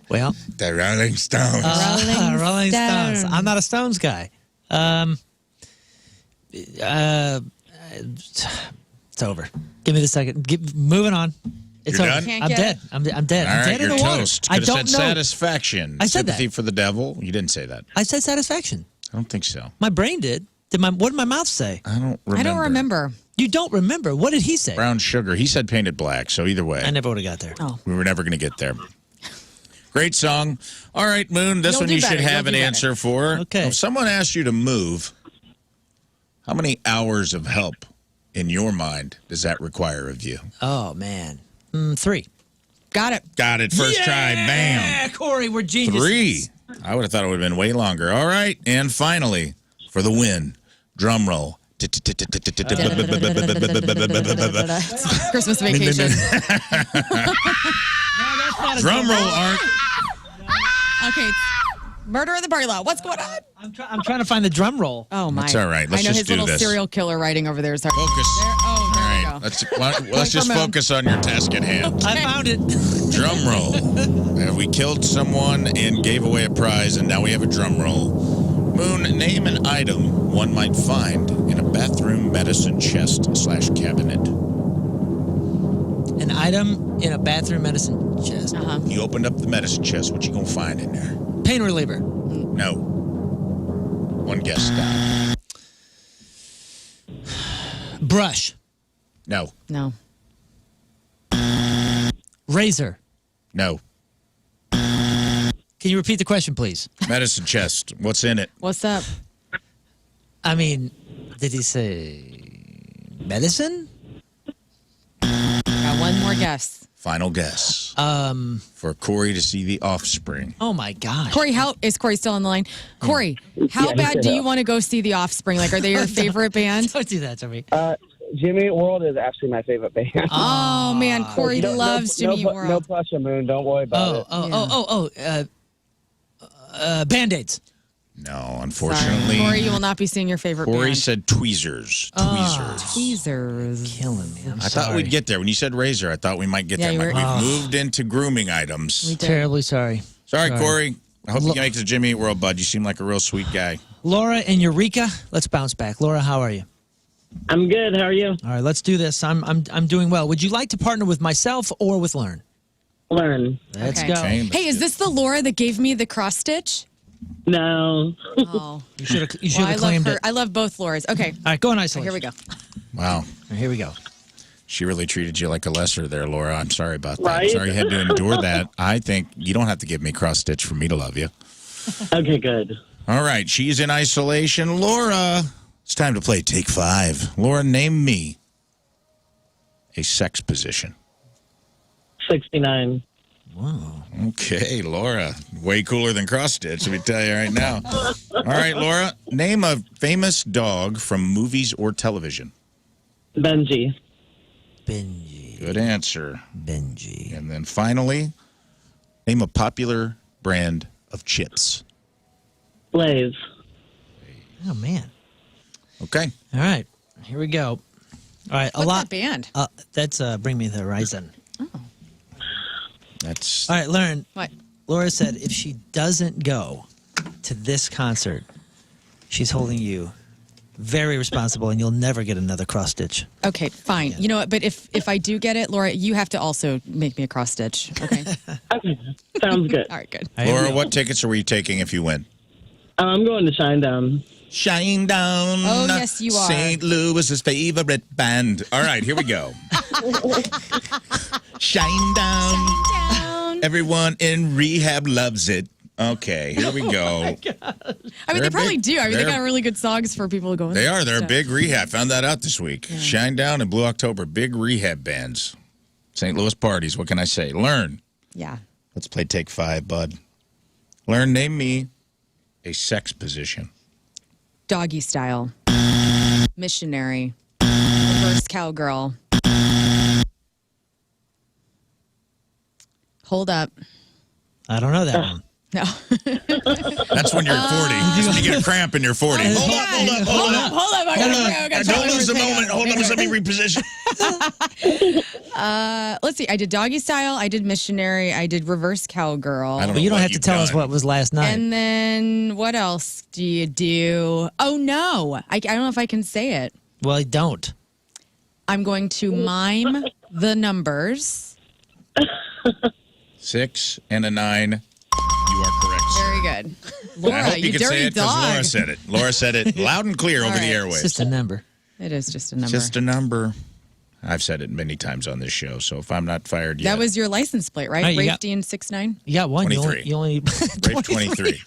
Well, The Rolling Stones. Rolling Stones. I'm not a Stones guy. It's over. Give me the second. Moving on. It's You're over. done? Can't I'm get dead. it. I'm dead. All I'm right, dead in you're the water. toast. I Could have don't said know. satisfaction. I said that. Sympathy for the devil. You didn't say that. I said satisfaction. I don't think so. My brain did. What did my mouth say? I don't remember. I don't remember. You don't remember. What did he say? Brown sugar. He said painted black. So either way, I never would have got there. Oh. we were never going to get there. Great song. All right, Moon. This You'll one do you should better. have You'll an do answer for. Okay. If someone asked you to move, how many hours of help in your mind does that require of you? Oh, man. 3. Got it. Got it. First try. Bam. Yeah, Corey, we're geniuses. 3. I would have thought it would have been way longer. All right. And finally, for the win, drum roll. Christmas vacation. Drum roll, Art. Okay. Murder in the parking lot. What's going on? I'm trying to find the drum roll. Oh, my. That's all right. Let's I know just his do little this. serial killer writing over there is hard. Focus. Oh, there All we right. go. Let's just for Moon. focus on your task at hand. I found it. Drum roll. We killed someone and gave away a prize, and now we have a drum roll. Moon, name an item one might find in a bathroom medicine chest / cabinet. An item in a bathroom medicine chest. Uh-huh. You opened up the medicine chest. What you gonna find in there? Pain reliever. No. One guess. Down. Brush. No. No. Razor. No. Can you repeat the question, please? Medicine chest. What's in it? What's up? I mean, did he say medicine? Got one more guess. Final guess. For Corey to see the Offspring. Oh my gosh. Corey, is Corey still on the line? Corey, how bad do you want to go see The Offspring? Like, are they your favorite band? Don't do that to me. Jimmy Eat World is actually my favorite band. Oh, man. Corey loves Jimmy Eat World. No pressure, Moon. Don't worry about it. Band-Aids. No, unfortunately. Sorry. Corey, you will not be seeing your favorite Corey band. said tweezers. Tweezers. Tweezers. Killing me. I thought we'd get there. When you said razor, I thought we might get Yeah, there. you We've were- moved into grooming items. We did. Terribly sorry. Sorry, Corey. I hope you can make it to Jimmy Eat World, bud. You seem like a real sweet guy. Laura and Eureka, let's bounce back. Laura, how are you? I'm good. How are you? All right, let's do this. I'm doing well. Would you like to partner with myself or with Learn? Learn. Let's Okay. go. Okay, Hey, is this the Laura that gave me the cross stitch? No. Oh. You should have Well, I love claimed her. it. I love both Lauras. Okay. All right, go in isolation. Here we go. Wow. All right, here we go. She really treated you like a lesser there, Laura. I'm sorry about that. Right? Sorry you had to endure that. I think you don't have to give me cross stitch for me to love you. Okay, good. All right, she's in isolation. Laura, it's time to play Take 5. Laura, name me a sex position. 69. Wow. Okay, Laura. Way cooler than cross stitch, let me tell you right now. All right, Laura, name a famous dog from movies or television. Benji. Benji. Good answer. Benji. And then finally, name a popular brand of chips. Blaze. Oh, man. Okay. All right, here we go. All right, What's that band? That's Bring Me the Horizon. That's All right, Learn. What? Laura said if she doesn't go to this concert, she's holding you very responsible, and you'll never get another cross stitch. Okay, fine. You know what? But if I do get it, Laura, you have to also make me a cross stitch. Okay. Okay. Sounds good. All right, good. All right, Laura, what tickets are we taking if you win? I'm going to Shinedown. Shine down. Oh, yes, you are. St. Louis's favorite band. All right, here we go. Shine down. Down. Everyone in rehab loves it. Okay, here we go. I mean, They're they probably big- do. I mean, they they're- got really good songs for people to go in. They are. They're So- a big rehab. Found that out this week. Shinedown and Blue October, big rehab bands. St. Louis parties. What can I say? Learn. Yeah. Let's play Take 5, bud. Learn, name me a sex position. Doggy style. Missionary. Reverse cowgirl. Hold up. I don't know that one. No. That's when you're 40. That's when you get a cramp and you're 40. Hold up. Hold up. I gotta Don't lose the moment. Hold on, let me reposition. Let's see. I did doggy style. I did missionary. I did reverse cowgirl. But you don't have to tell us what was last night. And then what else do you do? Oh, no. I don't know if I can say it. Well, don't. I'm going to mime the numbers. 6 and a 9. You are correct. Very good. And I Laura, hope you can say dirty it because Laura dog. said it. Laura said it loud and clear over the right. airwaves. It's just a number. It is just a number. Just a number. I've said it many times on this show, so if I'm not fired yet. That was your license plate, right? All right, you Rafe got- Dean 69. You got one. 23. You only Rape 23.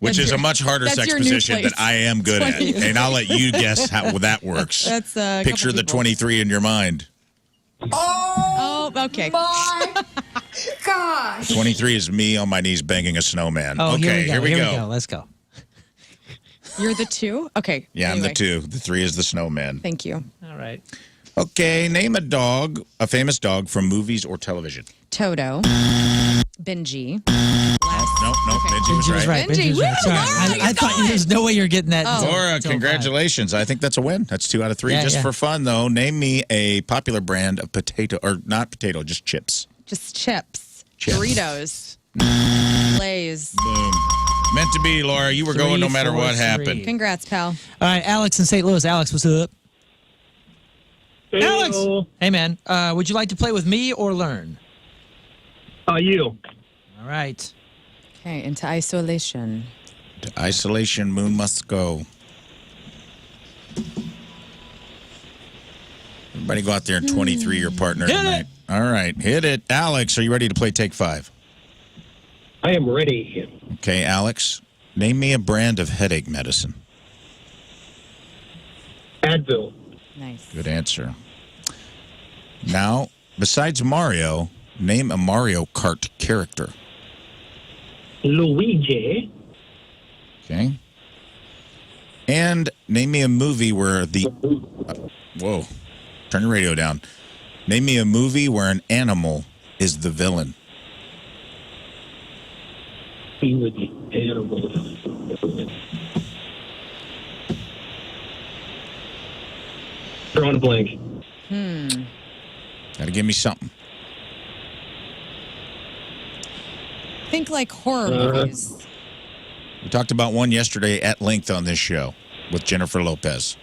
Which That's is a your- much harder that's sex your new position place. that I am good at. 20. And I'll let you guess how that works. That's a Picture couple the people. 23 in your mind. Oh, okay. Gosh. 23 is me on my knees banging a snowman. Oh, okay, here we go. Let's go. You're the 2? Okay. Yeah, anyway. I'm the 2. The 3 is the snowman. Thank you. All right. Okay, name a dog, a famous dog from movies or television. Toto. Benji. No, Benji was Benji was right. Benji, Benji was right. woo, Sorry. Laura, I thought there's no way you're getting that. until- Laura, until congratulations. I think that's a win. That's 2 out of 3. Yeah, Just yeah. for fun, though, name me a popular brand of potato, or not potato, just chips. Just chips. Chips. Doritos. Lay's. Boom. Meant to be, Laura. You were going no matter 3, 4, what 3. happened. Congrats, pal. All right, Alex in St. Louis. Alex, what's up? Alex. Hello. Hey, man. Would you like to play with me or learn? You. All right. Okay, into isolation. To isolation, moon must go. Everybody go out there and 23 your partner Hit tonight. it. All right, hit it. Alex, are you ready to play Take 5? I am ready. Okay, Alex, name me a brand of headache medicine. Advil. Nice. Good answer. Now, besides Mario, name a Mario Kart character. Luigi. Okay. And name me a movie where the... whoa. Turn your radio down. Name me a movie where an animal is the villain. He would be animal. Drawing a blank. Gotta give me something. Think like horror movies. We talked about one yesterday at length on this show with Jennifer Lopez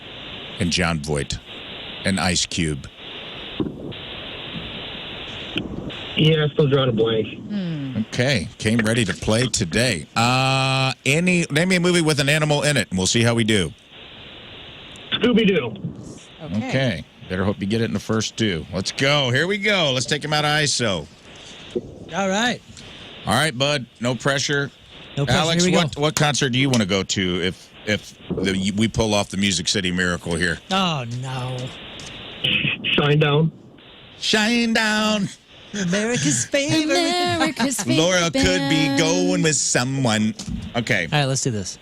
and John Voight and Ice Cube. Yeah, still drawing a blank. Okay, came ready to play today. Name me a movie with an animal in it, and we'll see how we do. Scooby-Doo. Okay. Better hope you get it in the first 2. Let's go. Here we go. Let's take him out of ISO. All right. All right, bud. No pressure. No pressure. Alex, Here we go. what concert do you want to go to if we pull off the Music City Miracle here? Oh, no. Shinedown. Shine down. America's favorite. America's favorite Laura could be band. going with someone. Okay. All right, let's do this.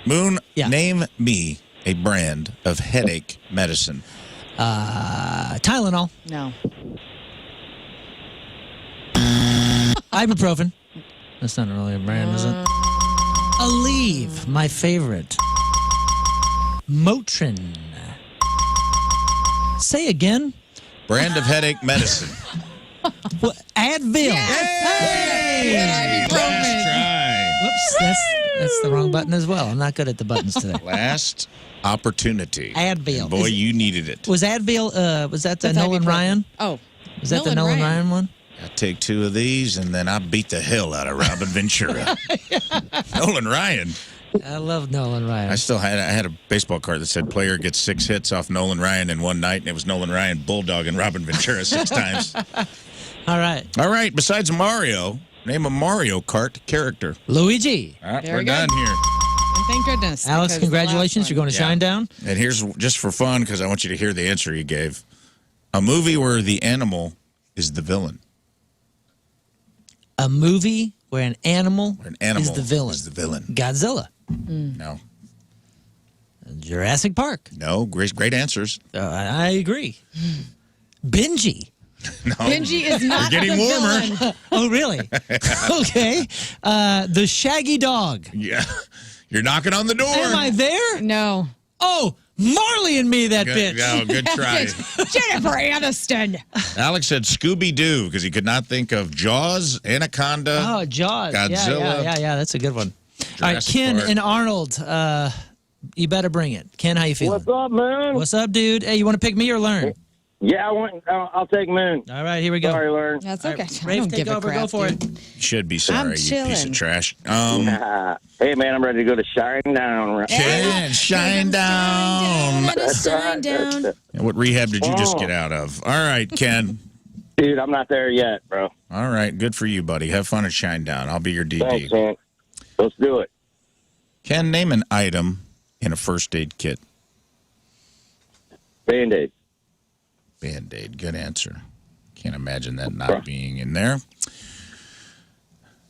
Moon, Yeah. name me a brand of headache medicine. Tylenol. No. Ibuprofen. That's not really a brand, is it? Aleve, my favorite. Motrin. Say again. Brand of headache medicine. What? Advil. Hey! Last try. Whoops, that's the wrong button as well. I'm not good at the buttons today. Last opportunity. Advil. And boy, you needed it. Was Advil? Was that the That's Nolan ibuprofen. Ryan? Oh. Was that the Nolan Ryan one? I take 2 of these, and then I beat the hell out of Robin Ventura. Nolan Ryan. I love Nolan Ryan. I had a baseball card that said player gets 6 hits off Nolan Ryan in one night, and it was Nolan Ryan bulldogging Robin Ventura 6 times. All right. All right, besides Mario, Name a Mario Kart character. Luigi. All right, Very we're good. done here. And thank goodness. Alex, because the last congratulations. one- You're going to Shinedown. And here's just for fun, because I want you to hear the answer he gave. A movie where the animal is the villain. A movie where an animal, Is the villain. Godzilla. No. Jurassic Park. No. Great answers. I agree. Benji. No. Benji is not You're getting the warmer. villain. Oh, really? Okay. The Shaggy Dog. Yeah. You're knocking on the door. Am I there? No. Oh, Marley and me, that Good, bitch. no, good try. Jennifer Aniston. Alex said Scooby-Doo because he could not think of Jaws, Anaconda. Oh, Jaws. Godzilla. Yeah. That's a good one. All right, Jurassic Ken Park. and Arnold, you better bring it. Ken, how you feeling? What's up, man? What's up, dude? Hey, you want to pick me or Learn? Yeah, I'll take Moon. All right, here we go. Sorry, Learn. That's All okay. right, I Rafe, don't take give a over. crap, Go for dude. it. You should be sorry, you piece of chilling. trash. Hey, man, I'm ready to go to Shinedown. Ken, shine down. Let us shine down. What rehab did you just get out of? All right, Ken. Dude, I'm not there yet, bro. All right, good for you, buddy. Have fun at Shinedown. I'll be your DD. Thanks, man. Let's do it. Ken, name an item in a first aid kit. Band-Aid. Band-Aid. Good answer. Can't imagine that not being in there.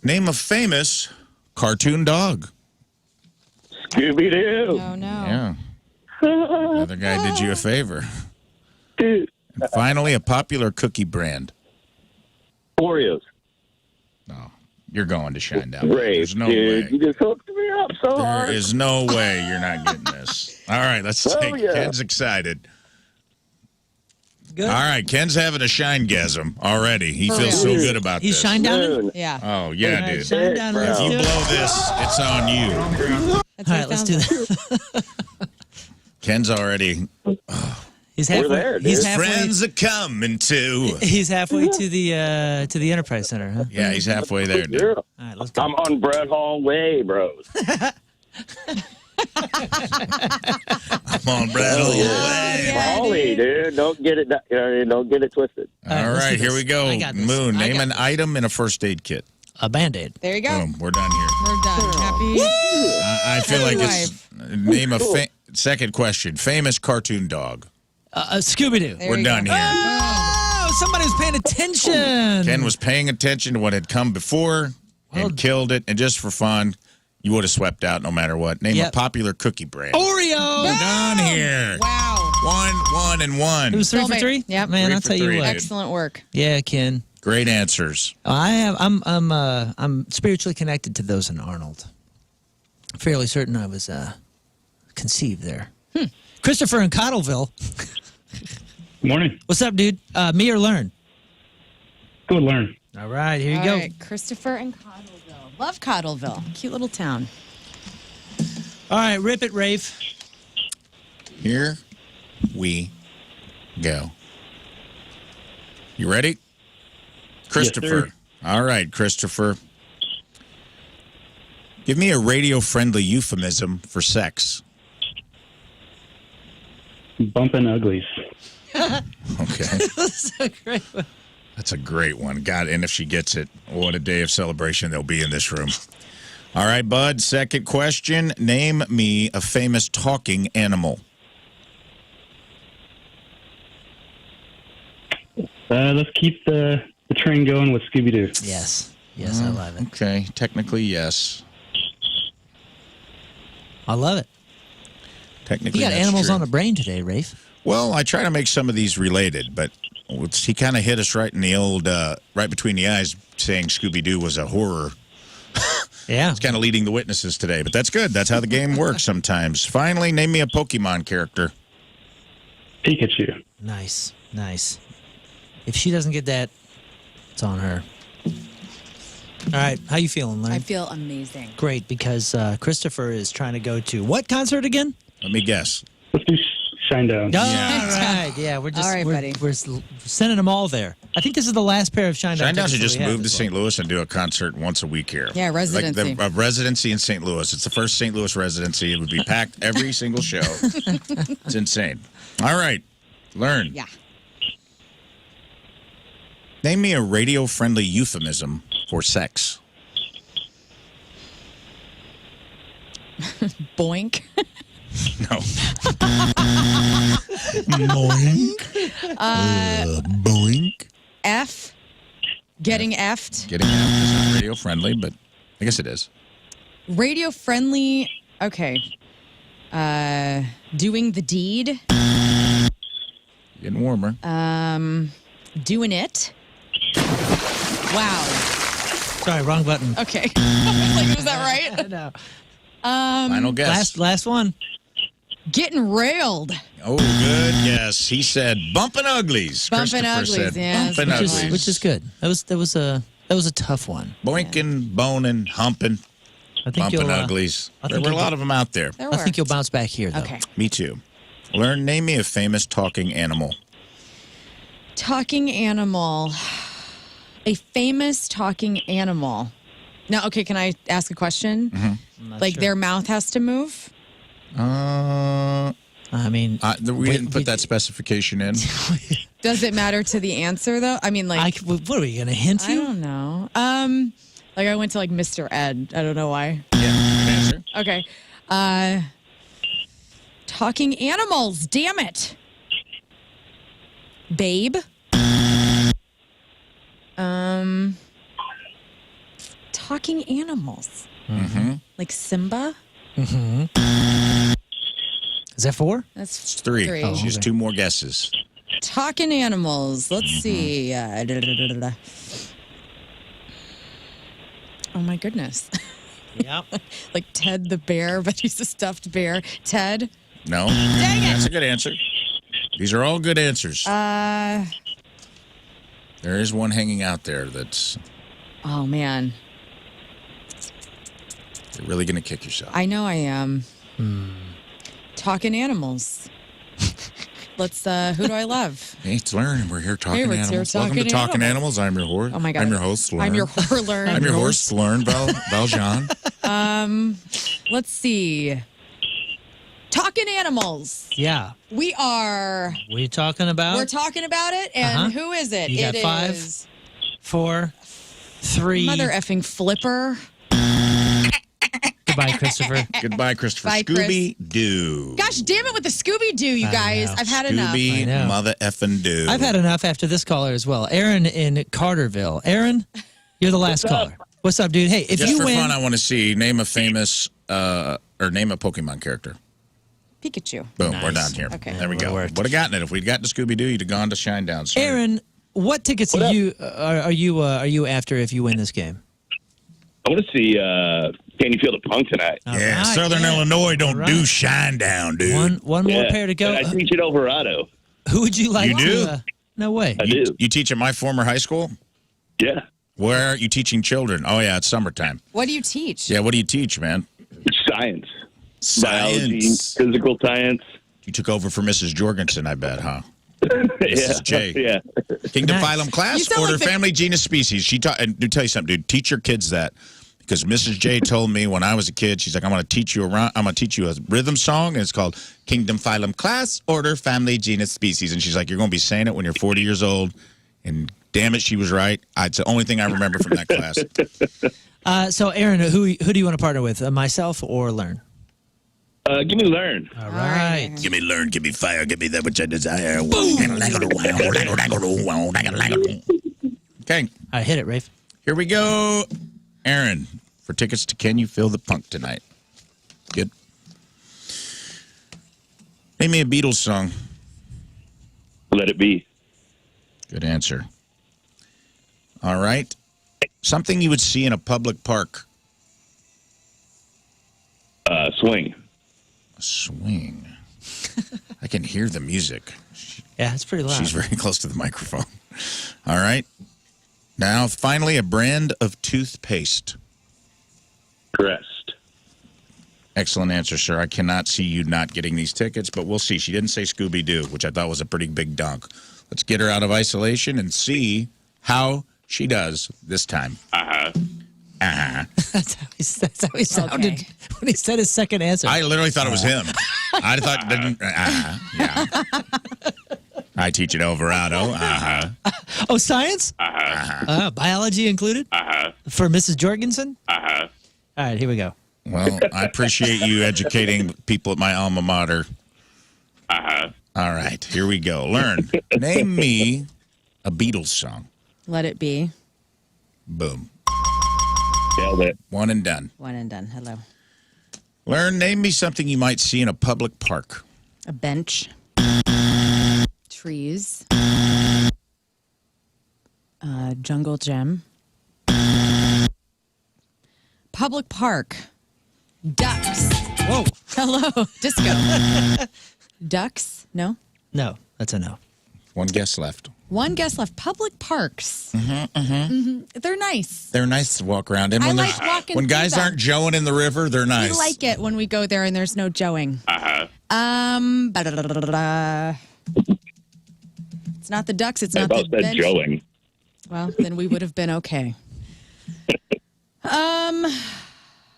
Name a famous cartoon dog. Scooby-Doo. Oh, no. Yeah. Another guy did you a favor. Dude. And finally, a popular cookie brand. Oreos. No, you're going to Shinedown. Great, There's no dude. way. You just hooked me up so There hard. is no way you're not getting this. All right, let's Oh, take yeah. Ken's excited. Good. All right, Ken's having a shine-gasm already. He For feels real. so good about He's this. shine down. Moon. Yeah. Oh, yeah, All right, dude. shine down. Let's If you do it. blow this, it's on you. That's All what right, it let's sounds do like. that. Ken's already. He's We're halfway. there, dude. He's halfway. Friends are coming too. He's halfway to the Enterprise Center, huh? Yeah, he's halfway there, dude. Yeah. All right, let's go. I'm on Brett Hall Way, bros. I'm on Brad all the way. Holly, dude. Don't get it twisted. All let's do right, here this. we go. I got this. Moon, I name got an this. item in a first aid kit. A Band-Aid. There you go. Boom, we're done here. We're done. Happy. I feel like it's name a second question. Famous cartoon dog. Scooby-Doo. There We're you done go. here. Oh, somebody was paying attention. Ken was paying attention to what had come before and killed it. And just for fun, you would have swept out no matter what. Name a Yep. popular cookie brand. Oreo. We're done here. Wow. One, and one. It was 3 for Soulmate. 3. Yep. Man, 3 I'll for tell 3, you what. dude. Excellent work. Yeah, Ken. Great answers. I'm spiritually connected to those in Arnold. Fairly certain I was conceived there. Christopher in Cottleville. Morning. What's up, dude? Me or Learn? Good, Learn. All right, here you All go. right, Christopher and Cottleville. Love Cottleville. Cute little town. All right, rip it, Rafe. Here we go. You ready? Christopher. sir. All right, Christopher. Give me a radio-friendly euphemism for sex. Bumping uglies. Okay. That's a great one. That's a great one. God, and if she gets it, what a day of celebration there'll be in this room. All right, bud. Second question. Name me a famous talking animal. Let's keep the train going with Scooby-Doo. Yes. Yes, I love it. Okay, technically, yes. I love it. Technically, You got that's animals true. on the brain today, Rafe. Well, I try to make some of these related, but he kind of hit us right in the old, right between the eyes, saying Scooby-Doo was a horror. Yeah. It's kind of leading the witnesses today, but that's good. That's how the game works sometimes. Finally, name me a Pokemon character. Pikachu. Nice. Nice. If she doesn't get that, it's on her. All right. How you feeling, Learn? I feel amazing. Great, because Christopher is trying to go to what concert again? Let me guess. Let's do Shinedown. Oh, all right. Yeah, we're just All right, buddy. we're sending them all there. I think this is the last pair of Shinedown. Shinedown tickets should that just we have move to as St. Louis and do a concert once a week here. Yeah, residency. Like a residency in St. Louis. It's the first St. Louis residency. It would be packed every single show. It's insane. All right. Learn. Yeah. Name me a radio-friendly euphemism for sex. Boink. No. Boink. F. Getting effed. Getting out is not radio friendly, but I guess it is. Radio friendly. Okay. Doing the deed. Getting warmer. Doing it. Wow. Sorry, wrong button. Okay. I was like, was that right? No. Final guess. Last one. Getting railed. Oh, good guess. He said bumping uglies. Bumping Christopher uglies, said yeah. bumping uglies. Which is good. That was a tough one. Boinking, boning, humping, I think bumping you'll, uglies. I There think were a you'll- lot of them out there. There I were. think you'll bounce back here, though. Okay. Me too. Name me a famous talking animal. Talking animal. A famous talking animal. Now, okay, can I ask a question? Like sure. their mouth has to move? I mean, We didn't put that specification in. Does it matter to the answer though? I mean, like, what are we going to hint I you? don't know. Like I went to like Mr. Ed. I don't know why. Yeah, good answer. Okay. Talking animals. Damn it. Babe. Talking animals. Like Simba. Is that 4? That's It's 3. Three. She has 2 more guesses. talking animals. Let's see. Oh my goodness. Yep. Like Ted the bear, but he's a stuffed bear. Ted. No. Dang it. That's a good answer. These are all good answers. There is one hanging out there that's Oh man. you're really going to kick yourself. I know I am. Talking animals. Let's who do I love? Hey, it's Learn. We're here talking Hey, it's here animals. Welcome to talking Talking animals. Animals. I'm your horse. Oh my God. I'm your host, Learn. I'm your Learn. I'm your horse, Learn, Valjean. Let's see. Talking animals. Yeah. We are We're talking about we're talking about it, and who is it? You got It 5, is 4, 3. Mother effing flipper. Goodbye, Christopher. Goodbye, Christopher. Bye, Chris. Scooby-Doo. Gosh damn it with the Scooby Doo, you I guys. know. I've had enough. I know. Mother effing do. I've had enough after this caller as well. Aaron in Carterville. Aaron, you're the last caller. What's up, dude? Hey, if Just you for win, fun, I want to see name a famous or name a Pokemon character. Pikachu. Boom, Nice. we're done here. Okay. There we go. Worked. Would have gotten it if we'd gotten to Scooby-Doo. You'd have gone to Shinedown. Sorry. Aaron, what tickets are you after if you win this game? I want to see Can You Feel the Punk tonight? Yeah, All right, Southern yeah. Illinois don't All right. do Shinedown, dude. One more pair to go. I teach at Alvarado. Who would you like You do? to? No way. I do. You teach at my former high school? Yeah. Where are you teaching children? Oh, yeah, it's summertime. What do you teach? Yeah, what do you teach, man? Science. Biology, physical science. You took over for Mrs. Jorgensen, I bet, huh? Mrs. J. Yeah. Kingdom Nice. phylum You class, sound order, like the- family, genus, species. She taught, and to tell you something, dude, teach your kids that. Because Mrs. J told me when I was a kid, she's like, I'm going to teach you a rhythm song, and it's called Kingdom phylum class, order, family, genus, species. And she's like, you're going to be saying it when you're 40 years old. And damn it, she was right. It's the only thing I remember from that class. So, Aaron, who do you want to partner with? Myself or Learn? Give me Learn. All right. Give me learn, give me fire, give me that which I desire. Okay, All right, hit it, Rafe. here we go. Aaron, for tickets to Can You Feel the Punk tonight? Good. Name me a Beatles song. Let It Be. Good answer. All right. Something you would see in a public park. Swing. A swing. I can hear the music. Yeah, it's pretty loud. She's very close to the microphone. All right. Now, finally, a brand of toothpaste. Crest. Excellent answer, sir. I cannot see you not getting these tickets, but we'll see. She didn't say Scooby-Doo, which I thought was a pretty big dunk. Let's get her out of isolation and see how she does this time. That's how he sounded when he said his second answer. I literally thought it was him. I thought, yeah. I teach at Alvarado. Oh, science? Biology included? For Mrs. Jorgensen? All right, here we go. Well, I appreciate you educating people at my alma mater. All right, here we go. Learn. Name me a Beatles song. Let It Be. Boom. Nailed it. One and done. One and done. Hello. Learn. Name me something you might see in a public park. A bench. Trees. Jungle gym. Public park. Ducks. Whoa. Hello. Disco. Ducks? No? No, that's a no. One guess left. One guess left. Public parks. They're nice. They're nice to walk around in. I When, like walking when through guys them. aren't joeing in the river, they're nice. We like it when we go there and there's no joeing. It's not the ducks. It's not the About that bench. joeing. Well, then we would have been okay.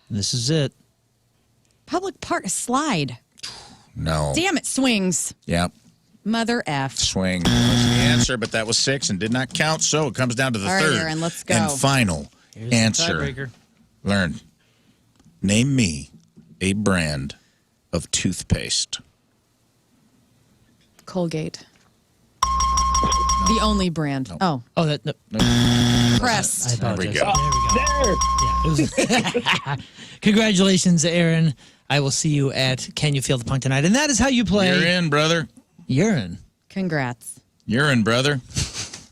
This is it. Public park slide. No. Damn it, swings. Yep. Mother F. Swing was the answer, but that was 6 and did not count, so it comes down to the All right, third Aaron, let's go. and final Here's the answer. tiebreaker. Learn. Name me a brand of toothpaste. Colgate. The only brand. Oh, Oh, that. No. Crest. There we apologize. go. There we go. Congratulations, Aaron. I will see you at Can You Feel the Punk tonight. And that is how you play. You're in, brother. Urine. Congrats. You're in, brother.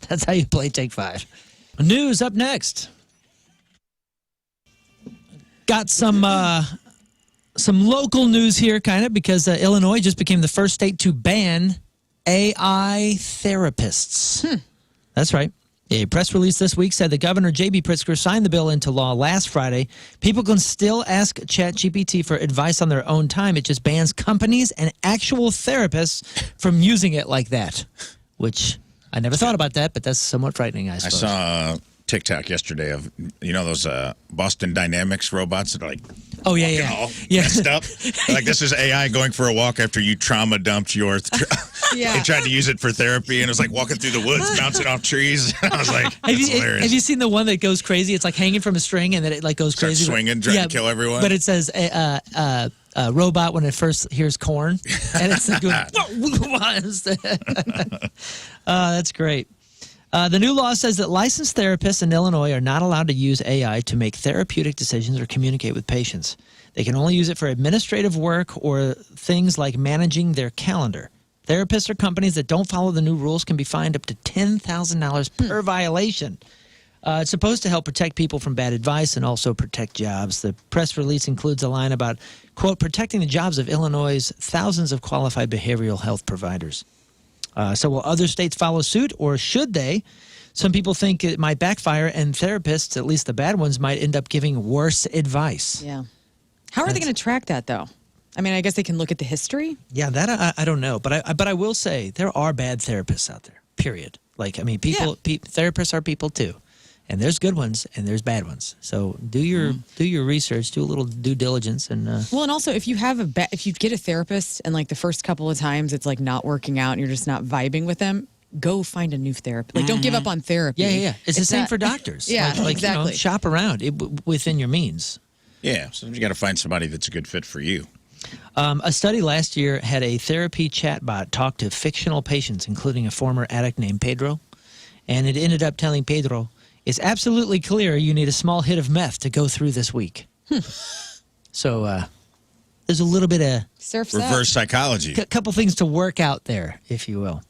That's how you play Take 5. News up next. Got some local news here, kind of, because Illinois just became the first state to ban AI therapists. That's right. A press release this week said that Governor J.B. Pritzker signed the bill into law last Friday. People can still ask ChatGPT for advice on their own time. It just bans companies and actual therapists from using it like that, which I never thought about that, but that's somewhat frightening, I suppose. I saw a TikTok yesterday of, those Boston Dynamics robots that are like, Oh, yeah. all messed up. Like, this is AI going for a walk after you trauma dumped your... Yeah. They tried to use it for therapy, and it was like walking through the woods, bouncing off trees. I was like, that's hilarious. Have you seen the one that goes crazy? It's like hanging from a string, and then it like goes Starts crazy. swinging, trying to kill everyone. But it says robot when it first hears corn, and it's like going, that's great. The new law says that licensed therapists in Illinois are not allowed to use AI to make therapeutic decisions or communicate with patients. They can only use it for administrative work or things like managing their calendar. Therapists or companies that don't follow the new rules can be fined up to $10,000 per violation. It's supposed to help protect people from bad advice and also protect jobs. The press release includes a line about, quote, protecting the jobs of Illinois' thousands of qualified behavioral health providers. So will other states follow suit, or should they? Some people think it might backfire, and therapists, at least the bad ones, might end up giving worse advice. Yeah. How are they going to track that, though? I mean, I guess they can look at the history. Yeah, that I don't know, but I will say there are bad therapists out there. Period. Like, I mean, therapists are people too, and there's good ones and there's bad ones. So do your research, do a little due diligence, and Well, and also if you have if you get a therapist and like the first couple of times it's like not working out and you're just not vibing with them, go find a new therapist. Like, don't give up on therapy. yeah. It's the same not- for doctors. Yeah, like, exactly. Shop around within your means. Yeah, sometimes you got to find somebody that's a good fit for you. A study last year had a therapy chatbot talk to fictional patients, including a former addict named Pedro, and it ended up telling Pedro, "It's absolutely clear you need a small hit of meth to go through this week." So there's a little bit of Surf's up. Reverse psychology. a couple things to work out there, if you will.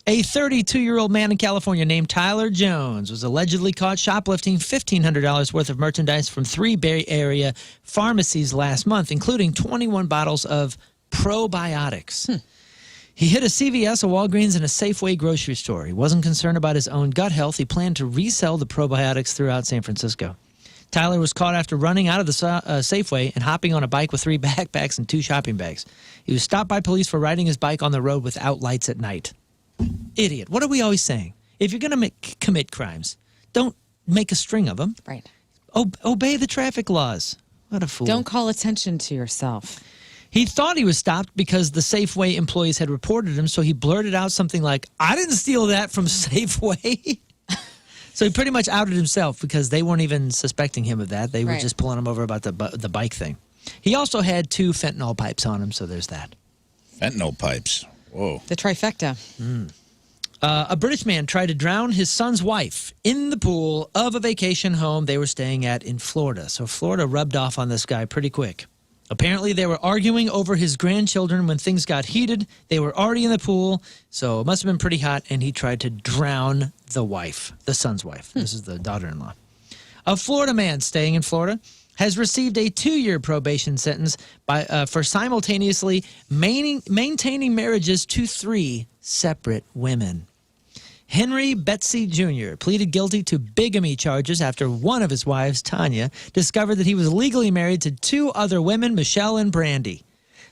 A 32-year-old man in California named Tyler Jones was allegedly caught shoplifting $1,500 worth of merchandise from 3 Bay Area pharmacies last month, including 21 bottles of probiotics. He hit a CVS, a Walgreens, and a Safeway grocery store. He wasn't concerned about his own gut health. He planned to resell the probiotics throughout San Francisco. Tyler was caught after running out of the Safeway and hopping on a bike with 3 backpacks and 2 shopping bags. He was stopped by police for riding his bike on the road without lights at night. Idiot. What are we always saying? If you're going to commit crimes, don't make a string of them. Right. Obey the traffic laws. What a fool. Don't call attention to yourself. He thought he was stopped because the Safeway employees had reported him, so he blurted out something like, "I didn't steal that from Safeway." So he pretty much outed himself because they weren't even suspecting him of that. They were just pulling him over about the bike thing. He also had 2 fentanyl pipes on him, so there's that. Fentanyl pipes. Whoa. The trifecta. A British man tried to drown his son's wife in the pool of a vacation home they were staying at in Florida. So Florida rubbed off on this guy pretty quick. Apparently, they were arguing over his grandchildren when things got heated. They were already in the pool, so it must have been pretty hot, and he tried to drown the wife, the son's wife. This is the daughter-in-law. A Florida man staying in Florida has received a 2-year probation sentence for simultaneously maintaining marriages to 3 separate women. Henry Betsy Jr. pleaded guilty to bigamy charges after one of his wives, Tanya, discovered that he was legally married to 2 other women, Michelle and Brandy.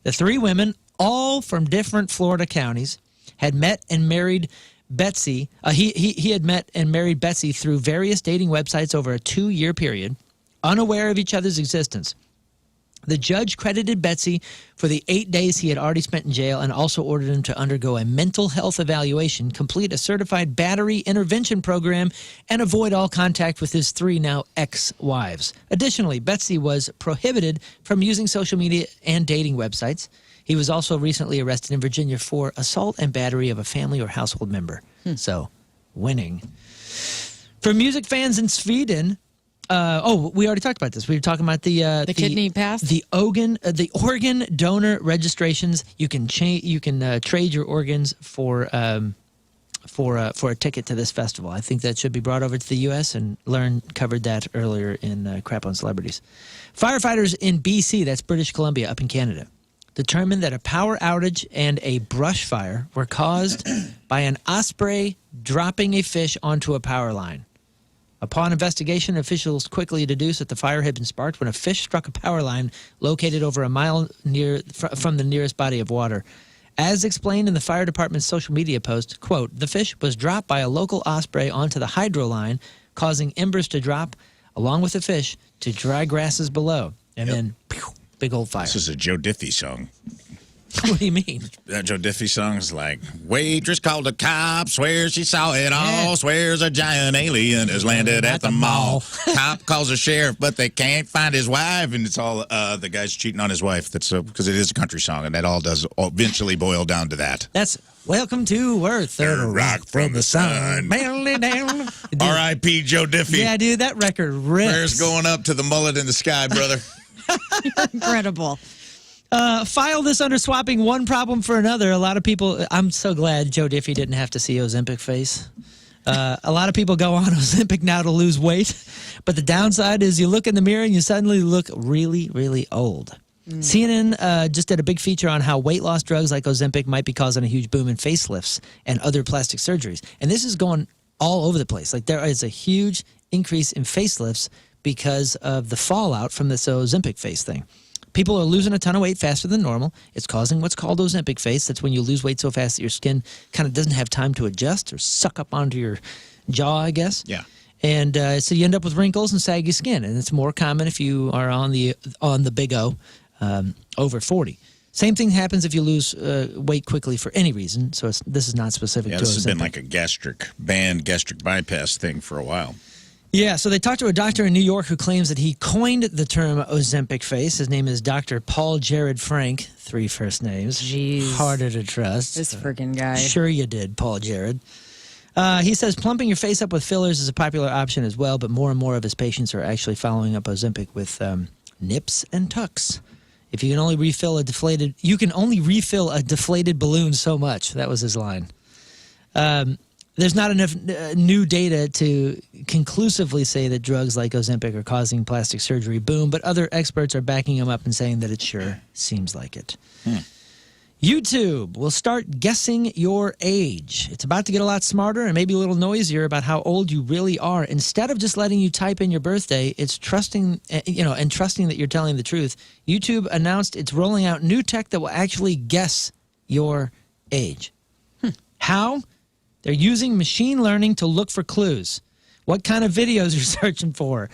The 3 women, all from different Florida counties, had met and married Betsy. He had met and married Betsy through various dating websites over a 2-year period, unaware of each other's existence. The judge credited Betsy for the 8 days he had already spent in jail and also ordered him to undergo a mental health evaluation, complete a certified battery intervention program, and avoid all contact with his 3 now ex-wives. Additionally, Betsy was prohibited from using social media and dating websites. He was also recently arrested in Virginia for assault and battery of a family or household member. So, winning. For music fans in Sweden... we already talked about this. We were talking about the kidney pass, the organ donor registrations. You can trade your organs for a ticket to this festival. I think that should be brought over to the U.S. and covered that earlier in Crap on Celebrities. Firefighters in BC, that's British Columbia, up in Canada, determined that a power outage and a brush fire were caused by an osprey dropping a fish onto a power line. Upon investigation, officials quickly deduced that the fire had been sparked when a fish struck a power line located over a mile from the nearest body of water. As explained in the fire department's social media post, quote, "The fish was dropped by a local osprey onto the hydro line, causing embers to drop along with the fish to dry grasses below." And then, pew, big old fire. This is a Joe Diffie song. What do you mean? That Joe Diffie song is like, waitress called the cops, swears she saw it all, swears a giant alien has landed at the mall. Cop calls the sheriff, but they can't find his wife, and it's all the guy's cheating on his wife. That's because it is a country song, and that all does eventually boil down to that. That's Welcome to Earth. A rock from the sun. R.I.P. Joe Diffie. Yeah, dude, that record rips. Prayers going up to the mullet in the sky, brother. Incredible. File this under swapping one problem for another. A lot of people, I'm so glad Joe Diffie didn't have to see Ozempic face. A lot of people go on Ozempic now to lose weight, but the downside is you look in the mirror and you suddenly look really, really old. CNN just did a big feature on how weight loss drugs like Ozempic might be causing a huge boom in facelifts and other plastic surgeries. And this is going all over the place. Like there is a huge increase in facelifts because of the fallout from this Ozempic face thing. People are losing a ton of weight faster than normal. It's causing what's called Ozempic face. That's when you lose weight so fast that your skin kind of doesn't have time to adjust or suck up onto your jaw, I guess. Yeah. And so you end up with wrinkles and saggy skin. And it's more common if you are on the big O over 40. Same thing happens if you lose weight quickly for any reason. So this is not specific to Ozempic. This has been like a gastric bypass thing for a while. Yeah, so they talked to a doctor in New York who claims that he coined the term Ozempic face. His name is Dr. Paul Jared Frank, 3 first names. Jeez. Harder to trust. This freaking guy. Sure you did, Paul Jared. He says plumping your face up with fillers is a popular option as well, but more and more of his patients are actually following up Ozempic with nips and tucks. If you can only refill a deflated balloon so much. That was his line. There's not enough new data to conclusively say that drugs like Ozempic are causing plastic surgery boom, but other experts are backing him up and saying that it sure seems like it. YouTube will start guessing your age. It's about to get a lot smarter and maybe a little noisier about how old you really are. Instead of just letting you type in your birthday, it's trusting that you're telling the truth. YouTube announced it's rolling out new tech that will actually guess your age. How? They're using machine learning to look for clues. What kind of videos you're searching for?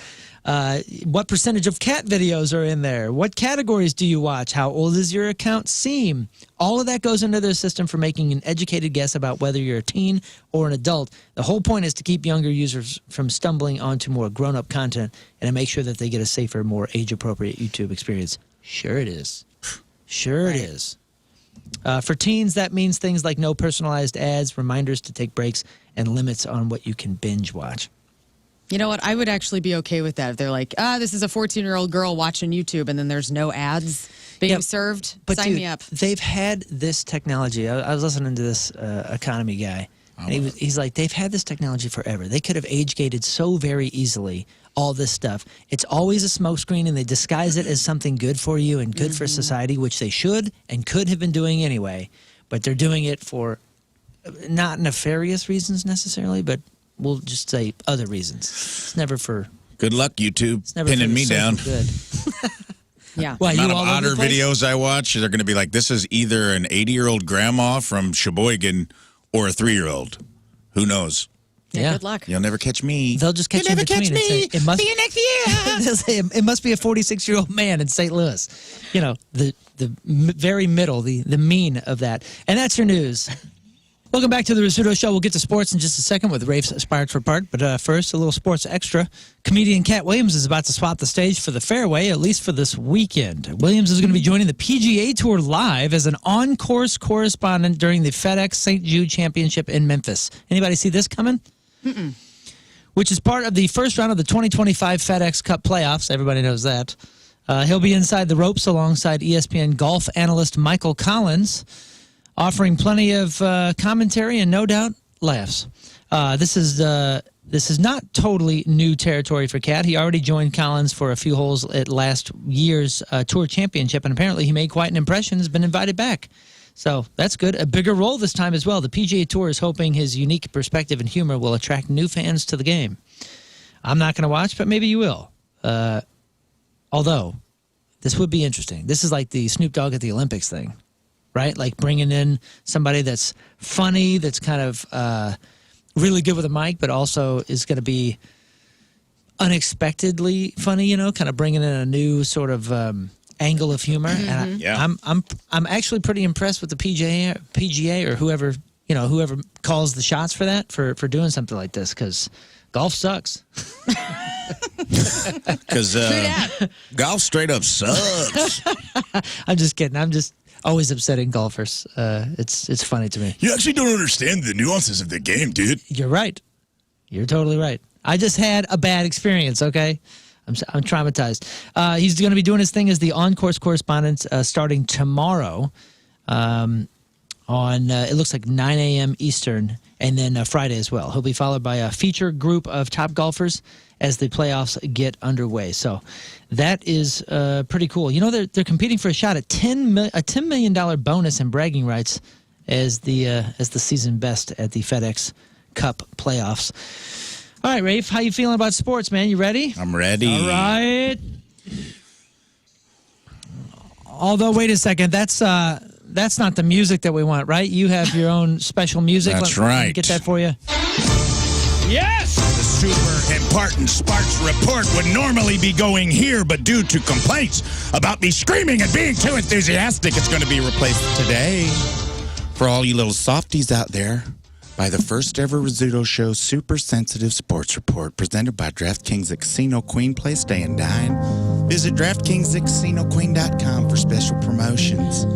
What percentage of cat videos are in there? What categories do you watch? How old does your account seem? All of that goes into their system for making an educated guess about whether you're a teen or an adult. The whole point is to keep younger users from stumbling onto more grown-up content and to make sure that they get a safer, more age-appropriate YouTube experience. Sure it is. Sure it is. For teens, that means things like no personalized ads, reminders to take breaks, and limits on what you can binge watch. You know what? I would actually be okay with that if they're like, this is a 14-year-old girl watching YouTube and then there's no ads being served. But Sign dude, me up. They've had this technology. I was listening to this economy guy, and he's like, they've had this technology forever. They could have age-gated so very easily all this stuff. It's always a smokescreen, and they disguise it as something good for you and good for society, which they should and could have been doing anyway. But they're doing it for not nefarious reasons necessarily, but we'll just say other reasons. It's never for... Good luck, YouTube, It's never pinning for me down. Good. Yeah. Why, The you amount all of over otter the place? videos I watch, they're going to be like, this is either an 80-year-old grandma from Sheboygan or a 3-year-old. Who knows? Yeah. Good luck. You'll never catch me. They'll just catch you in between and say, it must, they'll say, it must be a 46-year-old man in St. Louis. You know, the very middle, the mean of that. And that's your news. Welcome back to the Rizzuto Show. We'll get to sports in just a second with Rafe's Sparks Report. But first, a little sports extra. Comedian Cat Williams is about to swap the stage for the fairway, at least for this weekend. Williams is going to be joining the PGA Tour live as an on-course correspondent during the FedEx St. Jude Championship in Memphis. Anybody see this coming? Mm-mm. Which is part of the first round of the 2025 FedEx Cup playoffs. Everybody knows that. He'll be inside the ropes alongside ESPN golf analyst Michael Collins, offering plenty of commentary and no doubt laughs. This is not totally new territory for Cat. He already joined Collins for a few holes at last year's Tour Championship, and apparently he made quite an impression, has been invited back. So that's good. A bigger role this time as well. The PGA Tour is hoping his unique perspective and humor will attract new fans to the game. I'm not going to watch, but maybe you will. Although, this would be interesting. This is like the Snoop Dogg at the Olympics thing, right? Like bringing in somebody that's funny, that's kind of really good with a mic, but also is going to be unexpectedly funny, you know, kind of bringing in a new sort of angle of humor. And I'm actually pretty impressed with the PGA or whoever calls the shots for that, for doing something like this, because golf sucks. Because golf straight up sucks. I'm just kidding. I'm just always upsetting golfers. It's funny to me. You actually don't understand the nuances of the game, dude. You're right. You're totally right. I just had a bad experience, okay? I'm traumatized. He's going to be doing his thing as the on-course correspondent starting tomorrow on, it looks like 9 a.m. Eastern, and then Friday as well. He'll be followed by a feature group of top golfers as the playoffs get underway. So that is pretty cool. You know, they're competing for a shot at $10 million bonus and bragging rights as the season best at the FedEx Cup playoffs. All right, Rafe, how you feeling about sports, man? You ready? I'm ready. All right. Although, wait a second, that's not the music that we want, right? You have your own special music. That's Let me right. get that for you. Yes! The super important Sparks Report would normally be going here, but due to complaints about me screaming and being too enthusiastic, it's going to be replaced today. For all you little softies out there, by the first ever Rizzuto Show Super Sensitive Sports Report presented by DraftKings at Casino Queen. Play, stay, and dine. Visit DraftKings at CasinoQueen.com for special promotions.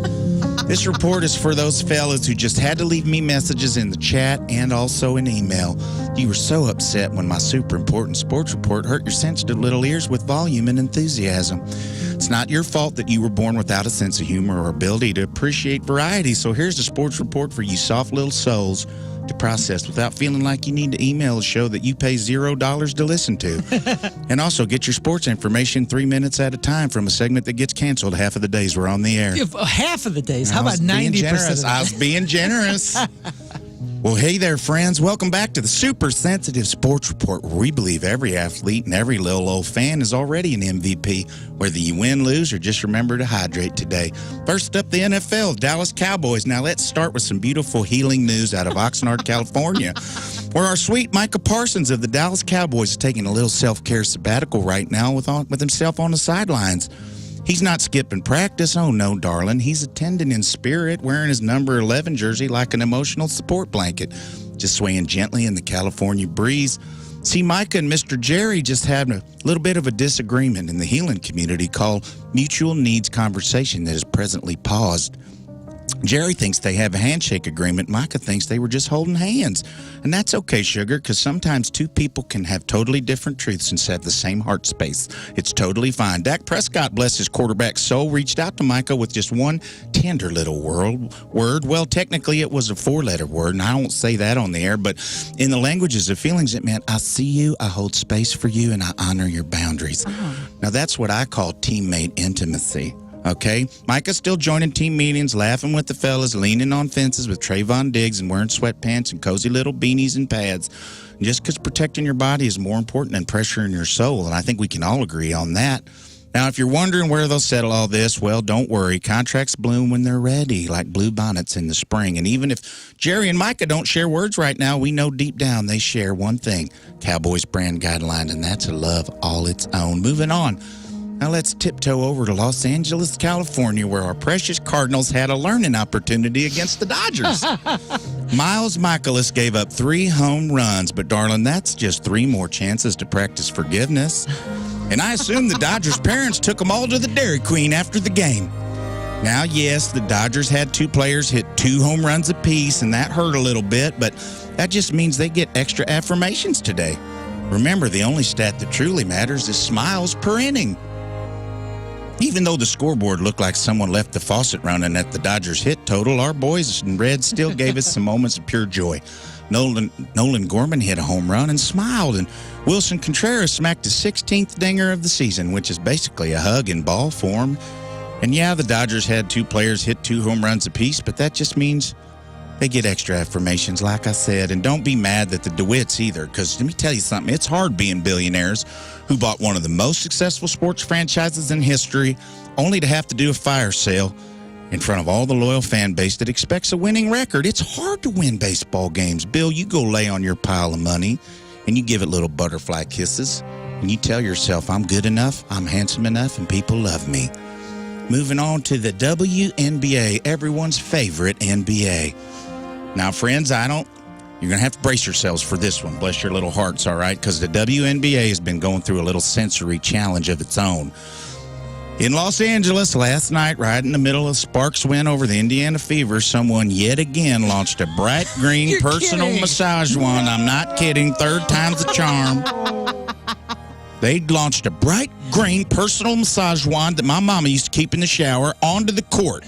This report is for those fellas who just had to leave me messages in the chat and also an email. You were so upset when my super important sports report hurt your sensitive little ears with volume and enthusiasm. It's not your fault that you were born without a sense of humor or ability to appreciate variety. So here's the sports report for you soft little souls to process without feeling like you need to email a show that you pay $0 to listen to. And also get your sports information 3 minutes at a time from a segment that gets canceled half of the days we're on the air. Half of the days? How about 90% of the I was being generous. Well, hey there, friends. Welcome back to the Super Sensitive Sports Report, where we believe every athlete and every little old fan is already an MVP, whether you win, lose, or just remember to hydrate today. First up, the NFL, Dallas Cowboys. Now, let's start with some beautiful healing news out of Oxnard, California, where our sweet Micah Parsons of the Dallas Cowboys is taking a little self-care sabbatical right now with himself on the sidelines. He's not skipping practice. Oh, no, darling. He's attending in spirit, wearing his number 11 jersey like an emotional support blanket, just swaying gently in the California breeze. See, Micah and Mr. Jerry just had a little bit of a disagreement in the healing community called mutual needs conversation that is presently paused. Jerry thinks they have a handshake agreement. Micah thinks they were just holding hands. And that's okay, sugar, because sometimes two people can have totally different truths and have the same heart space. It's totally fine. Dak Prescott, bless his quarterback soul, reached out to Micah with just one tender little word. Well, technically it was a 4-letter word, and I don't say that on the air, but in the languages of feelings, it meant, I see you, I hold space for you, and I honor your boundaries. Now, that's what I call teammate intimacy. Okay, Micah's still joining team meetings, laughing with the fellas, leaning on fences with Trayvon Diggs and wearing sweatpants and cozy little beanies and pads. Just because protecting your body is more important than pressuring your soul, and I think we can all agree on that. Now, if you're wondering where they'll settle all this, well, don't worry. Contracts bloom when they're ready, like blue bonnets in the spring. And even if Jerry and Micah don't share words right now, we know deep down they share one thing, Cowboys brand guideline, and that's a love all its own. Moving on. Now let's tiptoe over to Los Angeles, California, where our precious Cardinals had a learning opportunity against the Dodgers. Miles Michaelis gave up 3 home runs, but darling, that's just 3 more chances to practice forgiveness. And I assume the Dodgers' parents took them all to the Dairy Queen after the game. Now, yes, the Dodgers had 2 players hit 2 home runs apiece, and that hurt a little bit, but that just means they get extra affirmations today. Remember, the only stat that truly matters is smiles per inning. Even though the scoreboard looked like someone left the faucet running at the Dodgers hit total, our boys in red still gave us some moments of pure joy. Nolan Gorman hit a home run and smiled, and Wilson Contreras smacked his 16th dinger of the season, which is basically a hug in ball form. And yeah, the Dodgers had 2 players hit 2 home runs apiece, but that just means they get extra affirmations, like I said. And don't be mad at the DeWitts either, because let me tell you something, it's hard being billionaires who bought one of the most successful sports franchises in history, only to have to do a fire sale in front of all the loyal fan base that expects a winning record. It's hard to win baseball games. Bill, you go lay on your pile of money, and you give it little butterfly kisses, and you tell yourself, I'm good enough, I'm handsome enough, and people love me. Moving on to the WNBA, everyone's favorite NBA. Now, friends, you're going to have to brace yourselves for this one. Bless your little hearts, all right? Because the WNBA has been going through a little sensory challenge of its own. In Los Angeles last night, right in the middle of Sparks' win over the Indiana Fever, someone yet again launched a bright green personal massage wand. I'm not kidding. 3rd time's the charm. They launched a bright green personal massage wand that my mama used to keep in the shower onto the court.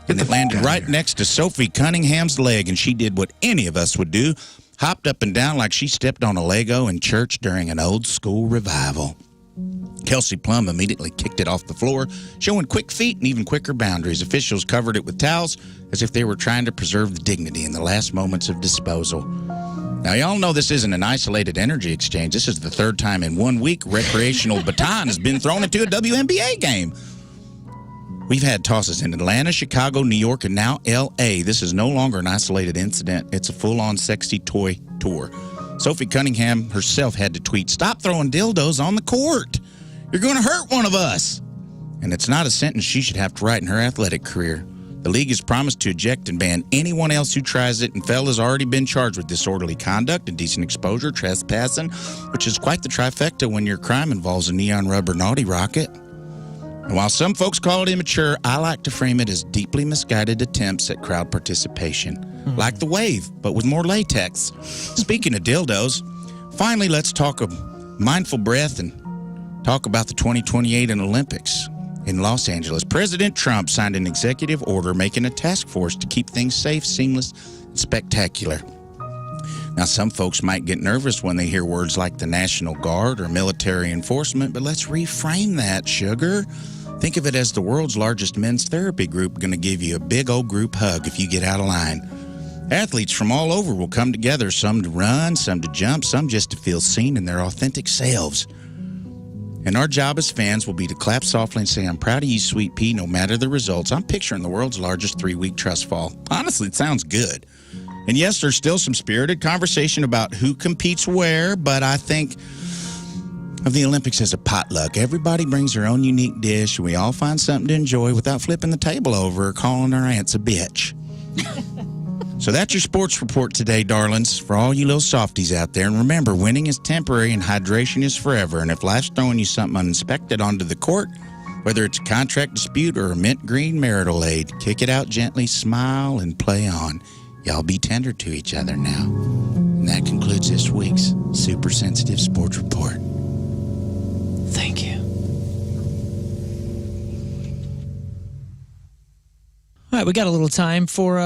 And it landed right next to Sophie Cunningham's leg, and she did what any of us would do, hopped up and down like she stepped on a Lego in church during an old school revival. Kelsey Plum immediately kicked it off the floor, showing quick feet and even quicker boundaries. Officials covered it with towels as if they were trying to preserve the dignity in the last moments of disposal. Now, y'all know this isn't an isolated energy exchange. This is the 3rd time in 1 week recreational baton has been thrown into a WNBA game. We've had tosses in Atlanta, Chicago, New York, and now L.A. This is no longer an isolated incident. It's a full-on sexy toy tour. Sophie Cunningham herself had to tweet, "Stop throwing dildos on the court. You're going to hurt one of us." And it's not a sentence she should have to write in her athletic career. The league has promised to eject and ban anyone else who tries it, and Fella's already been charged with disorderly conduct, indecent exposure, trespassing, which is quite the trifecta when your crime involves a neon rubber naughty rocket. And while some folks call it immature, I like to frame it as deeply misguided attempts at crowd participation. Like the wave, but with more latex. Speaking of dildos, finally let's talk of mindful breath and talk about the 2028 Olympics in Los Angeles. President Trump signed an executive order making a task force to keep things safe, seamless, and spectacular. Now, some folks might get nervous when they hear words like the National Guard or military enforcement, but let's reframe that, sugar. Think of it as the world's largest men's therapy group going to give you a big old group hug if you get out of line. Athletes from all over will come together, some to run, some to jump, some just to feel seen in their authentic selves. And our job as fans will be to clap softly and say, I'm proud of you, Sweet Pea, no matter the results. I'm picturing the world's largest 3-week trust fall. Honestly, it sounds good. And yes, there's still some spirited conversation about who competes where, but I think of the Olympics as a potluck. Everybody brings their own unique dish, and we all find something to enjoy without flipping the table over or calling our aunts a bitch. So that's your sports report today, darlings, for all you little softies out there. And remember, winning is temporary and hydration is forever. And if life's throwing you something uninspected onto the court, whether it's a contract dispute or a mint green marital aid, kick it out gently, smile, and play on. Y'all be tender to each other now. And that concludes this week's Super Sensitive Sports Report. Thank you. All right, we got a little time for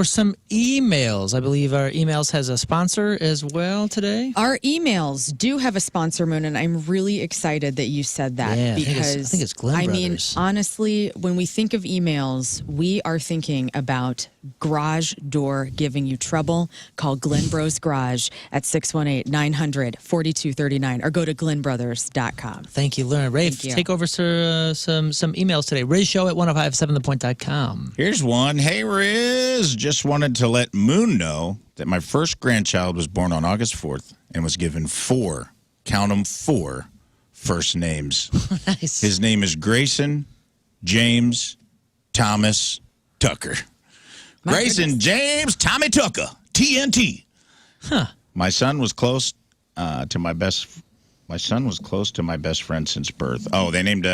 some emails. I believe our emails has a sponsor as well today. Our emails do have a sponsor, Moon, and I'm really excited that you said that because I think it's Glenn I mean, Brothers. honestly, when we think of emails, we are thinking about garage door giving you trouble. Call Glenn Bros Garage at 618-900-4239 or go to glennbrothers.com. Thank you, Lauren. Rafe, Thank you. take over some emails today. RizzShow at 1057thepoint.com. Here's one. Hey, Rizz. Just wanted to let Moon know that my first grandchild was born on August 4th and was given 4, count them 4, first names. Nice. His name is Grayson James Thomas Tucker. Grayson James Tommy Tucker, TNT. Huh. My son was close to my best friend since birth. Oh, they named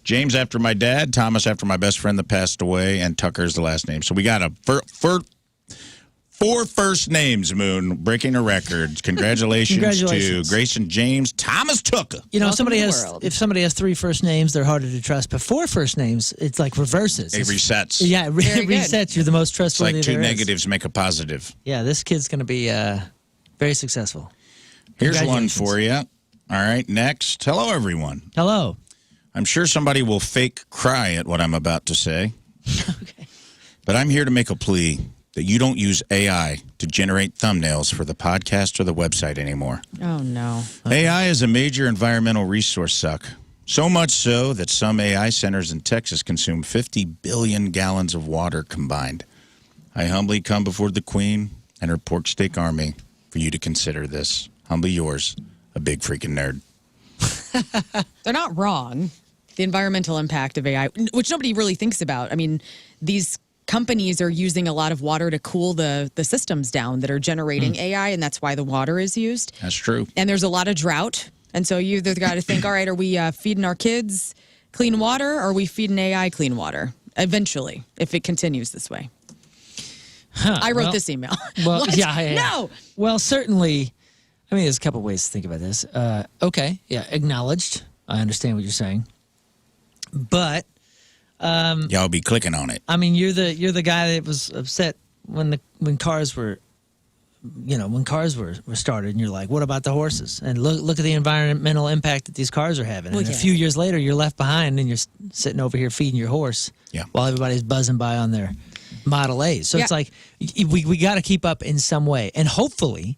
James after my dad, Thomas after my best friend that passed away, and Tucker's the last name. So we got 4 first names, Moon, breaking a record. Congratulations to Grayson James Thomas Tucker. You know, Welcome to the if world. somebody has 3 first names, they're harder to trust. But 4 first names, it's like reverses. It resets. Yeah, it Very good. resets. You're the most It's trustworthy. like 2 there is. negatives make a positive. Yeah, this kid's going to be very successful. Here's one Congratulations. for you. All right, next. Hello, everyone. Hello. I'm sure somebody will fake cry at what I'm about to say. Okay. But I'm here to make a plea that you don't use AI to generate thumbnails for the podcast or the website anymore. Oh, no. AI is a major environmental resource suck. So much so that some AI centers in Texas consume 50 billion gallons of water combined. I humbly come before the Queen and her pork steak army for you to consider this. Humbly yours, a big freaking nerd. They're not wrong. The environmental impact of AI, which nobody really thinks about. I mean, these companies are using a lot of water to cool the systems down that are generating AI, and that's why the water is used. That's true. And there's a lot of drought. And so you either got to think, all right, are we feeding our kids clean water or are we feeding AI clean water? Eventually, if it continues this way. I wrote this email. Well, What? yeah. No. Well, certainly. I mean, there's a couple ways to think about this. Okay, yeah, acknowledged. I understand what you're saying, but Y'all be clicking on it. I mean, you're the guy that was upset when cars were, when cars were started, and you're like, what about the horses? And look at the environmental impact that these cars are having. Well, and yeah. a few years later, you're left behind, and you're sitting over here feeding your horse, while everybody's buzzing by on their Model A's. So it's like we got to keep up in some way, and hopefully,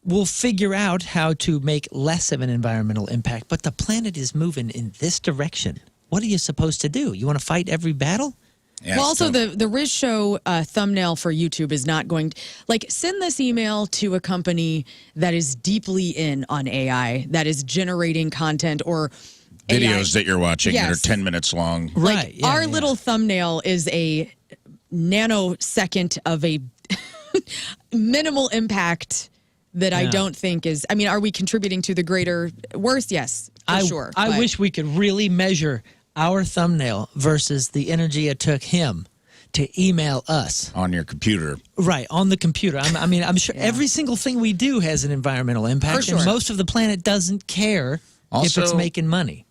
we'll figure out how to make less of an environmental impact. But the planet is moving in this direction. What are you supposed to do? You want to fight every battle? Yeah, well, also the Rizz Show thumbnail for YouTube is not going to, send this email to a company that is deeply in on AI, that is generating content or videos that you're watching that Yes. are 10 minutes long. Right. Our little thumbnail is a nanosecond of a minimal impact that I don't think is, are we contributing to the greater worse? Yes, for sure. I but- wish we could really measure our thumbnail versus the energy it took him to email us. On your computer. Right, on the computer. I'm sure every single thing we do has an environmental impact, For sure. and most of the planet doesn't care if it's making money.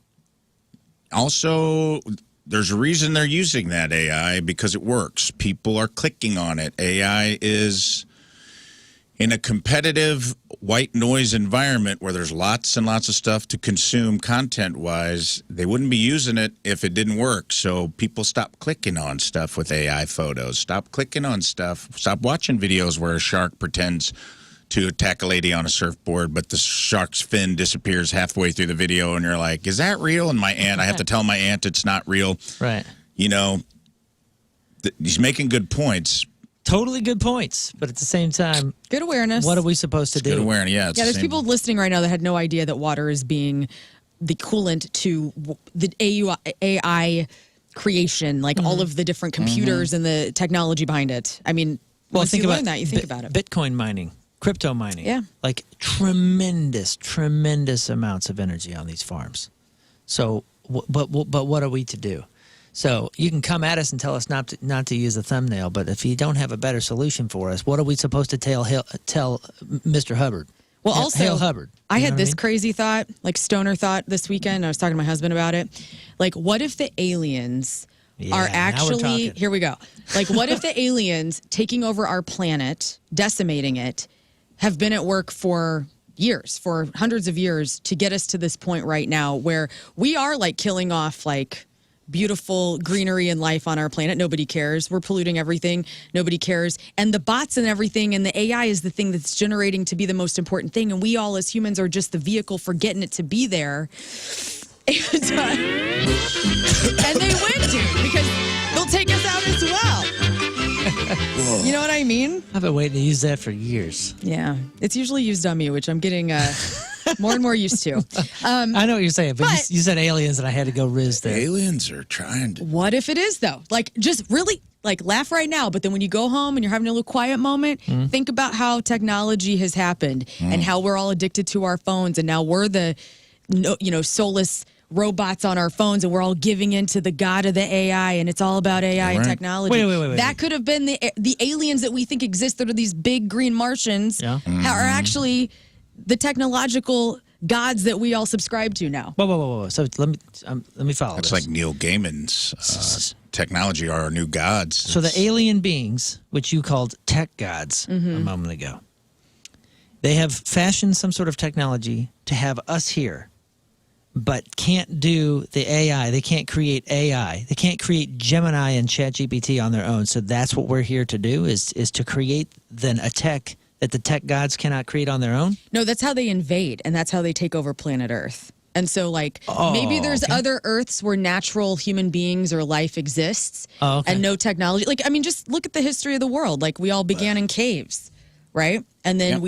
Also, there's a reason they're using that AI, because it works. People are clicking on it. AI is in a competitive white noise environment where there's lots and lots of stuff to consume content-wise, they wouldn't be using it if it didn't work. So people stop clicking on stuff with AI photos. Stop clicking on stuff. Stop watching videos where a shark pretends to attack a lady on a surfboard, but the shark's fin disappears halfway through the video, and you're like, is that real? And I have to tell my aunt it's not real. Right. You know, he's making good points. Totally good points, but at the same time, good awareness. What are we supposed to do? Good awareness, yeah. There's people listening right now that had no idea that water is being the coolant to the AI creation, like all of the different computers and the technology behind it. I mean, once you learn that, you think about it. Bitcoin mining, crypto mining. Yeah. Like tremendous amounts of energy on these farms. So, but what are we to do? So you can come at us and tell us not to use a thumbnail, but if you don't have a better solution for us, what are we supposed to tell Mr. Hubbard? Well, also, Hail Hubbard. I had this crazy thought, like stoner thought this weekend. I was talking to my husband about it. Like, what if the aliens are actually, here we go. Like, what if the aliens taking over our planet, decimating it, have been at work for years, for hundreds of years to get us to this point right now where we are like killing off like beautiful greenery and life on our planet. Nobody cares. We're polluting everything. Nobody cares. And the bots and everything and the AI is the thing that's generating to be the most important thing. And we all as humans are just the vehicle for getting it to be there. And they win, dude, because they'll take us out as well. You know what I mean? I've been waiting to use that for years. Yeah. It's usually used on me, which I'm getting more and more used to. I know what you're saying, but you said aliens and I had to go Rizz there. Aliens are trying to... What if it is, though? Like, just really, like, laugh right now, but then when you go home and you're having a little quiet moment, think about how technology has happened and how we're all addicted to our phones, and now we're the, soulless robots on our phones, and we're all giving into the god of the AI, and it's all about AI and technology. Wait. That could have been the aliens that we think exist that are these big green Martians are actually the technological gods that we all subscribe to now. Whoa. So let me follow That's this. like Neil Gaiman's technology are our new gods. So the alien beings, which you called tech gods a moment ago, they have fashioned some sort of technology to have us here, but can't do the AI. They can't create AI. They can't create Gemini and ChatGPT on their own. So that's what we're here to do is to create then a tech that the tech gods cannot create on their own? No, that's how they invade, and that's how they take over planet Earth. And so, like, maybe there's other Earths where natural human beings or life exists and no technology. Like, I mean, just look at the history of the world. Like, we all began in caves, right? And then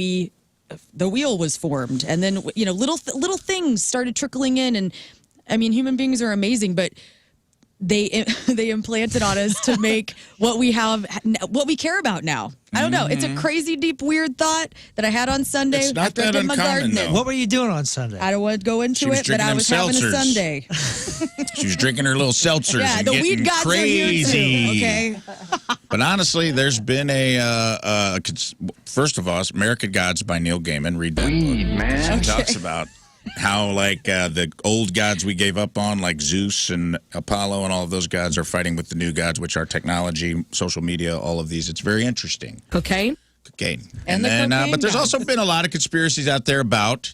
the wheel was formed, and then little things started trickling in. And I mean, human beings are amazing, but they implanted on us to make what we care about now. I don't know. It's a crazy, deep, weird thought that I had on Sunday It's not after that I did my uncommon, gardening. though. What were you doing on Sunday? I don't want to go into it, but I was having a Sunday. She was drinking her little seltzers Yeah, and the getting weed gods crazy. are here too, okay? But honestly, there's been first of all, American Gods by Neil Gaiman. Read that book. He talks about how the old gods we gave up on, like Zeus and Apollo and all of those gods, are fighting with the new gods, which are technology, social media, all of these. It's very interesting. Cocaine. And then, but there's also been a lot of conspiracies out there about,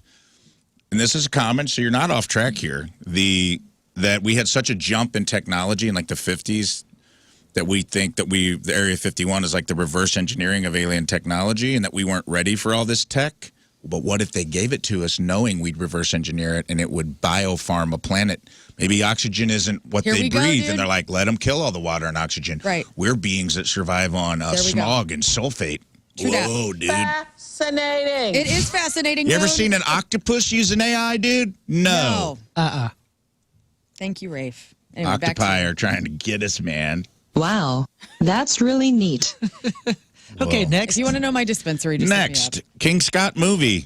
and this is common, so you're not off track here, that we had such a jump in technology in like the 50s that we think that the Area 51 is like the reverse engineering of alien technology and that we weren't ready for all this tech. But what if they gave it to us knowing we'd reverse engineer it and it would biofarm a planet? Maybe oxygen isn't what they breathe, and they're like, let them kill all the water and oxygen. Right. We're beings that survive on smog and sulfate. Whoa, dude. Fascinating. It is fascinating. You ever seen an octopus use an AI, dude? No. Thank you, Rafe. Anyway, Octopi are trying to get us, man. Wow, that's really neat. Okay, next. If you want to know my dispensary, just Next, King Scott movie.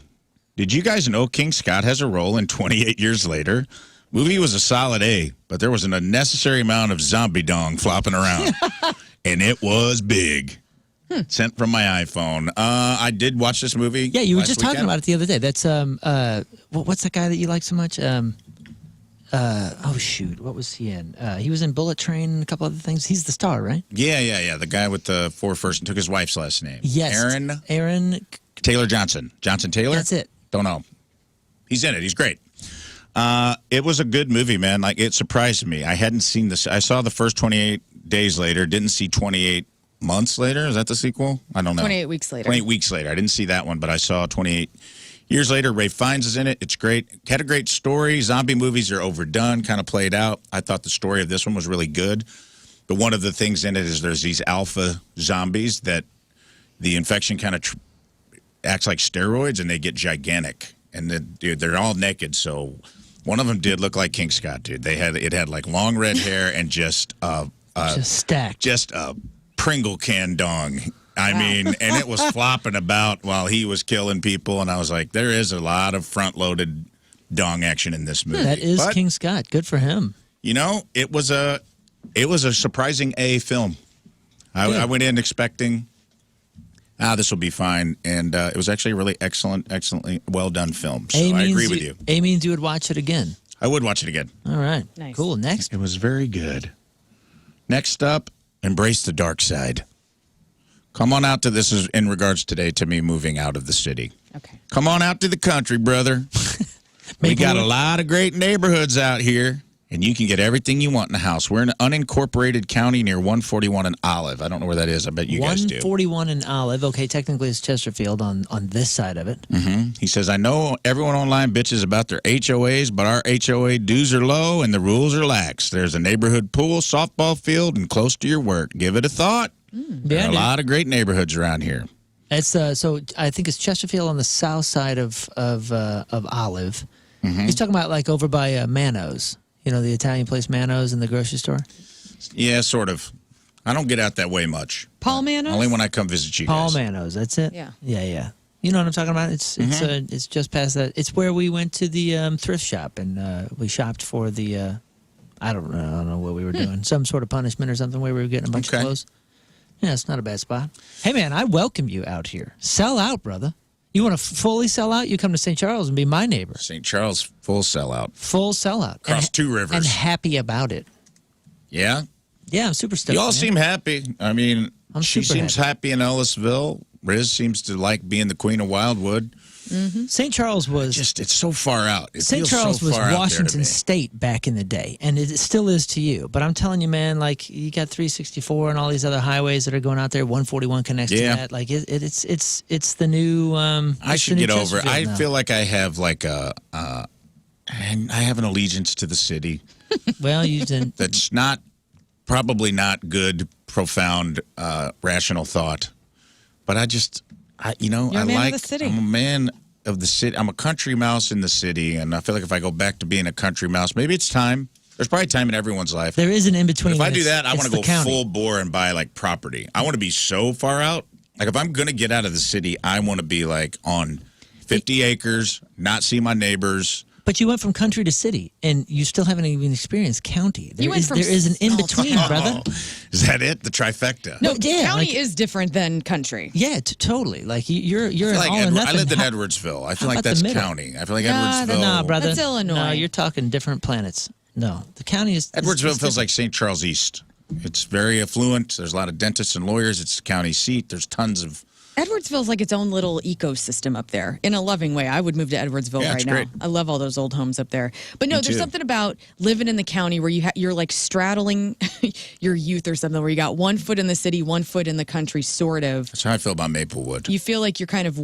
Did you guys know King Scott has a role in 28 Years Later? Movie was a solid A, but there was an unnecessary amount of zombie dong flopping around, and it was big. Sent from my iPhone. I did watch this movie. Yeah, you were last just weekend. talking about it the other day. That's what's that guy that you like so much? shoot, what was he in? He was in Bullet Train and a couple other things. He's the star, right? Yeah. The guy with the 4 first and took his wife's last name. Yes. Aaron Taylor Johnson. Johnson Taylor? That's it. Don't know. He's in it. He's great. It was a good movie, man. Like, it surprised me. I hadn't seen this. I saw the first 28 days later. Didn't see 28 months later. Is that the sequel? I don't know. 28 weeks later. 28 weeks later. I didn't see that one, but I saw 28 years later. Ray Fiennes is in it. It's great. Had a great story. Zombie movies are overdone, kind of played out. I thought the story of this one was really good. But one of the things in it is there's these alpha zombies that the infection kind of acts like steroids, and they get gigantic. And dude, they're all naked. So one of them did look like King Scott, dude. It had like long red hair and just stacked, just a Pringle can dong. I mean, and it was flopping about while he was killing people, and I was like, there is a lot of front-loaded dong action in this movie. That is King Scott. Good for him. You know, it was a surprising A film. I went in expecting, this will be fine, and it was actually a really excellently well-done film. So I agree with you. A means you would watch it again. I would watch it again. All right. Nice. Cool. Next. It was very good. Next up, embrace the dark side. Come on out to this is in regards today to me moving out of the city. Okay. Come on out to the country, brother. We got a lot of great neighborhoods out here, and you can get everything you want in a house. We're in an unincorporated county near 141 and Olive. I don't know where that is. I bet you guys do. 141 and Olive. Okay, technically it's Chesterfield on this side of it. Mm-hmm. He says, I know everyone online bitches about their HOAs, but our HOA dues are low and the rules are lax. There's a neighborhood pool, softball field, and close to your work. Give it a thought. There are a lot of great neighborhoods around here. It's so I think it's Chesterfield on the south side of Olive. Mm-hmm. He's talking about like over by Mano's. You know, the Italian place Mano's in the grocery store? Yeah, sort of. I don't get out that way much. Paul Mano's? Only when I come visit you Paul guys. Mano's, that's it? Yeah. Yeah. You know what I'm talking about? It's just past that. It's where we went to the thrift shop, and we shopped for the, I don't know what we were doing. Some sort of punishment or something where we were getting a bunch of clothes. Yeah, it's not a bad spot. Hey, man, I welcome you out here. Sell out, brother. You want to fully sell out? You come to St. Charles and be my neighbor. St. Charles, full sellout. Full sellout. Across 2 rivers. And happy about it. Yeah? Yeah, I'm super stoked. You all seem happy. I mean, she seems happy in Ellisville. Rizz seems to like being the queen of Wildwood. Mm-hmm. St. Charles was... it's so far out. St. Charles was Washington State back in the day, and it still is to you. But I'm telling you, man, like, you got 364 and all these other highways that are going out there. 141 connects to that. Like, it's the new... I should get over it. I feel like I have, like, I have an allegiance to the city. Well, you didn't... That's probably not good, profound, rational thought. But You're a man of the city. I'm a man of the city. I'm a country mouse in the city, and I feel like if I go back to being a country mouse, maybe it's time. There's probably time in everyone's life. There is an in-between. If I do that, I want to go full bore and buy, like, property. I want to be so far out. Like, if I'm going to get out of the city, I want to be, like, on 50 acres, not see my neighbors. But you went from country to city, and you still haven't even experienced county. There is an in-between, brother. Is that it? The trifecta? No, county is different than country. Yeah, totally. Like, you're an like all or nothing. I lived in Edwardsville. I feel like that's county. I feel like Edwardsville. No, brother. That's Illinois. No, you're talking different planets. No, the county is... Edwardsville feels like St. Charles East. It's very affluent. There's a lot of dentists and lawyers. It's the county seat. There's tons of... Edwardsville's like its own little ecosystem up there in a loving way. I would move to Edwardsville right now. Great. I love all those old homes up there. But no, Me there's too. something about living in the county where you're like straddling your youth or something, where you got 1 foot in the city, 1 foot in the country, sort of. That's how I feel about Maplewood. You feel like you're kind of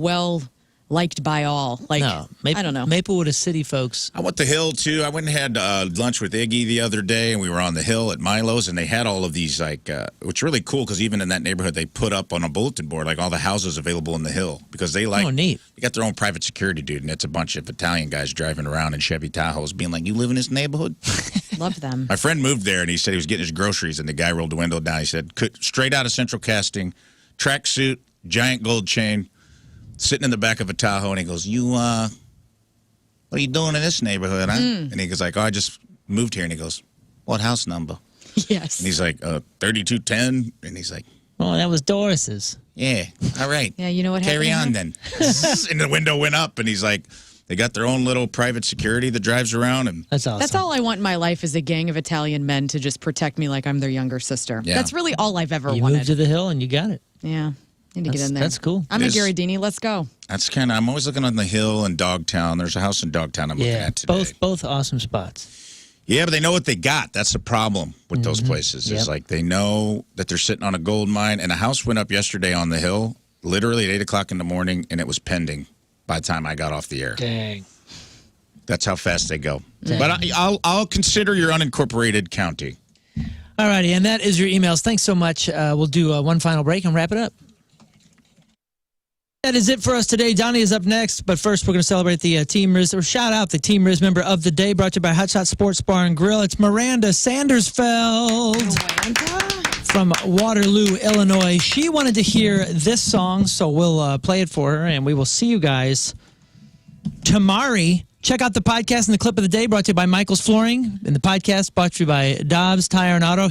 liked by all. Like, no, I don't know. Maplewood is city, folks. I went to the Hill, too. I went and had lunch with Iggy the other day, and we were on the Hill at Milo's, and they had all of these, like, which is really cool, because even in that neighborhood, they put up on a bulletin board, like, all the houses available in the Hill, because they like... Oh, neat. They got their own private security, dude, and it's a bunch of Italian guys driving around in Chevy Tahoes being like, you live in this neighborhood? Love them. My friend moved there, and he said he was getting his groceries, and the guy rolled the window down. He said, straight out of Central Casting, tracksuit, giant gold chain, sitting in the back of a Tahoe, and he goes, what are you doing in this neighborhood, huh? And he goes like, I just moved here. And he goes, what house number? Yes. And he's like, 3210. And he's like, oh, that was Doris's. Yeah, all right. Yeah, you know what Carry happened on then. And the window went up, and he's like, They got their own little private security that drives around. And That's awesome. That's all I want in my life is a gang of Italian men to just protect me like I'm their younger sister. Yeah. That's really all I've ever You wanted. moved to the hill and you got it. Yeah. Need to get in there. That's cool. I'm a Gary Dini. Let's go. That's kind of, I'm always looking on the hill in Dogtown. There's a house in Dogtown I'm looking at today. Both awesome spots. Yeah, but they know what they got. That's the problem with those places. It's like they know that they're sitting on a gold mine. And a house went up yesterday on the hill, literally at 8 o'clock in the morning, and it was pending by the time I got off the air. Dang. That's how fast they go. But I'll consider your unincorporated county. All righty, and that is your emails. Thanks so much. We'll do one final break and wrap it up. That is it for us today. Donnie is up next, but first we're going to celebrate the Team Rizz, or shout out the Team Rizz member of the day, brought to you by Hot Shot Sports Bar and Grill. It's Miranda Sandersfeld from Waterloo, Illinois. She wanted to hear this song, so we'll play it for her, and we will see you guys tomorrow. Check out the podcast and the clip of the day, brought to you by Michael's Flooring, and the podcast brought to you by Dobbs Tire and Auto.